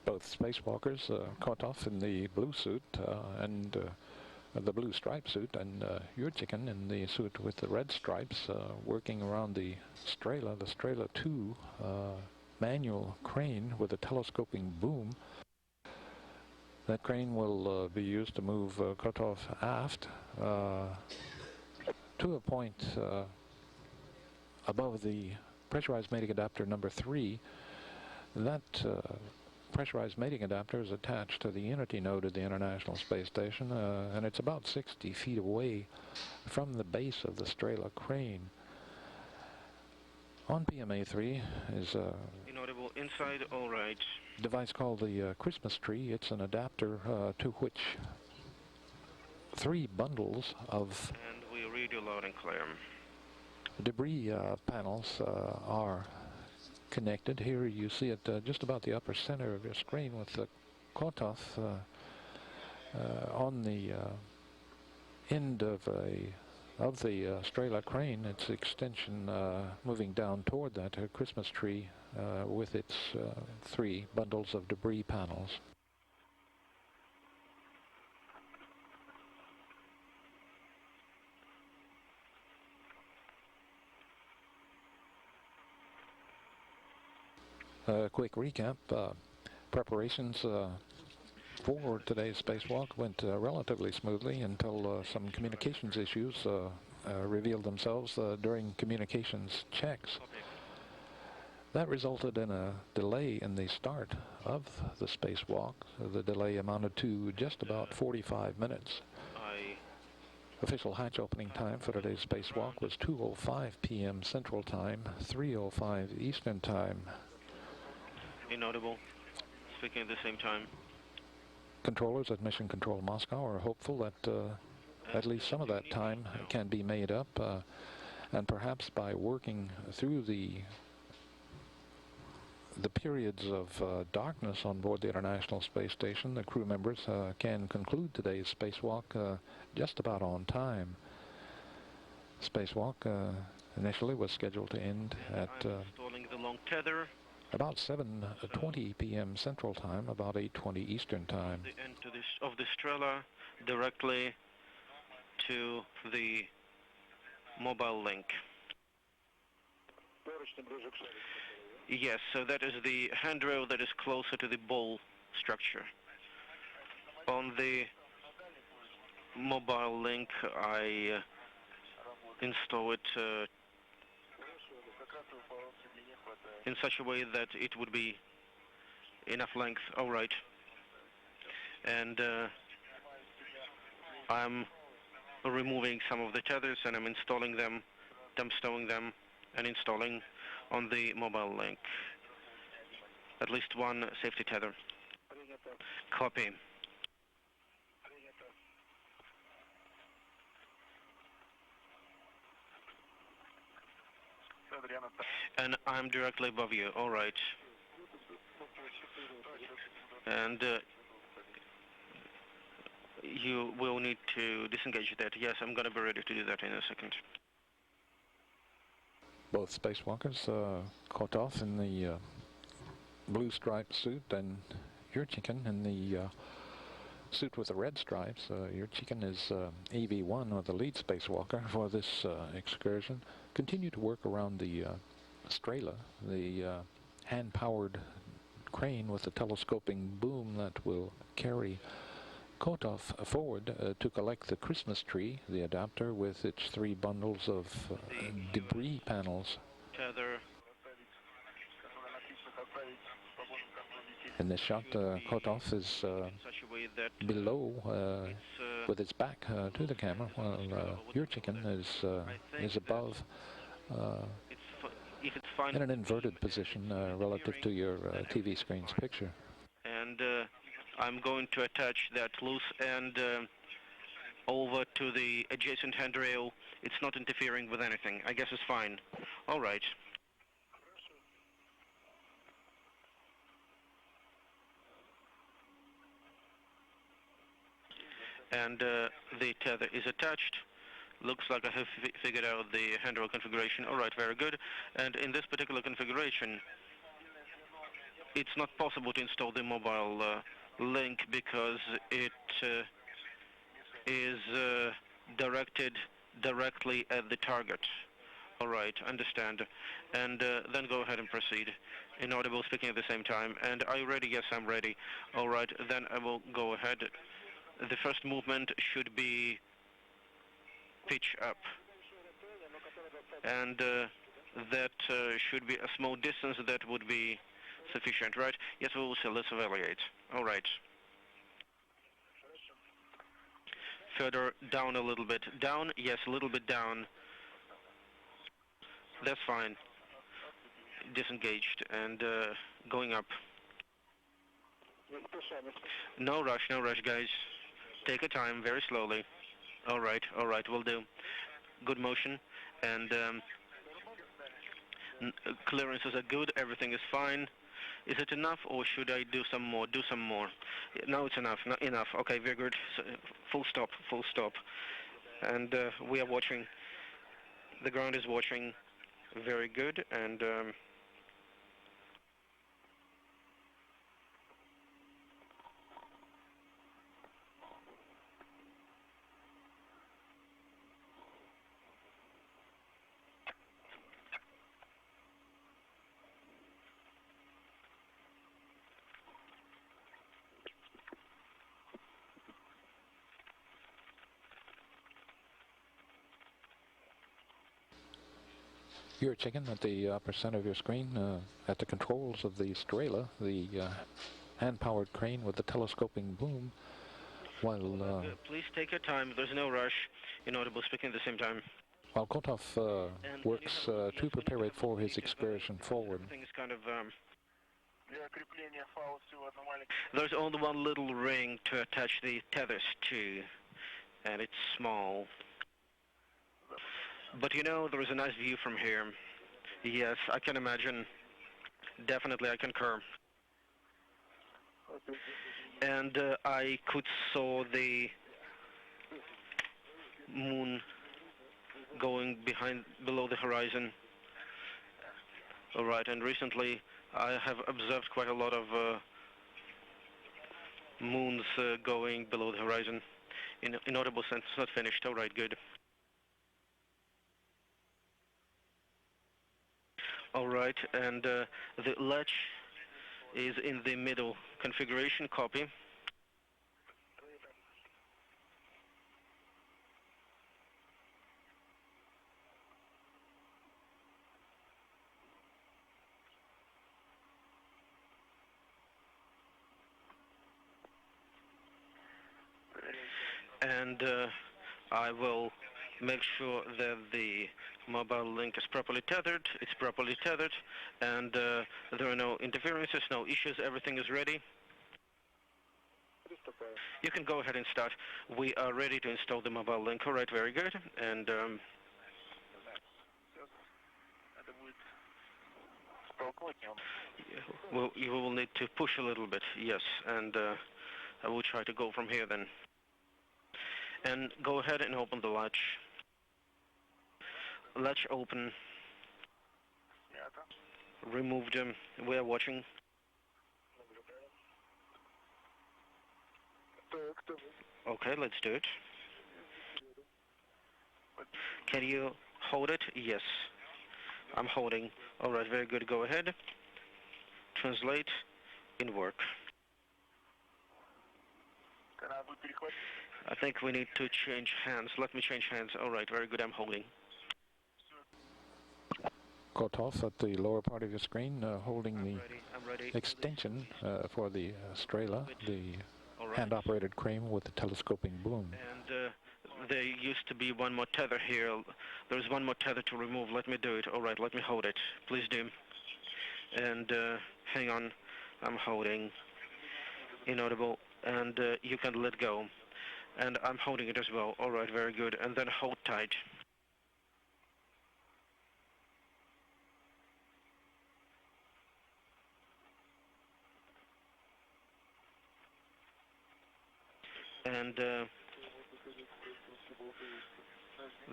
Both spacewalkers, Kotov in the blue suit and the blue stripe suit, and Yurchikin in the suit with the red stripes, working around the Strela 2 manual crane with a telescoping boom. That crane will be used to move Kotov aft to to a point above the pressurized mating adapter number 3. That pressurized mating adapter is attached to the Unity node of the International Space Station, and it's about 60 feet away from the base of the Strela crane. On PMA-3 is a Inaudible inside, all right. device called the Christmas tree. It's an adapter to which 3 bundles of And we read you loud and clear. debris panels are connected. Here you see it just about the upper center of your screen with the Kotov on the end of the Strela crane, its extension moving down toward that Christmas tree with its 3 bundles of debris panels. Quick recap. Preparations for today's spacewalk went relatively smoothly until some communications issues revealed themselves during communications checks. That resulted in a delay in the start of the spacewalk. The delay amounted to just about 45 minutes. Official hatch opening time for today's spacewalk was 2:05 p.m. Central Time, 3:05 Eastern Time. Inaudible, speaking at the same time. Controllers at Mission Control Moscow are hopeful that at least some of that time can be made up, and perhaps by working through the periods of darkness on board the International Space Station, the crew members can conclude today's spacewalk just about on time. Spacewalk initially was scheduled to end at Installing the long tether. about 7:20 p.m. Central Time, about 8:20 Eastern Time. The end of the Strela directly to the mobile link. Yes, so that is the handrail that is closer to the ball structure. On the mobile link, I install it in such a way that it would be enough length. All right. And I'm removing some of the tethers and I'm installing them, dumpstowing them, and installing on the mobile link at least one safety tether. Copy. And I'm directly above you, all right. And you will need to disengage that. Yes, I'm going to be ready to do that in a second. Both spacewalkers caught off in the blue striped suit, and Yurchikhin in the suit with the red stripes. Yurchikhin is AV-1, or the lead spacewalker for this excursion. Continue to work around the Strela, the hand-powered crane with a telescoping boom that will carry Kotov forward to collect the Christmas tree, the adapter with its 3 bundles of debris panels. Tether. In this shot, Kotov is below, with its back to the camera, while Yurchikhin is above, in an inverted position relative to your TV screen's picture. And I'm going to attach that loose end over to the adjacent handrail. It's not interfering with anything. I guess it's fine. All right. And the tether is attached. Looks like I have figured out the handrail configuration. All right, very good. And in this particular configuration, it's not possible to install the mobile link because it is directed directly at the target. All right, understand. And then go ahead and proceed. Inaudible, speaking at the same time. And are you ready? Yes, I'm ready. All right, then I will go ahead. The first movement should be pitch up. and that should be a small distance. That would be sufficient, right? Yes, we will see. Let's evaluate. All right. Further down a little bit. Down? Yes, a little bit down. That's fine. Disengaged and going up. No rush, guys. Take your time, very slowly. All right, will do. Good motion, and clearances are good, everything is fine. Is it enough, or should I do some more? Do some more. No, it's enough, not enough. Okay, very good. So, full stop. And we are watching. The ground is watching. Very good, and You're checking at the upper center of your screen at the controls of the Strela, the hand-powered crane with the telescoping boom. While please take your time. There's no rush. Inaudible speaking at the same time. While Kotov works to prepare it for his excursion forward. Everything is kind of. There's only one little ring to attach the tethers to, and it's small. But you know, there is a nice view from here. Yes, I can imagine. Definitely, I concur. And I could saw the moon going below the horizon. All right, and recently I have observed quite a lot of moons going below the horizon. Inaudible sense, not finished. All right, good. All right, and the latch is in the middle. Configuration, copy. And I will make sure that the mobile link is properly tethered. It's properly tethered, and there are no interferences, no issues. Everything is ready. You can go ahead and start. We are ready to install the mobile link. All right, very good. And well, you will need to push a little bit. Yes, and I will try to go from here then. And go ahead and open the latch. Latch open. Remove them. We are watching. Okay, let's do it. Can you hold it? Yes. I'm holding. All right, very good. Go ahead. Translate in work. I think we need to change hands. Let me change hands. All right, very good. I'm holding. Kotov at the lower part of your screen, holding the extension for the Strela, the hand-operated crane with the telescoping boom. And there used to be one more tether here. There's one more tether to remove. Let me do it. All right, let me hold it. Please do. And hang on. I'm holding. Inaudible. And you can let go. And I'm holding it as well. All right, very good. And then hold tight. And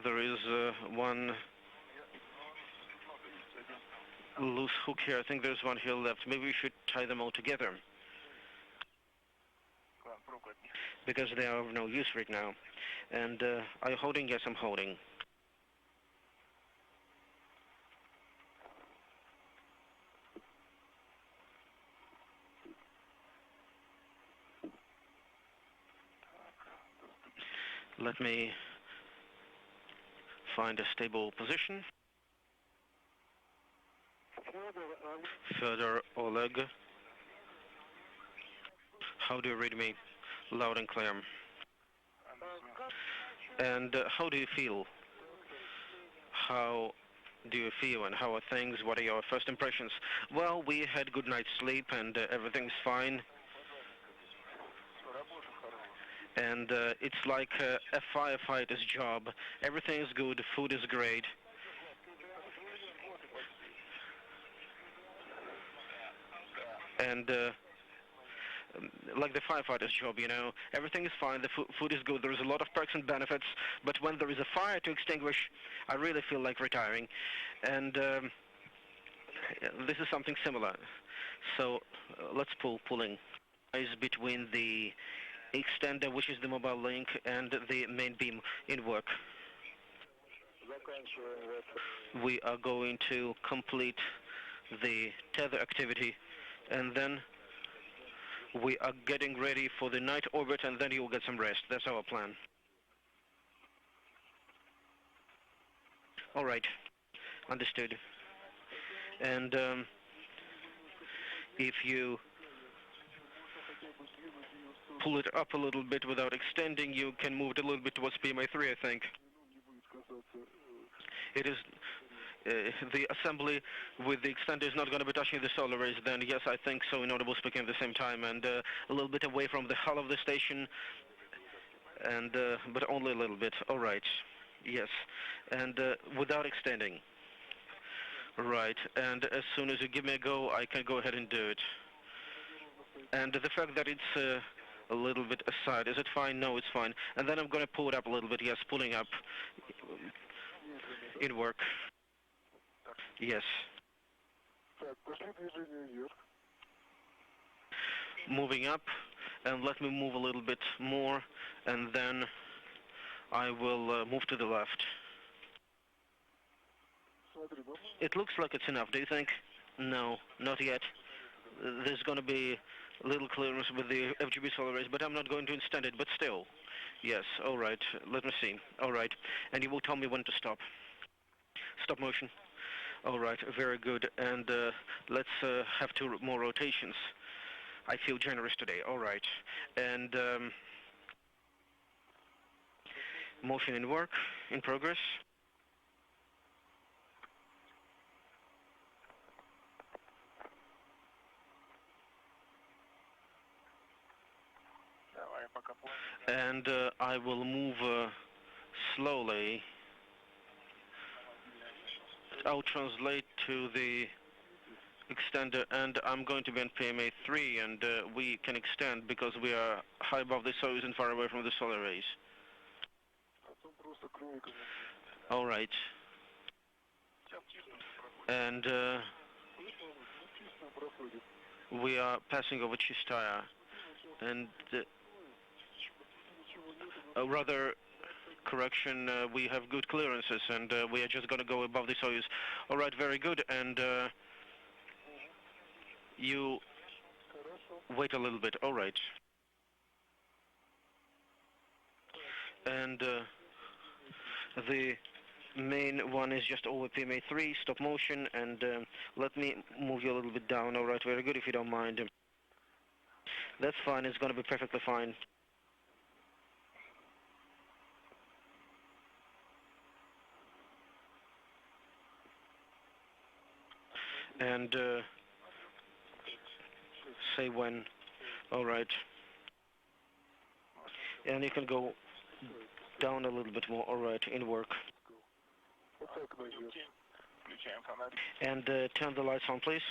there is one loose hook here. I think there's one here left. Maybe we should tie them all together, because they are of no use right now. And are you holding? Yes, I'm holding. Let me find a stable position. Further, Oleg. How do you read me? Loud and clear. And how do you feel? How do you feel and how are things? What are your first impressions? Well, we had good night's sleep and everything's fine. And it's like a firefighter's job. Everything is good, food is great. And like the firefighter's job, you know, everything is fine, the food is good, there's a lot of perks and benefits, but when there is a fire to extinguish, I really feel like retiring. And this is something similar. So let's pulling is between the extender, which is the mobile link, and the main beam in work. We are going to complete the tether activity, and then we are getting ready for the night orbit, and then you will get some rest. That's our plan. All right, understood. And if you pull it up a little bit without extending, you can move it a little bit towards PMA3, I think. It is the assembly with the extender is not going to be touching the solar rays, then yes, I think so, inaudible speaking at the same time, and a little bit away from the hull of the station, and but only a little bit. All right, yes, and without extending. Right, and as soon as you give me a go, I can go ahead and do it. And the fact that it's a little bit aside, is it fine? No, it's fine. And then I'm going to pull it up a little bit. Yes, pulling up in work. Yes. Moving up, and let me move a little bit more, and then I will move to the left. It looks like it's enough, do you think? No, not yet. There's going to be a little clearance with the FGB solar rays, but I'm not going to extend it, but still. Yes, all right, let me see. All right, and you will tell me when to stop. Stop motion. All right, very good, and let's have 2 more rotations. I feel generous today, all right. And motion in work, in progress. And I will move slowly. I'll translate to the extender, and I'm going to be on PMA 3, and we can extend because we are high above the Soyuz and far away from the solar rays. All right. And we are passing over Chistaya, and rather, correction, we have good clearances, and we are just going to go above the Soyuz. All right, very good, and you wait a little bit. All right. And the main one is just over PMA 3, stop motion, and let me move you a little bit down. All right, very good, if you don't mind. That's fine, it's going to be perfectly fine. And say when. All right. And you can go down a little bit more. All right, in work. And turn the lights on, please.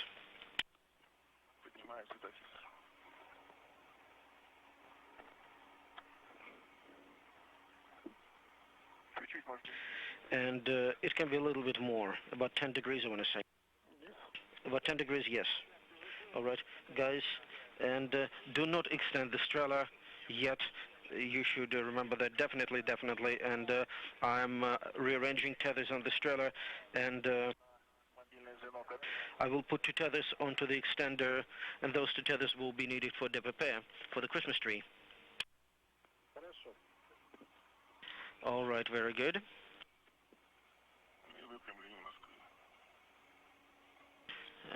And it can be a little bit more, about 10 degrees, I want to say. About 10 degrees, yes. All right, guys, and do not extend the Strela yet. You should remember that definitely, and I'm rearranging tethers on the Strela, and I will put 2 tethers onto the extender, and those 2 tethers will be needed for DPP, for the Christmas tree. All right, very good.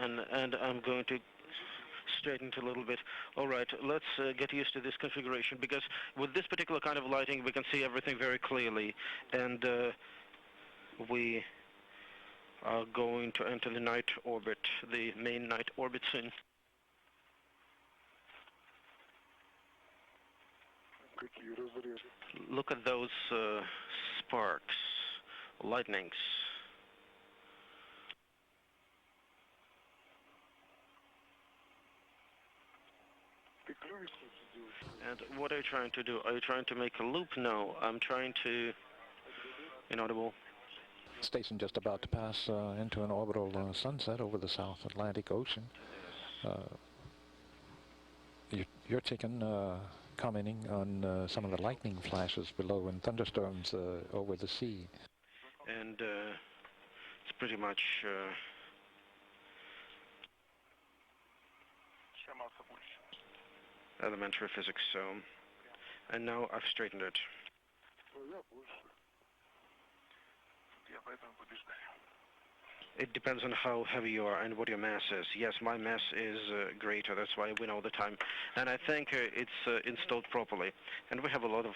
and I'm going to straighten it a little bit. All right, let's get used to this configuration, because with this particular kind of lighting we can see everything very clearly, and we are going to enter the night orbit, the main night orbit soon. Look at those sparks, lightnings. And what are you trying to do? Are you trying to make a loop? No, I'm trying to... Inaudible. Station just about to pass into an orbital sunset over the South Atlantic Ocean. You're taking, commenting on some of the lightning flashes below and thunderstorms over the sea. And it's pretty much elementary physics, so... And now I've straightened it. It depends on how heavy you are and what your mass is. Yes, my mass is greater, that's why I win all the time. And I think it's installed properly. And we have a lot of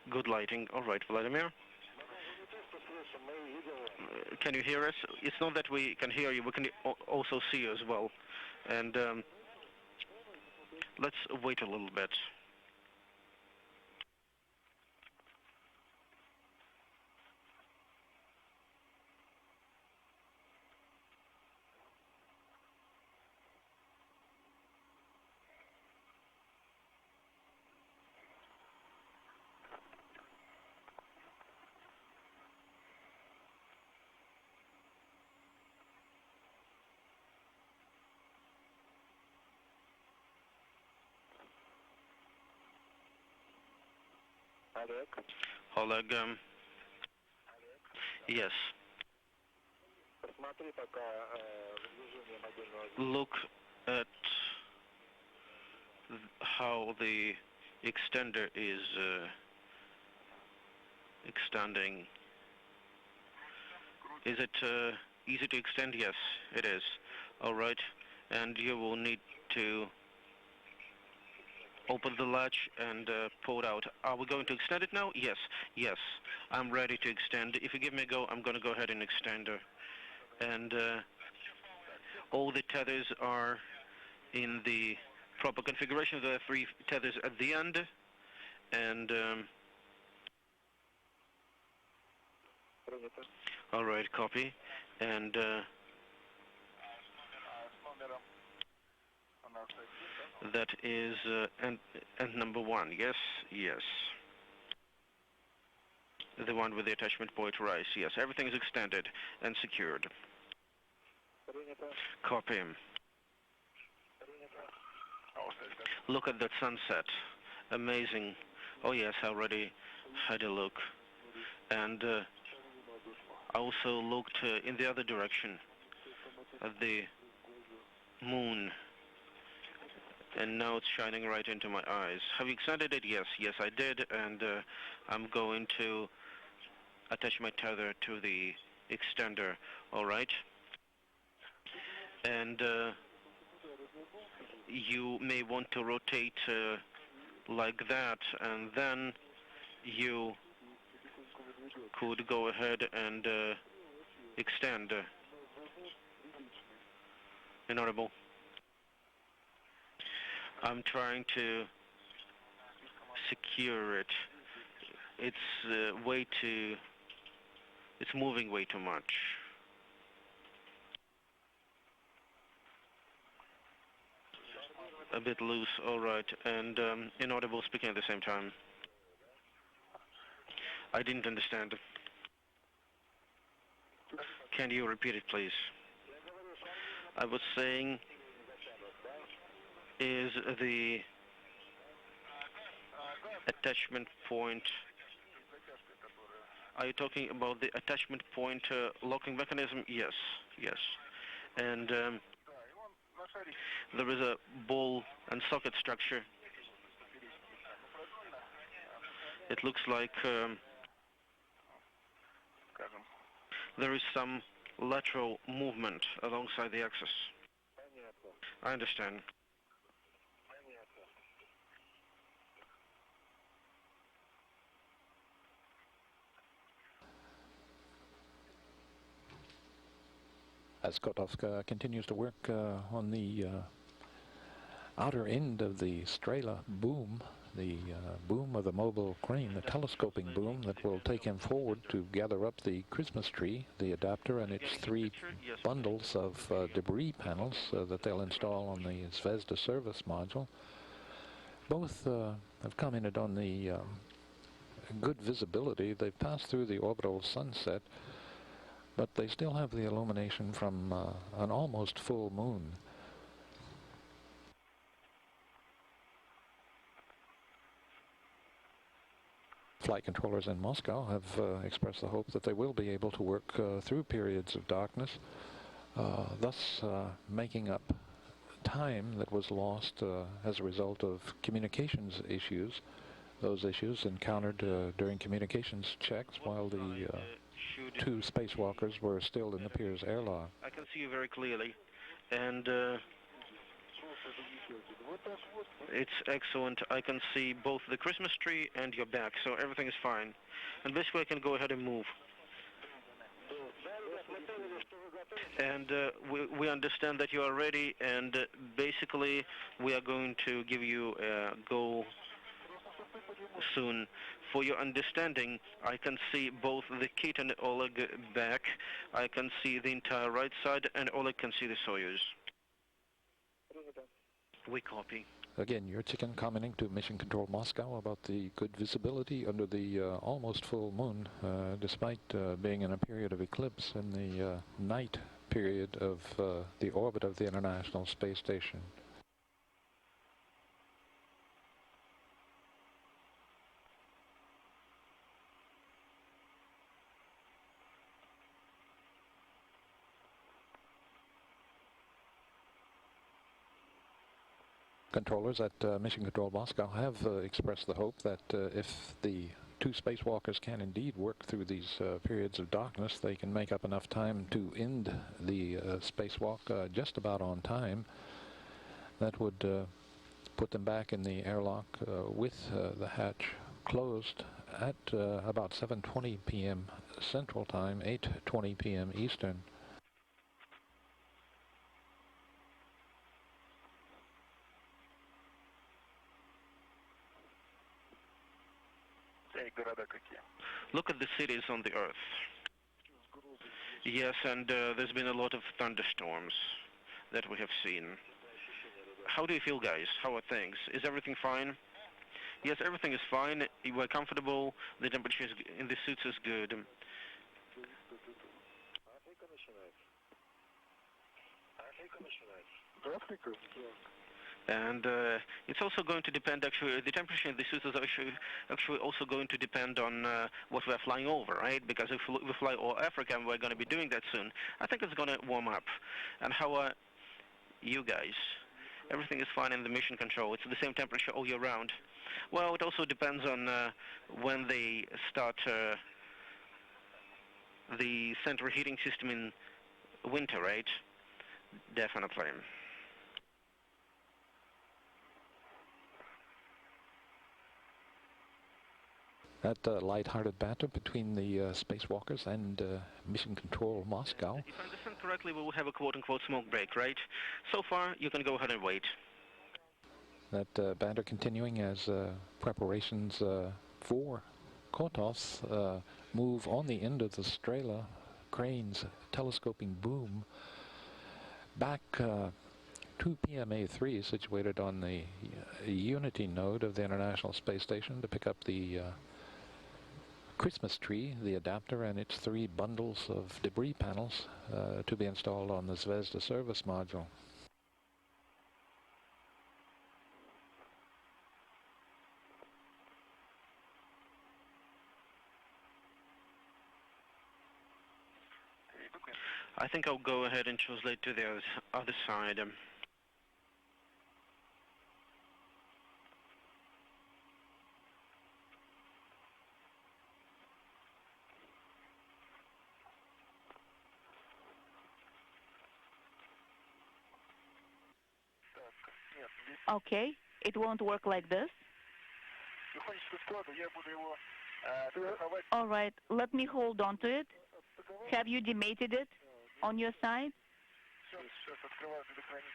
good lighting. All right, Vladimir? Can you hear us? It's not that we can hear you, we can also see you as well. And let's wait a little bit. Oleg, yes. Look at how the extender is extending. Is it easy to extend? Yes, it is. All right, and you will need to open the latch and pull it out. Are we going to extend it now? Yes, yes. I'm ready to extend. If you give me a go, I'm going to go ahead and extend her. And all the tethers are in the proper configuration. There are 3 tethers at the end. And all right, copy. And that is end number 1. Yes, yes. The one with the attachment point rise. Yes, everything is extended and secured. Copy. Look at that sunset. Amazing. Oh yes, I already had a look. And I also looked in the other direction at the moon. And now it's shining right into my eyes. Have you extended it? Yes, yes I did. And I'm going to attach my tether to the extender. All right? And you may want to rotate like that, and then you could go ahead and extend. Inaudible. I'm trying to secure it. It's it's moving way too much. A bit loose, all right, and inaudible speaking at the same time. I didn't understand. Can you repeat it, please? I was saying, is the attachment point... Are you talking about the attachment point locking mechanism? Yes, yes. And there is a ball and socket structure. It looks like there is some lateral movement alongside the axis. I understand. As Kotovka continues to work on the outer end of the Strela boom, the boom of the mobile crane, the telescoping boom that will take him forward to gather up the Christmas tree, the adapter and its 3 bundles of debris panels that they'll install on the Zvezda service module. Both have commented on the good visibility. They've passed through the orbital sunset, but they still have the illumination from an almost full moon. Flight controllers in Moscow have expressed the hope that they will be able to work through periods of darkness, thus making up time that was lost as a result of communications issues, those issues encountered during communications checks while the 2 spacewalkers were still in the Pirs airlock. I can see you very clearly, and it's excellent. I can see both the Christmas tree and your back, so everything is fine. And basically I can go ahead and move. And we understand that you are ready, and basically we are going to give you a go soon. For your understanding, I can see both the Kit and Oleg back. I can see the entire right side, and Oleg can see the Soyuz. We copy. Again, Yurchikin commenting to Mission Control Moscow about the good visibility under the almost full moon, despite being in a period of eclipse in the night period of the orbit of the International Space Station. Controllers at Mission Control Moscow have expressed the hope that if the 2 spacewalkers can indeed work through these periods of darkness, they can make up enough time to end the spacewalk just about on time. That would put them back in the airlock with the hatch closed at about 7:20 p.m. Central Time, 8:20 p.m. Eastern. Look at the cities on the Earth. Yes, and there's been a lot of thunderstorms that we have seen. How do you feel, guys? How are things? Is everything fine? Yes, everything is fine. We're comfortable. The temperature in the suits is good. And it's also going to depend, actually, the temperature in the suits is actually also going to depend on what we're flying over, right? Because if we fly over Africa, and we're going to be doing that soon, I think it's going to warm up. And how are you guys? Everything is fine in the mission control. It's the same temperature all year round. Well, it also depends on when they start the central heating system in winter, right? Definitely. That light-hearted banter between the spacewalkers and Mission Control Moscow. If I understand correctly, we will have a quote-unquote smoke break, right? So far, you can go ahead and wait. That banter continuing as preparations for Kotov's move on the end of the Strela crane's telescoping boom back to PMA-3, situated on the Unity node of the International Space Station, to pick up the Christmas tree, the adapter, and its 3 bundles of debris panels to be installed on the Zvezda service module. I think I'll go ahead and translate to the other side. Okay, it won't work like this. All right, let me hold on to it. Have you demated it on your side?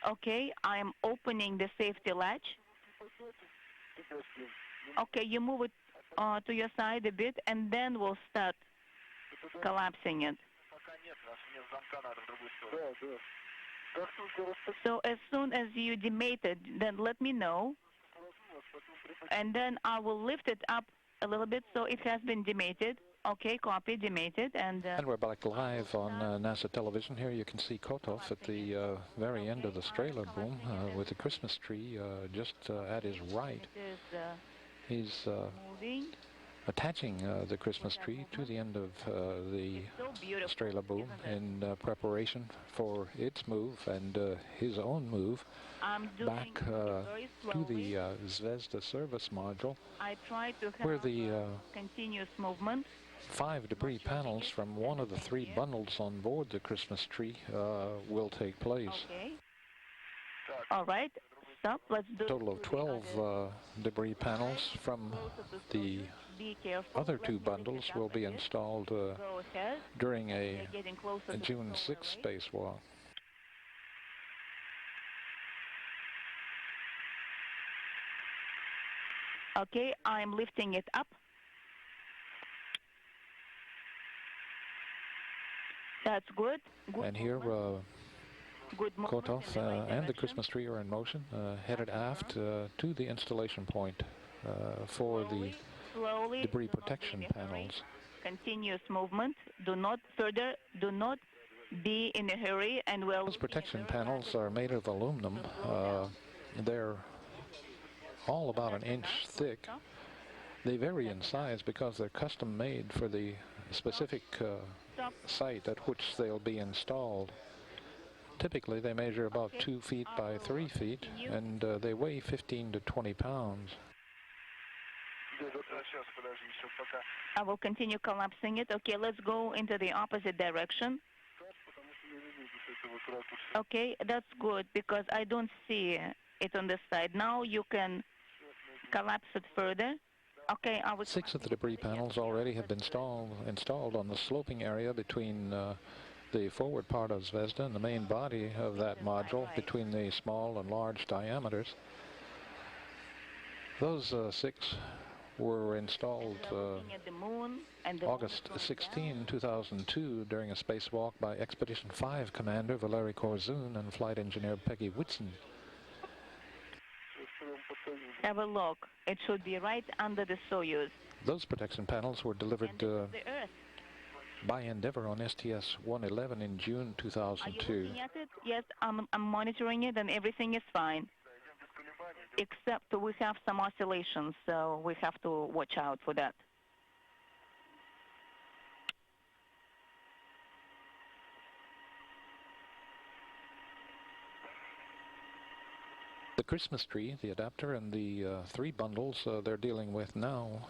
Okay, I am opening the safety latch. Okay, you move it to your side a bit, and then we'll start collapsing it. So as soon as you demate it, then let me know, and then I will lift it up a little bit so it has been demated. Okay, copy, demated, and we're back live on NASA television. Here you can see Kotov at the very end of the Strela boom with the Christmas tree just at his right. He's attaching the Christmas tree to the end of the Strela boom in preparation for its move and his own move back to the Zvezda service module, I try to where have the continuous movement. 5 debris panels from one of the 3 bundles on board the Christmas tree will take place. Okay. All right. Stop. Let's do A total of 12 debris panels from the other 2 bundles will be installed during a June 6th spacewalk. Okay, I'm lifting it up. That's good. And here Kotov and the Christmas tree are in motion, headed aft to the installation point for the debris protection panels. Continuous movement. Do not be in a hurry, and Those protection panels are made of aluminum. They're all about 1 inch thick. They vary in size because they're custom made for the specific site at which they'll be installed. Typically they measure about 2 feet by 3 feet, and they weigh 15 to 20 pounds. I will continue collapsing it. Okay, let's go into the opposite direction. Okay, that's good because I don't see it on this side. Now you can collapse it further. Okay, I was 6 of the debris panels already have been installed on the sloping area between the forward part of Zvezda and the main body of that module, between the small and large diameters. Those 6 were installed August 16, 2002 during a spacewalk by Expedition 5 Commander Valery Korzun and Flight Engineer Peggy Whitson. Have a look. It should be right under the Soyuz. Those protection panels were delivered by Endeavour on STS-111 in June 2002. Are you looking at it? Yes, I'm monitoring it, and everything is fine. Except we have some oscillations, so we have to watch out for that. The Christmas tree, the adapter, and the 3 bundles they're dealing with now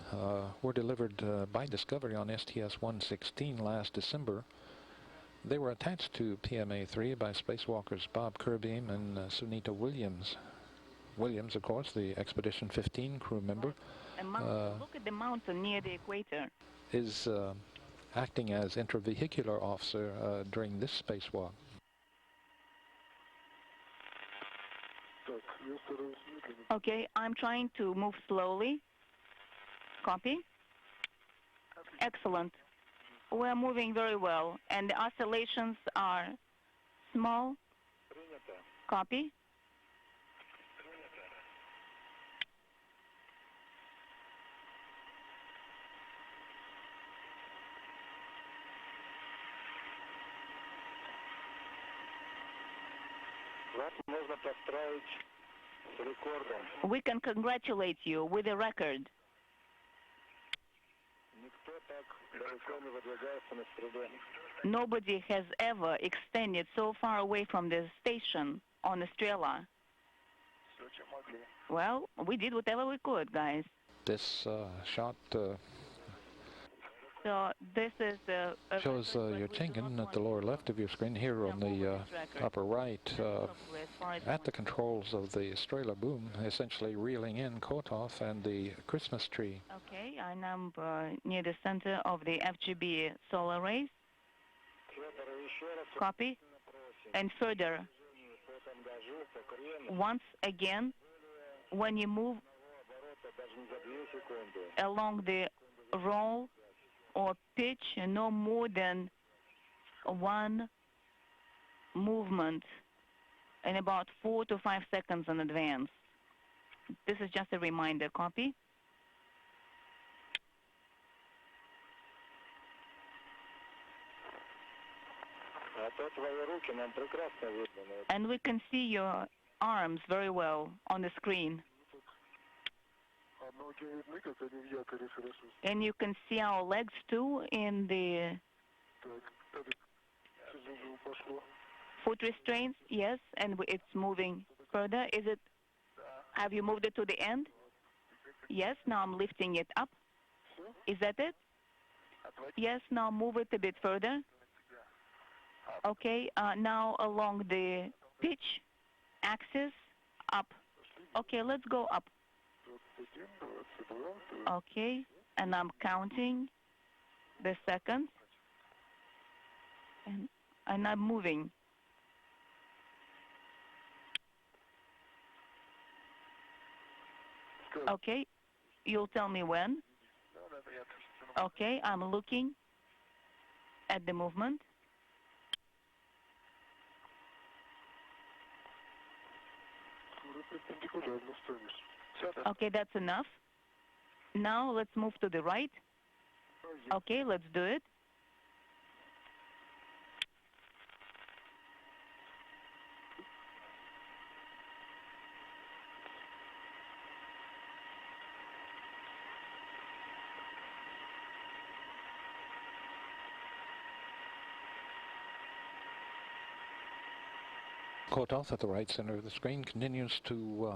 were delivered by Discovery on STS-116 last December. They were attached to PMA-3 by spacewalkers Bob Kerbeam and Sunita Williams. Williams, of course, the Expedition 15 crew member, look at the mountain near the equator. is acting as intravehicular officer during this spacewalk. Okay, I'm trying to move slowly. Copy. Excellent. We're moving very well, and the oscillations are small. Copy. We can congratulate you with a record. Nobody has ever extended so far away from the station on Strela. Well, we did whatever we could, guys. This shot So this is shows Yurchenkin at the lower left of your screen. Here on the upper right, at the controls of the Strela boom, essentially reeling in Kotov and the Christmas tree. Okay, I'm near the center of the FGB solar rays. Copy. And further, once again, when you move along the roll or pitch, no more than one movement in about 4 to 5 seconds in advance. This is just a reminder. Copy. And we can see your arms very well on the screen. And you can see our legs too in the foot restraints. Yes, and it's moving further. Is it? Have you moved it to the end? Yes, now I'm lifting it up. Is that it? Yes, now move it a bit further. Okay, now along the pitch axis, up. Okay, let's go up. Okay, and I'm counting the seconds, and I'm moving. Okay, you'll tell me when. Okay, I'm looking at the movement. Okay, that's enough. Now let's move to the right. Okay, let's do it. Kotov at the right center of the screen continues to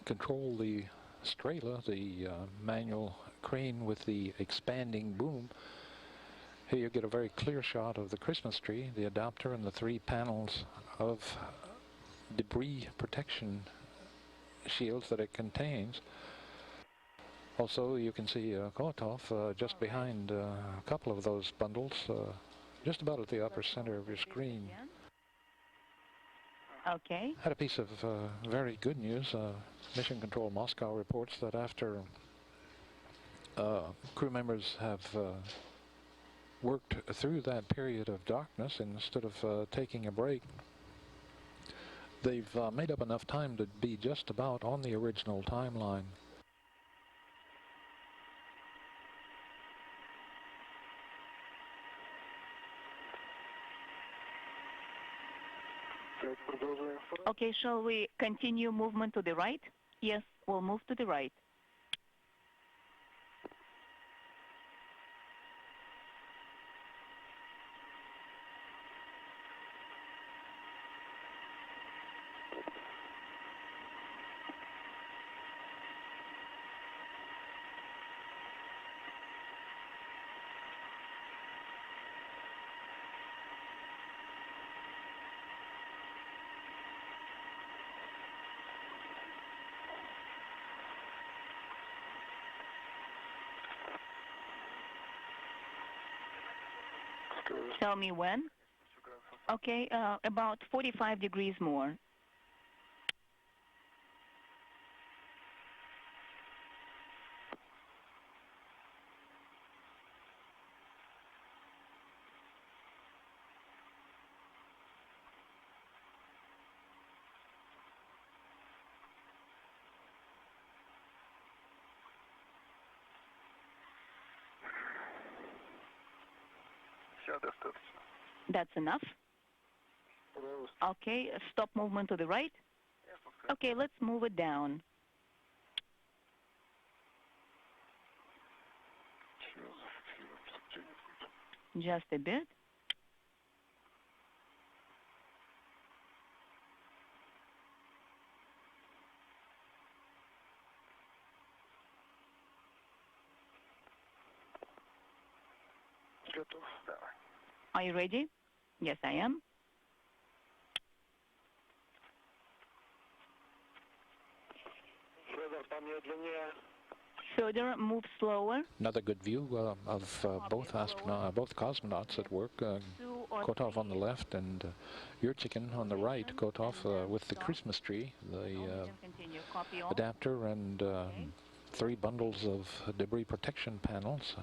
control the Strela, the manual crane with the expanding boom. Here you get a very clear shot of the Christmas tree, the adapter, and the 3 panels of debris protection shields that it contains. Also, you can see Kotov just behind a couple of those bundles, just about at the upper center of your screen. Okay. Had a piece of very good news. Mission Control Moscow reports that after crew members have worked through that period of darkness, instead of taking a break, they've made up enough time to be just about on the original timeline. Okay, shall we continue movement to the right? Yes, we'll move to the right. Tell me when. Okay, about 45 degrees more. That's enough. Okay, stop movement to the right. Okay, let's move it down. Just a bit. Are you ready? Yes, I am. Further, move slower. Another good view of both cosmonauts at work. Kotov on the left and Yurchikin on the right. Kotov with the Christmas tree, the adapter, and 3 bundles of debris protection panels.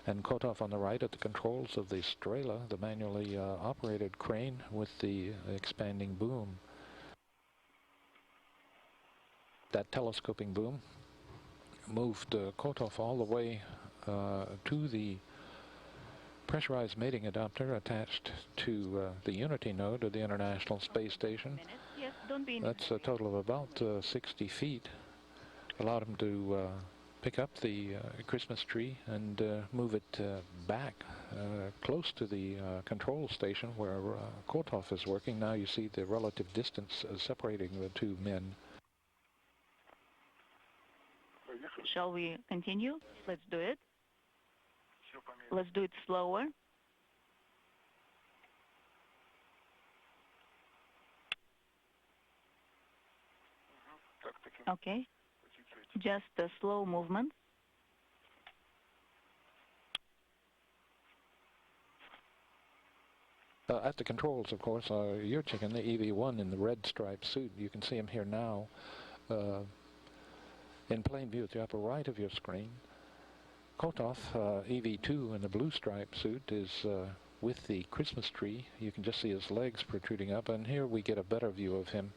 And Kotov on the right at the controls of the Strela, the manually operated crane with the expanding boom. That telescoping boom moved Kotov all the way to the pressurized mating adapter attached to the Unity node of the International Space Station. Yes, don't be That's a total of about 60 feet. Allowed him to pick up the Christmas tree and move it back close to the control station where Kotov is working. Now you see the relative distance separating the 2 men. Shall we continue? Let's do it. Let's do it slower. Okay. Just a slow movement. At the controls, of course, Yurchikin, the EV-1 in the red striped suit. You can see him here now in plain view at the upper right of your screen. Kotov, EV-2 in the blue striped suit, is with the Christmas tree. You can just see his legs protruding up, and here we get a better view of him.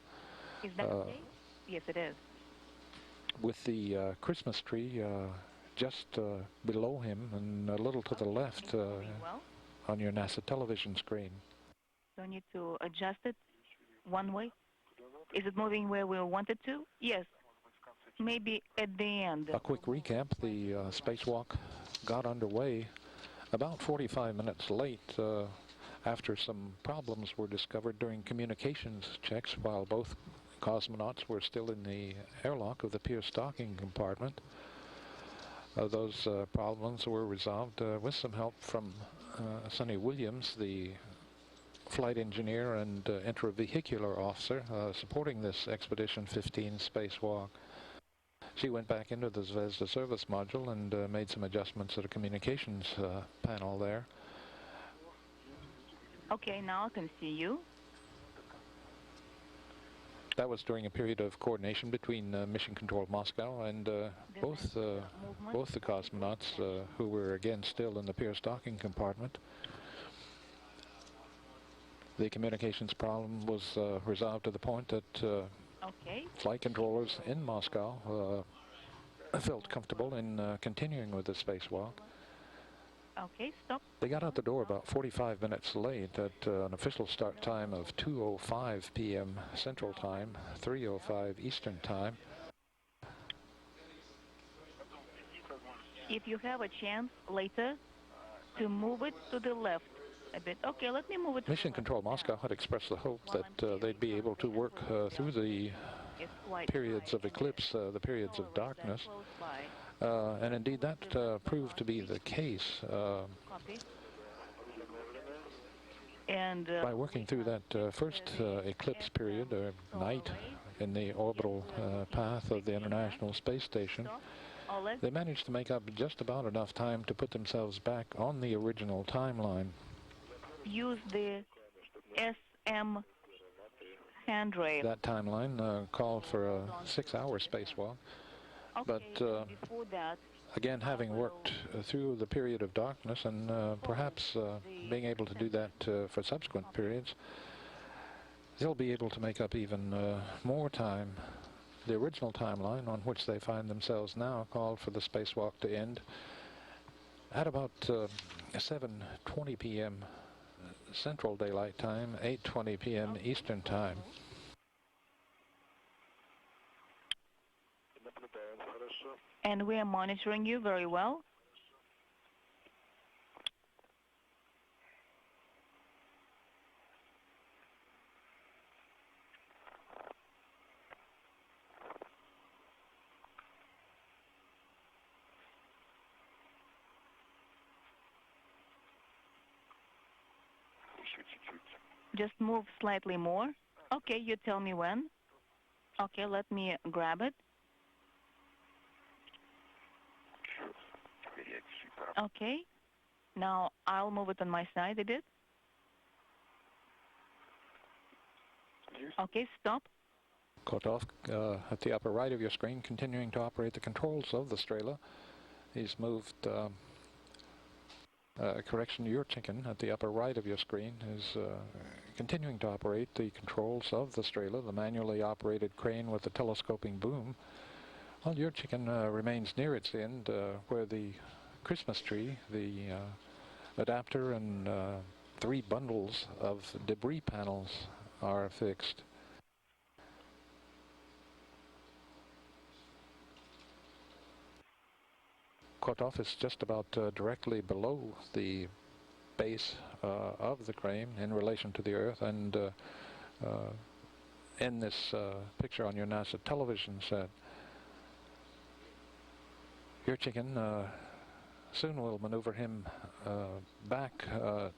Is that okay? Yes, it is. With the Christmas tree just below him and a little to the left on your NASA television screen. Do I need to adjust it one way? Is it moving where we want it to? Yes. Maybe at the end. A quick recap, the spacewalk got underway about 45 minutes late after some problems were discovered during communications checks while both cosmonauts were still in the airlock of the Pierce docking compartment. Those problems were resolved with some help from Sonny Williams, the flight engineer and intravehicular officer supporting this Expedition 15 spacewalk. She went back into the Zvezda service module and made some adjustments at a communications panel there. Okay, now I can see you. That was during a period of coordination between Mission Control Moscow and both the cosmonauts who were again still in the Pierce docking compartment. The communications problem was resolved to the point that flight controllers in Moscow felt comfortable in continuing with the spacewalk. Okay, stop. They got out the door about 45 minutes late at an official start time of 2:05 p.m. Central Time, 3:05 Eastern Time. If you have a chance later to move it to the left a bit. Okay, let me move it. Mission Control Moscow had expressed the hope that they'd be able to work through the periods of eclipse, the periods of darkness. And indeed, that proved to be the case. By working through that first eclipse period, or night, in the orbital path of the International Space Station, they managed to make up just about enough time to put themselves back on the original timeline. Use the SM handrail. That timeline called for a 6-hour spacewalk. But before that, again, having worked through the period of darkness and perhaps being able to do that for subsequent periods, they'll be able to make up even more time. The original timeline on which they find themselves now called for the spacewalk to end at about 7:20 p.m. Central Daylight Time, 8:20 p.m. Eastern Time. And we are monitoring you very well. Just move slightly more. Okay, you tell me when. Okay, let me grab it. Okay, now I'll move it on my side a bit. Okay, stop. Kotov, at the upper right of your screen, continuing to operate the controls of the Strela. He's moved, correction, your chicken at the upper right of your screen is continuing to operate the controls of the Strela, the manually operated crane with the telescoping boom. Well, your chicken remains near its end where the Christmas tree, the adapter and 3 bundles of debris panels are fixed. Kotov is just about directly below the base of the crane in relation to the Earth, and in this picture on your NASA television set, your chicken soon will maneuver him back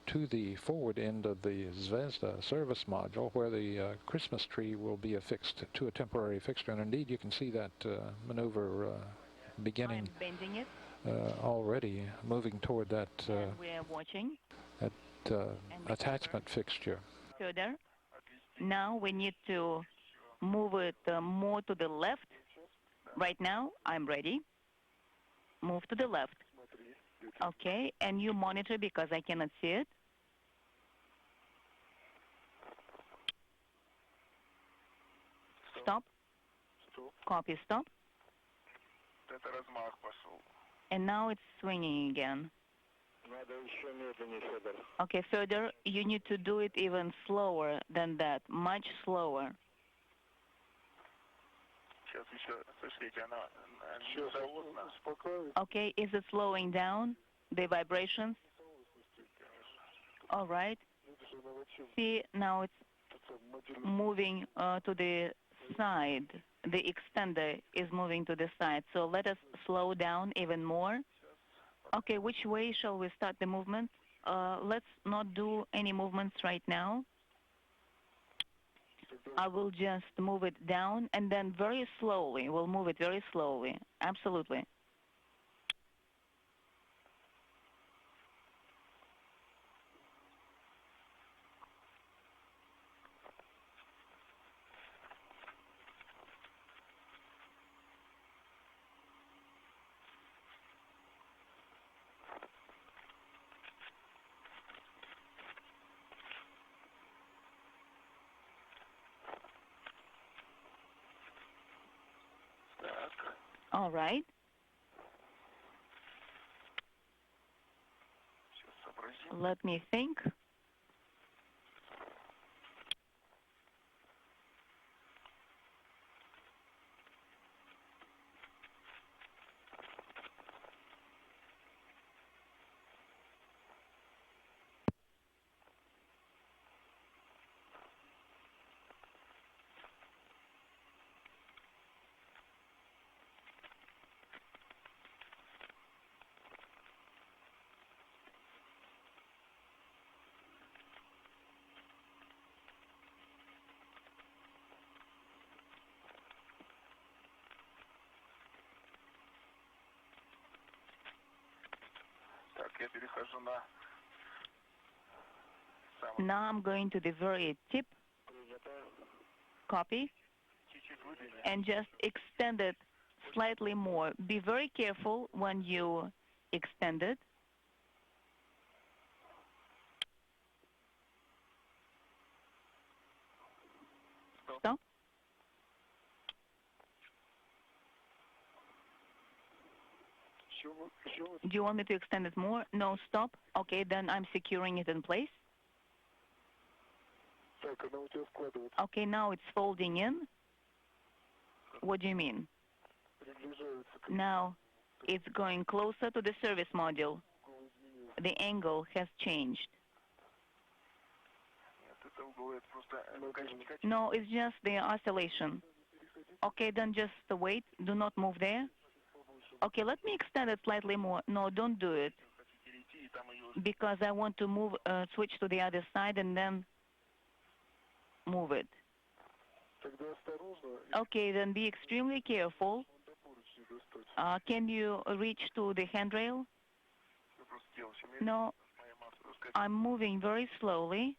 to the forward end of the Zvezda service module, where the Christmas tree will be affixed to a temporary fixture. And indeed, you can see that maneuver beginning. I'm bending it. Already moving toward that, we're watching. That attachment fixture. Further. Now we need to move it more to the left. Right now, I'm ready. Move to the left. Okay, and you monitor because I cannot see it. Stop. Copy, stop. And now it's swinging again. Okay, further, you need to do it even slower than that, much slower. Okay, is it slowing down, the vibrations? All right. See, now it's moving to the side. The extender is moving to the side. So let us slow down even more. Okay, which way shall we start the movement? Let's not do any movements right now. I will just move it down and then very slowly. We'll move it very slowly. Absolutely. All right. Let me think. Now I'm going to the very tip. Copy. And just extend it slightly more. Be very careful when you extend it. Stop. Do you want me to extend it more? No, stop. Okay, then I'm securing it in place. Okay, now it's folding in. What do you mean? Now it's going closer to the service module. The angle has changed. No, it's just the oscillation. Okay, then just wait. Do not move there. Okay, let me extend it slightly more. No, don't do it. because I want to move, switch to the other side and then move it. Okay, then be extremely careful. Can you reach to the handrail? No, I'm moving very slowly.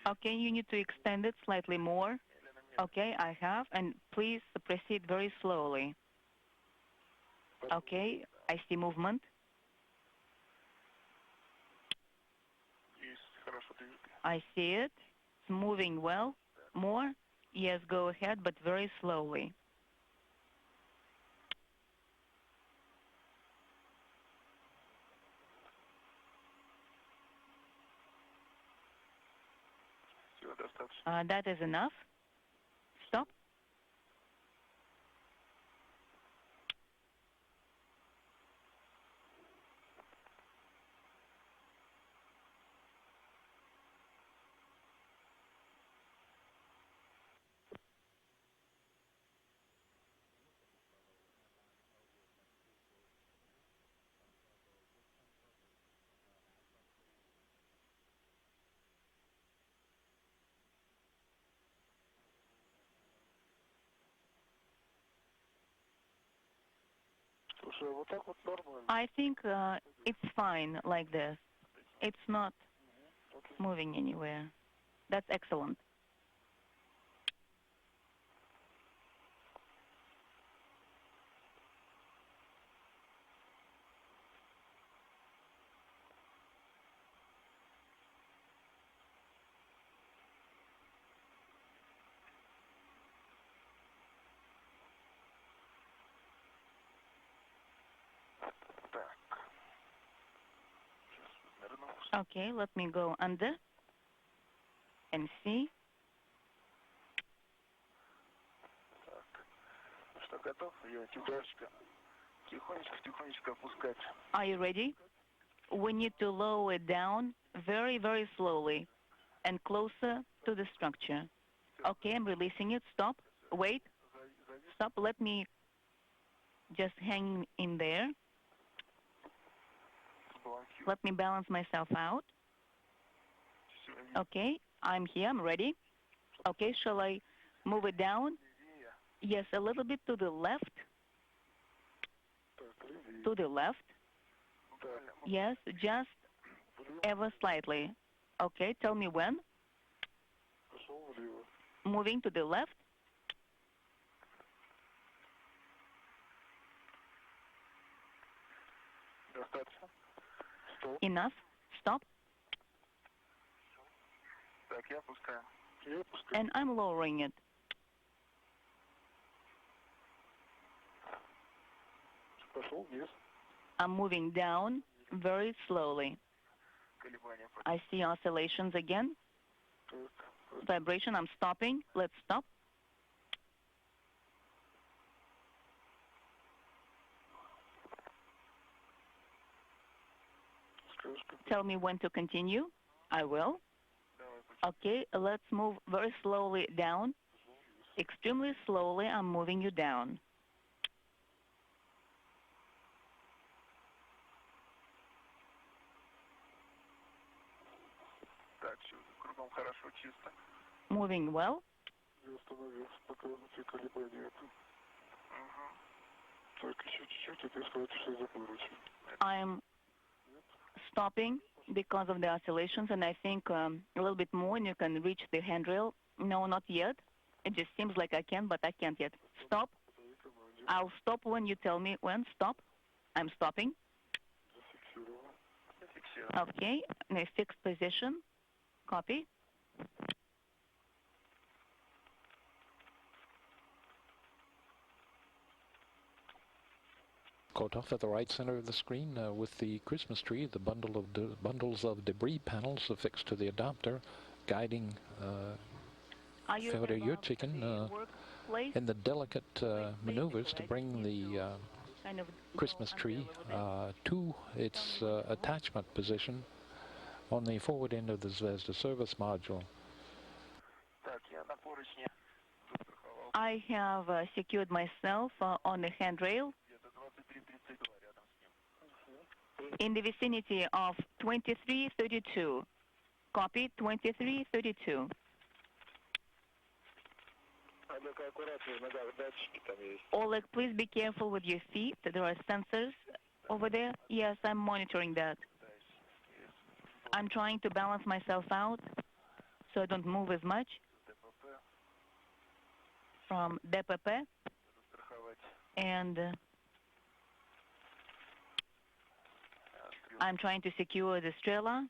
Okay, you need to extend it slightly more. Okay, I have, and please proceed very slowly. Okay, I see movement. I see it. It's moving well. More? Yes, go ahead, but very slowly. That is enough. Stop. I think it's fine like this. It's not moving anywhere. That's excellent. Okay, let me go under and see. Are you ready? We need to lower it down very, very slowly and closer to the structure. Okay, I'm releasing it. Stop. Wait. Stop. Let me just hang in there. Let me balance myself out. Okay, I'm here. I'm ready. Okay, shall I move it down? Yes, a little bit to the left. To the left. Yes, just ever slightly. Okay, tell me when. Moving to the left. Enough. Stop. And I'm lowering it. I'm moving down very slowly. I see oscillations again. Vibration. I'm stopping. Let's stop. Tell me when to continue. I will. Okay, let's move very slowly down. Extremely slowly, I'm moving you down. Moving well. I'm stopping because of the oscillations, and I think a little bit more and you can reach the handrail. No, not yet. It just seems like I can, but I can't yet. Stop. I'll stop when you tell me when. Stop. I'm stopping. Okay, in a fixed position. Copy. Quote off at the right center of the screen with the Christmas tree, the bundles of debris panels affixed to the adapter, guiding Fyodor Yurchikin in the delicate maneuvers to bring the Christmas tree to its attachment position on the forward end of the Zvezda service module. I have secured myself on the handrail in the vicinity of 2332. Copy, 2332. Oleg, please be careful with your feet. There are sensors over there. Yes, I'm monitoring that. I'm trying to balance myself out so I don't move as much from DPP, and I'm trying to secure the Strela.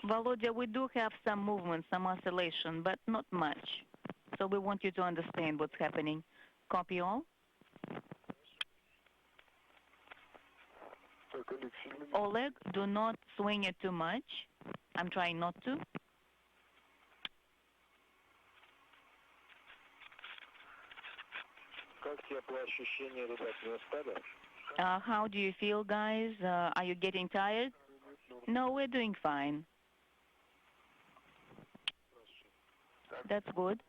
Volodya, we do have some movement, some oscillation, but not much. So we want you to understand what's happening. Copy all. Oleg, do not swing it too much. I'm trying not to. How do you feel, guys? Are you getting tired? No, we're doing fine. That's good.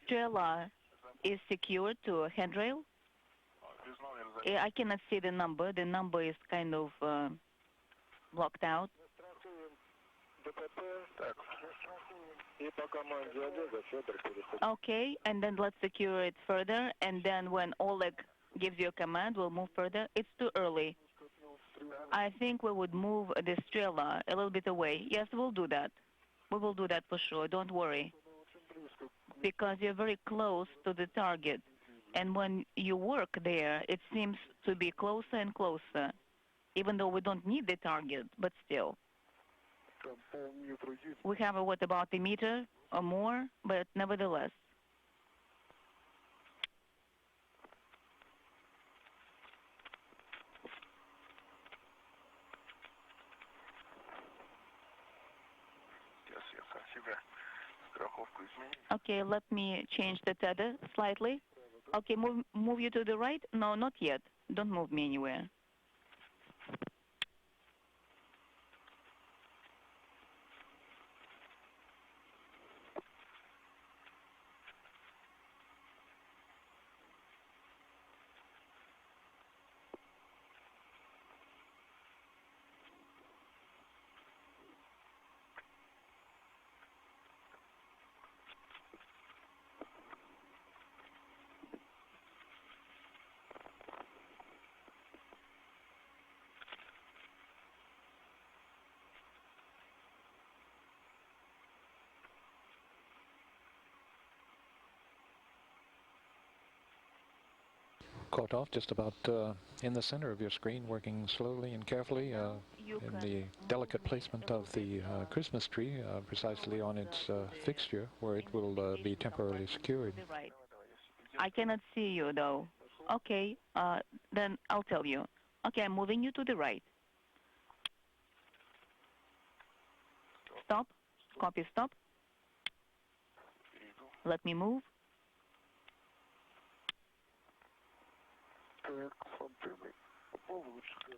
Strela is secured to a handrail. I cannot see the number. The number is kind of blocked out. Okay, and then let's secure it further, and then when Oleg gives you a command, we'll move further. It's too early. I think we would move the Strela a little bit away. Yes, we'll do that. We will do that for sure. Don't worry. Because you're very close to the target. And when you work there, it seems to be closer and closer, even though we don't need the target, but still. We have, what, about a meter or more, but nevertheless. Okay, let me change the tether slightly. Okay, move you to the right? No, not yet. Don't move me anywhere. Caught off just about in the center of your screen, working slowly and carefully in the delicate placement of the Christmas tree, precisely on its fixture, where it will be temporarily secured. Right. I cannot see you, though. Okay, then I'll tell you. Okay, I'm moving you to the right. Stop. Copy, stop. Let me move.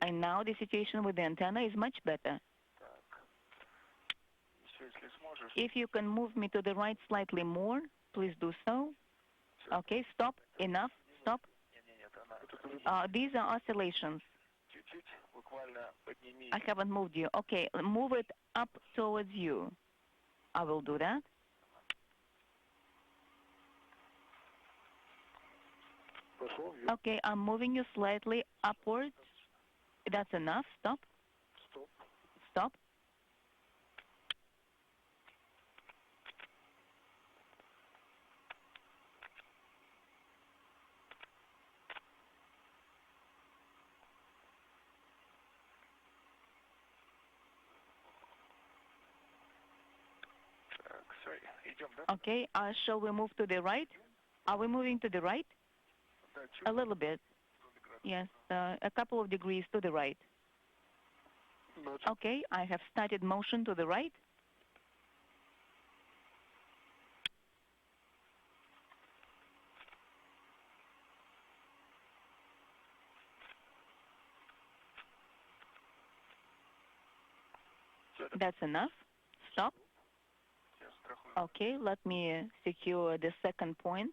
And now the situation with the antenna is much better. If you can move me to the right slightly more, please do so. Okay, stop. Enough. Stop. These are oscillations. I haven't moved you. Okay, move it up towards you. I will do that. Okay, I'm moving you slightly upwards. That's enough. Stop. Stop. Okay, shall we move to the right? Are we moving to the right? A little bit. Yes, a couple of degrees to the right. Okay, I have started motion to the right. That's enough. Stop. Okay, let me secure the second point.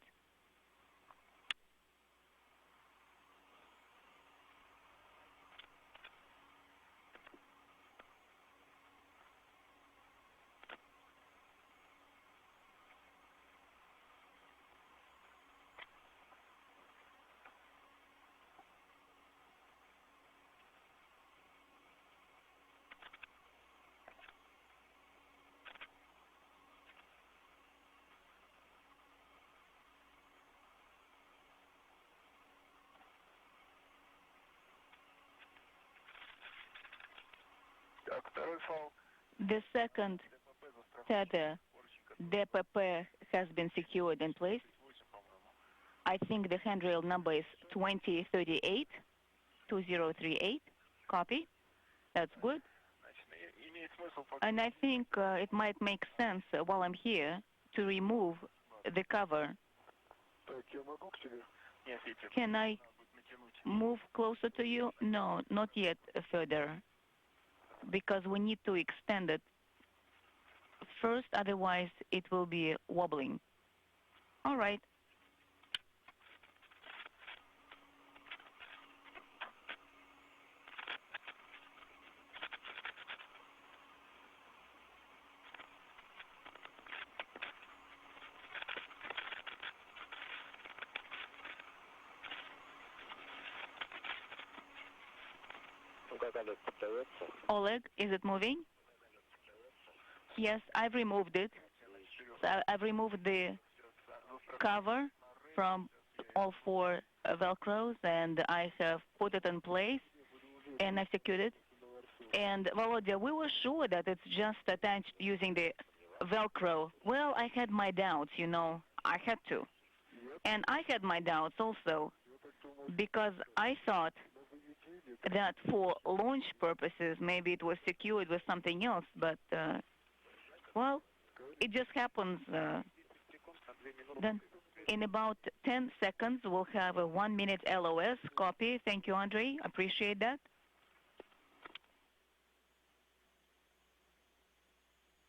The second tether, DPP, has been secured in place. I think the handrail number is 2038, 2038. Copy. That's good. And I think it might make sense while I'm here to remove the cover. Can I move closer to you? No, not yet further, because we need to extend it first, otherwise it will be wobbling. All right. Oleg, is it moving? Yes, I've removed it. So I've removed the cover from all four Velcros, and I have put it in place, and I secured it. And Volodya, we were sure that it's just attached using the Velcro. Well, I had my doubts, you know. I had to. And I had my doubts also, because I thought that for launch purposes, maybe it was secured with something else, but, well, it just happens. Then in about 10 seconds, we'll have a 1-minute LOS. Copy. Thank you, Andrei. Appreciate that.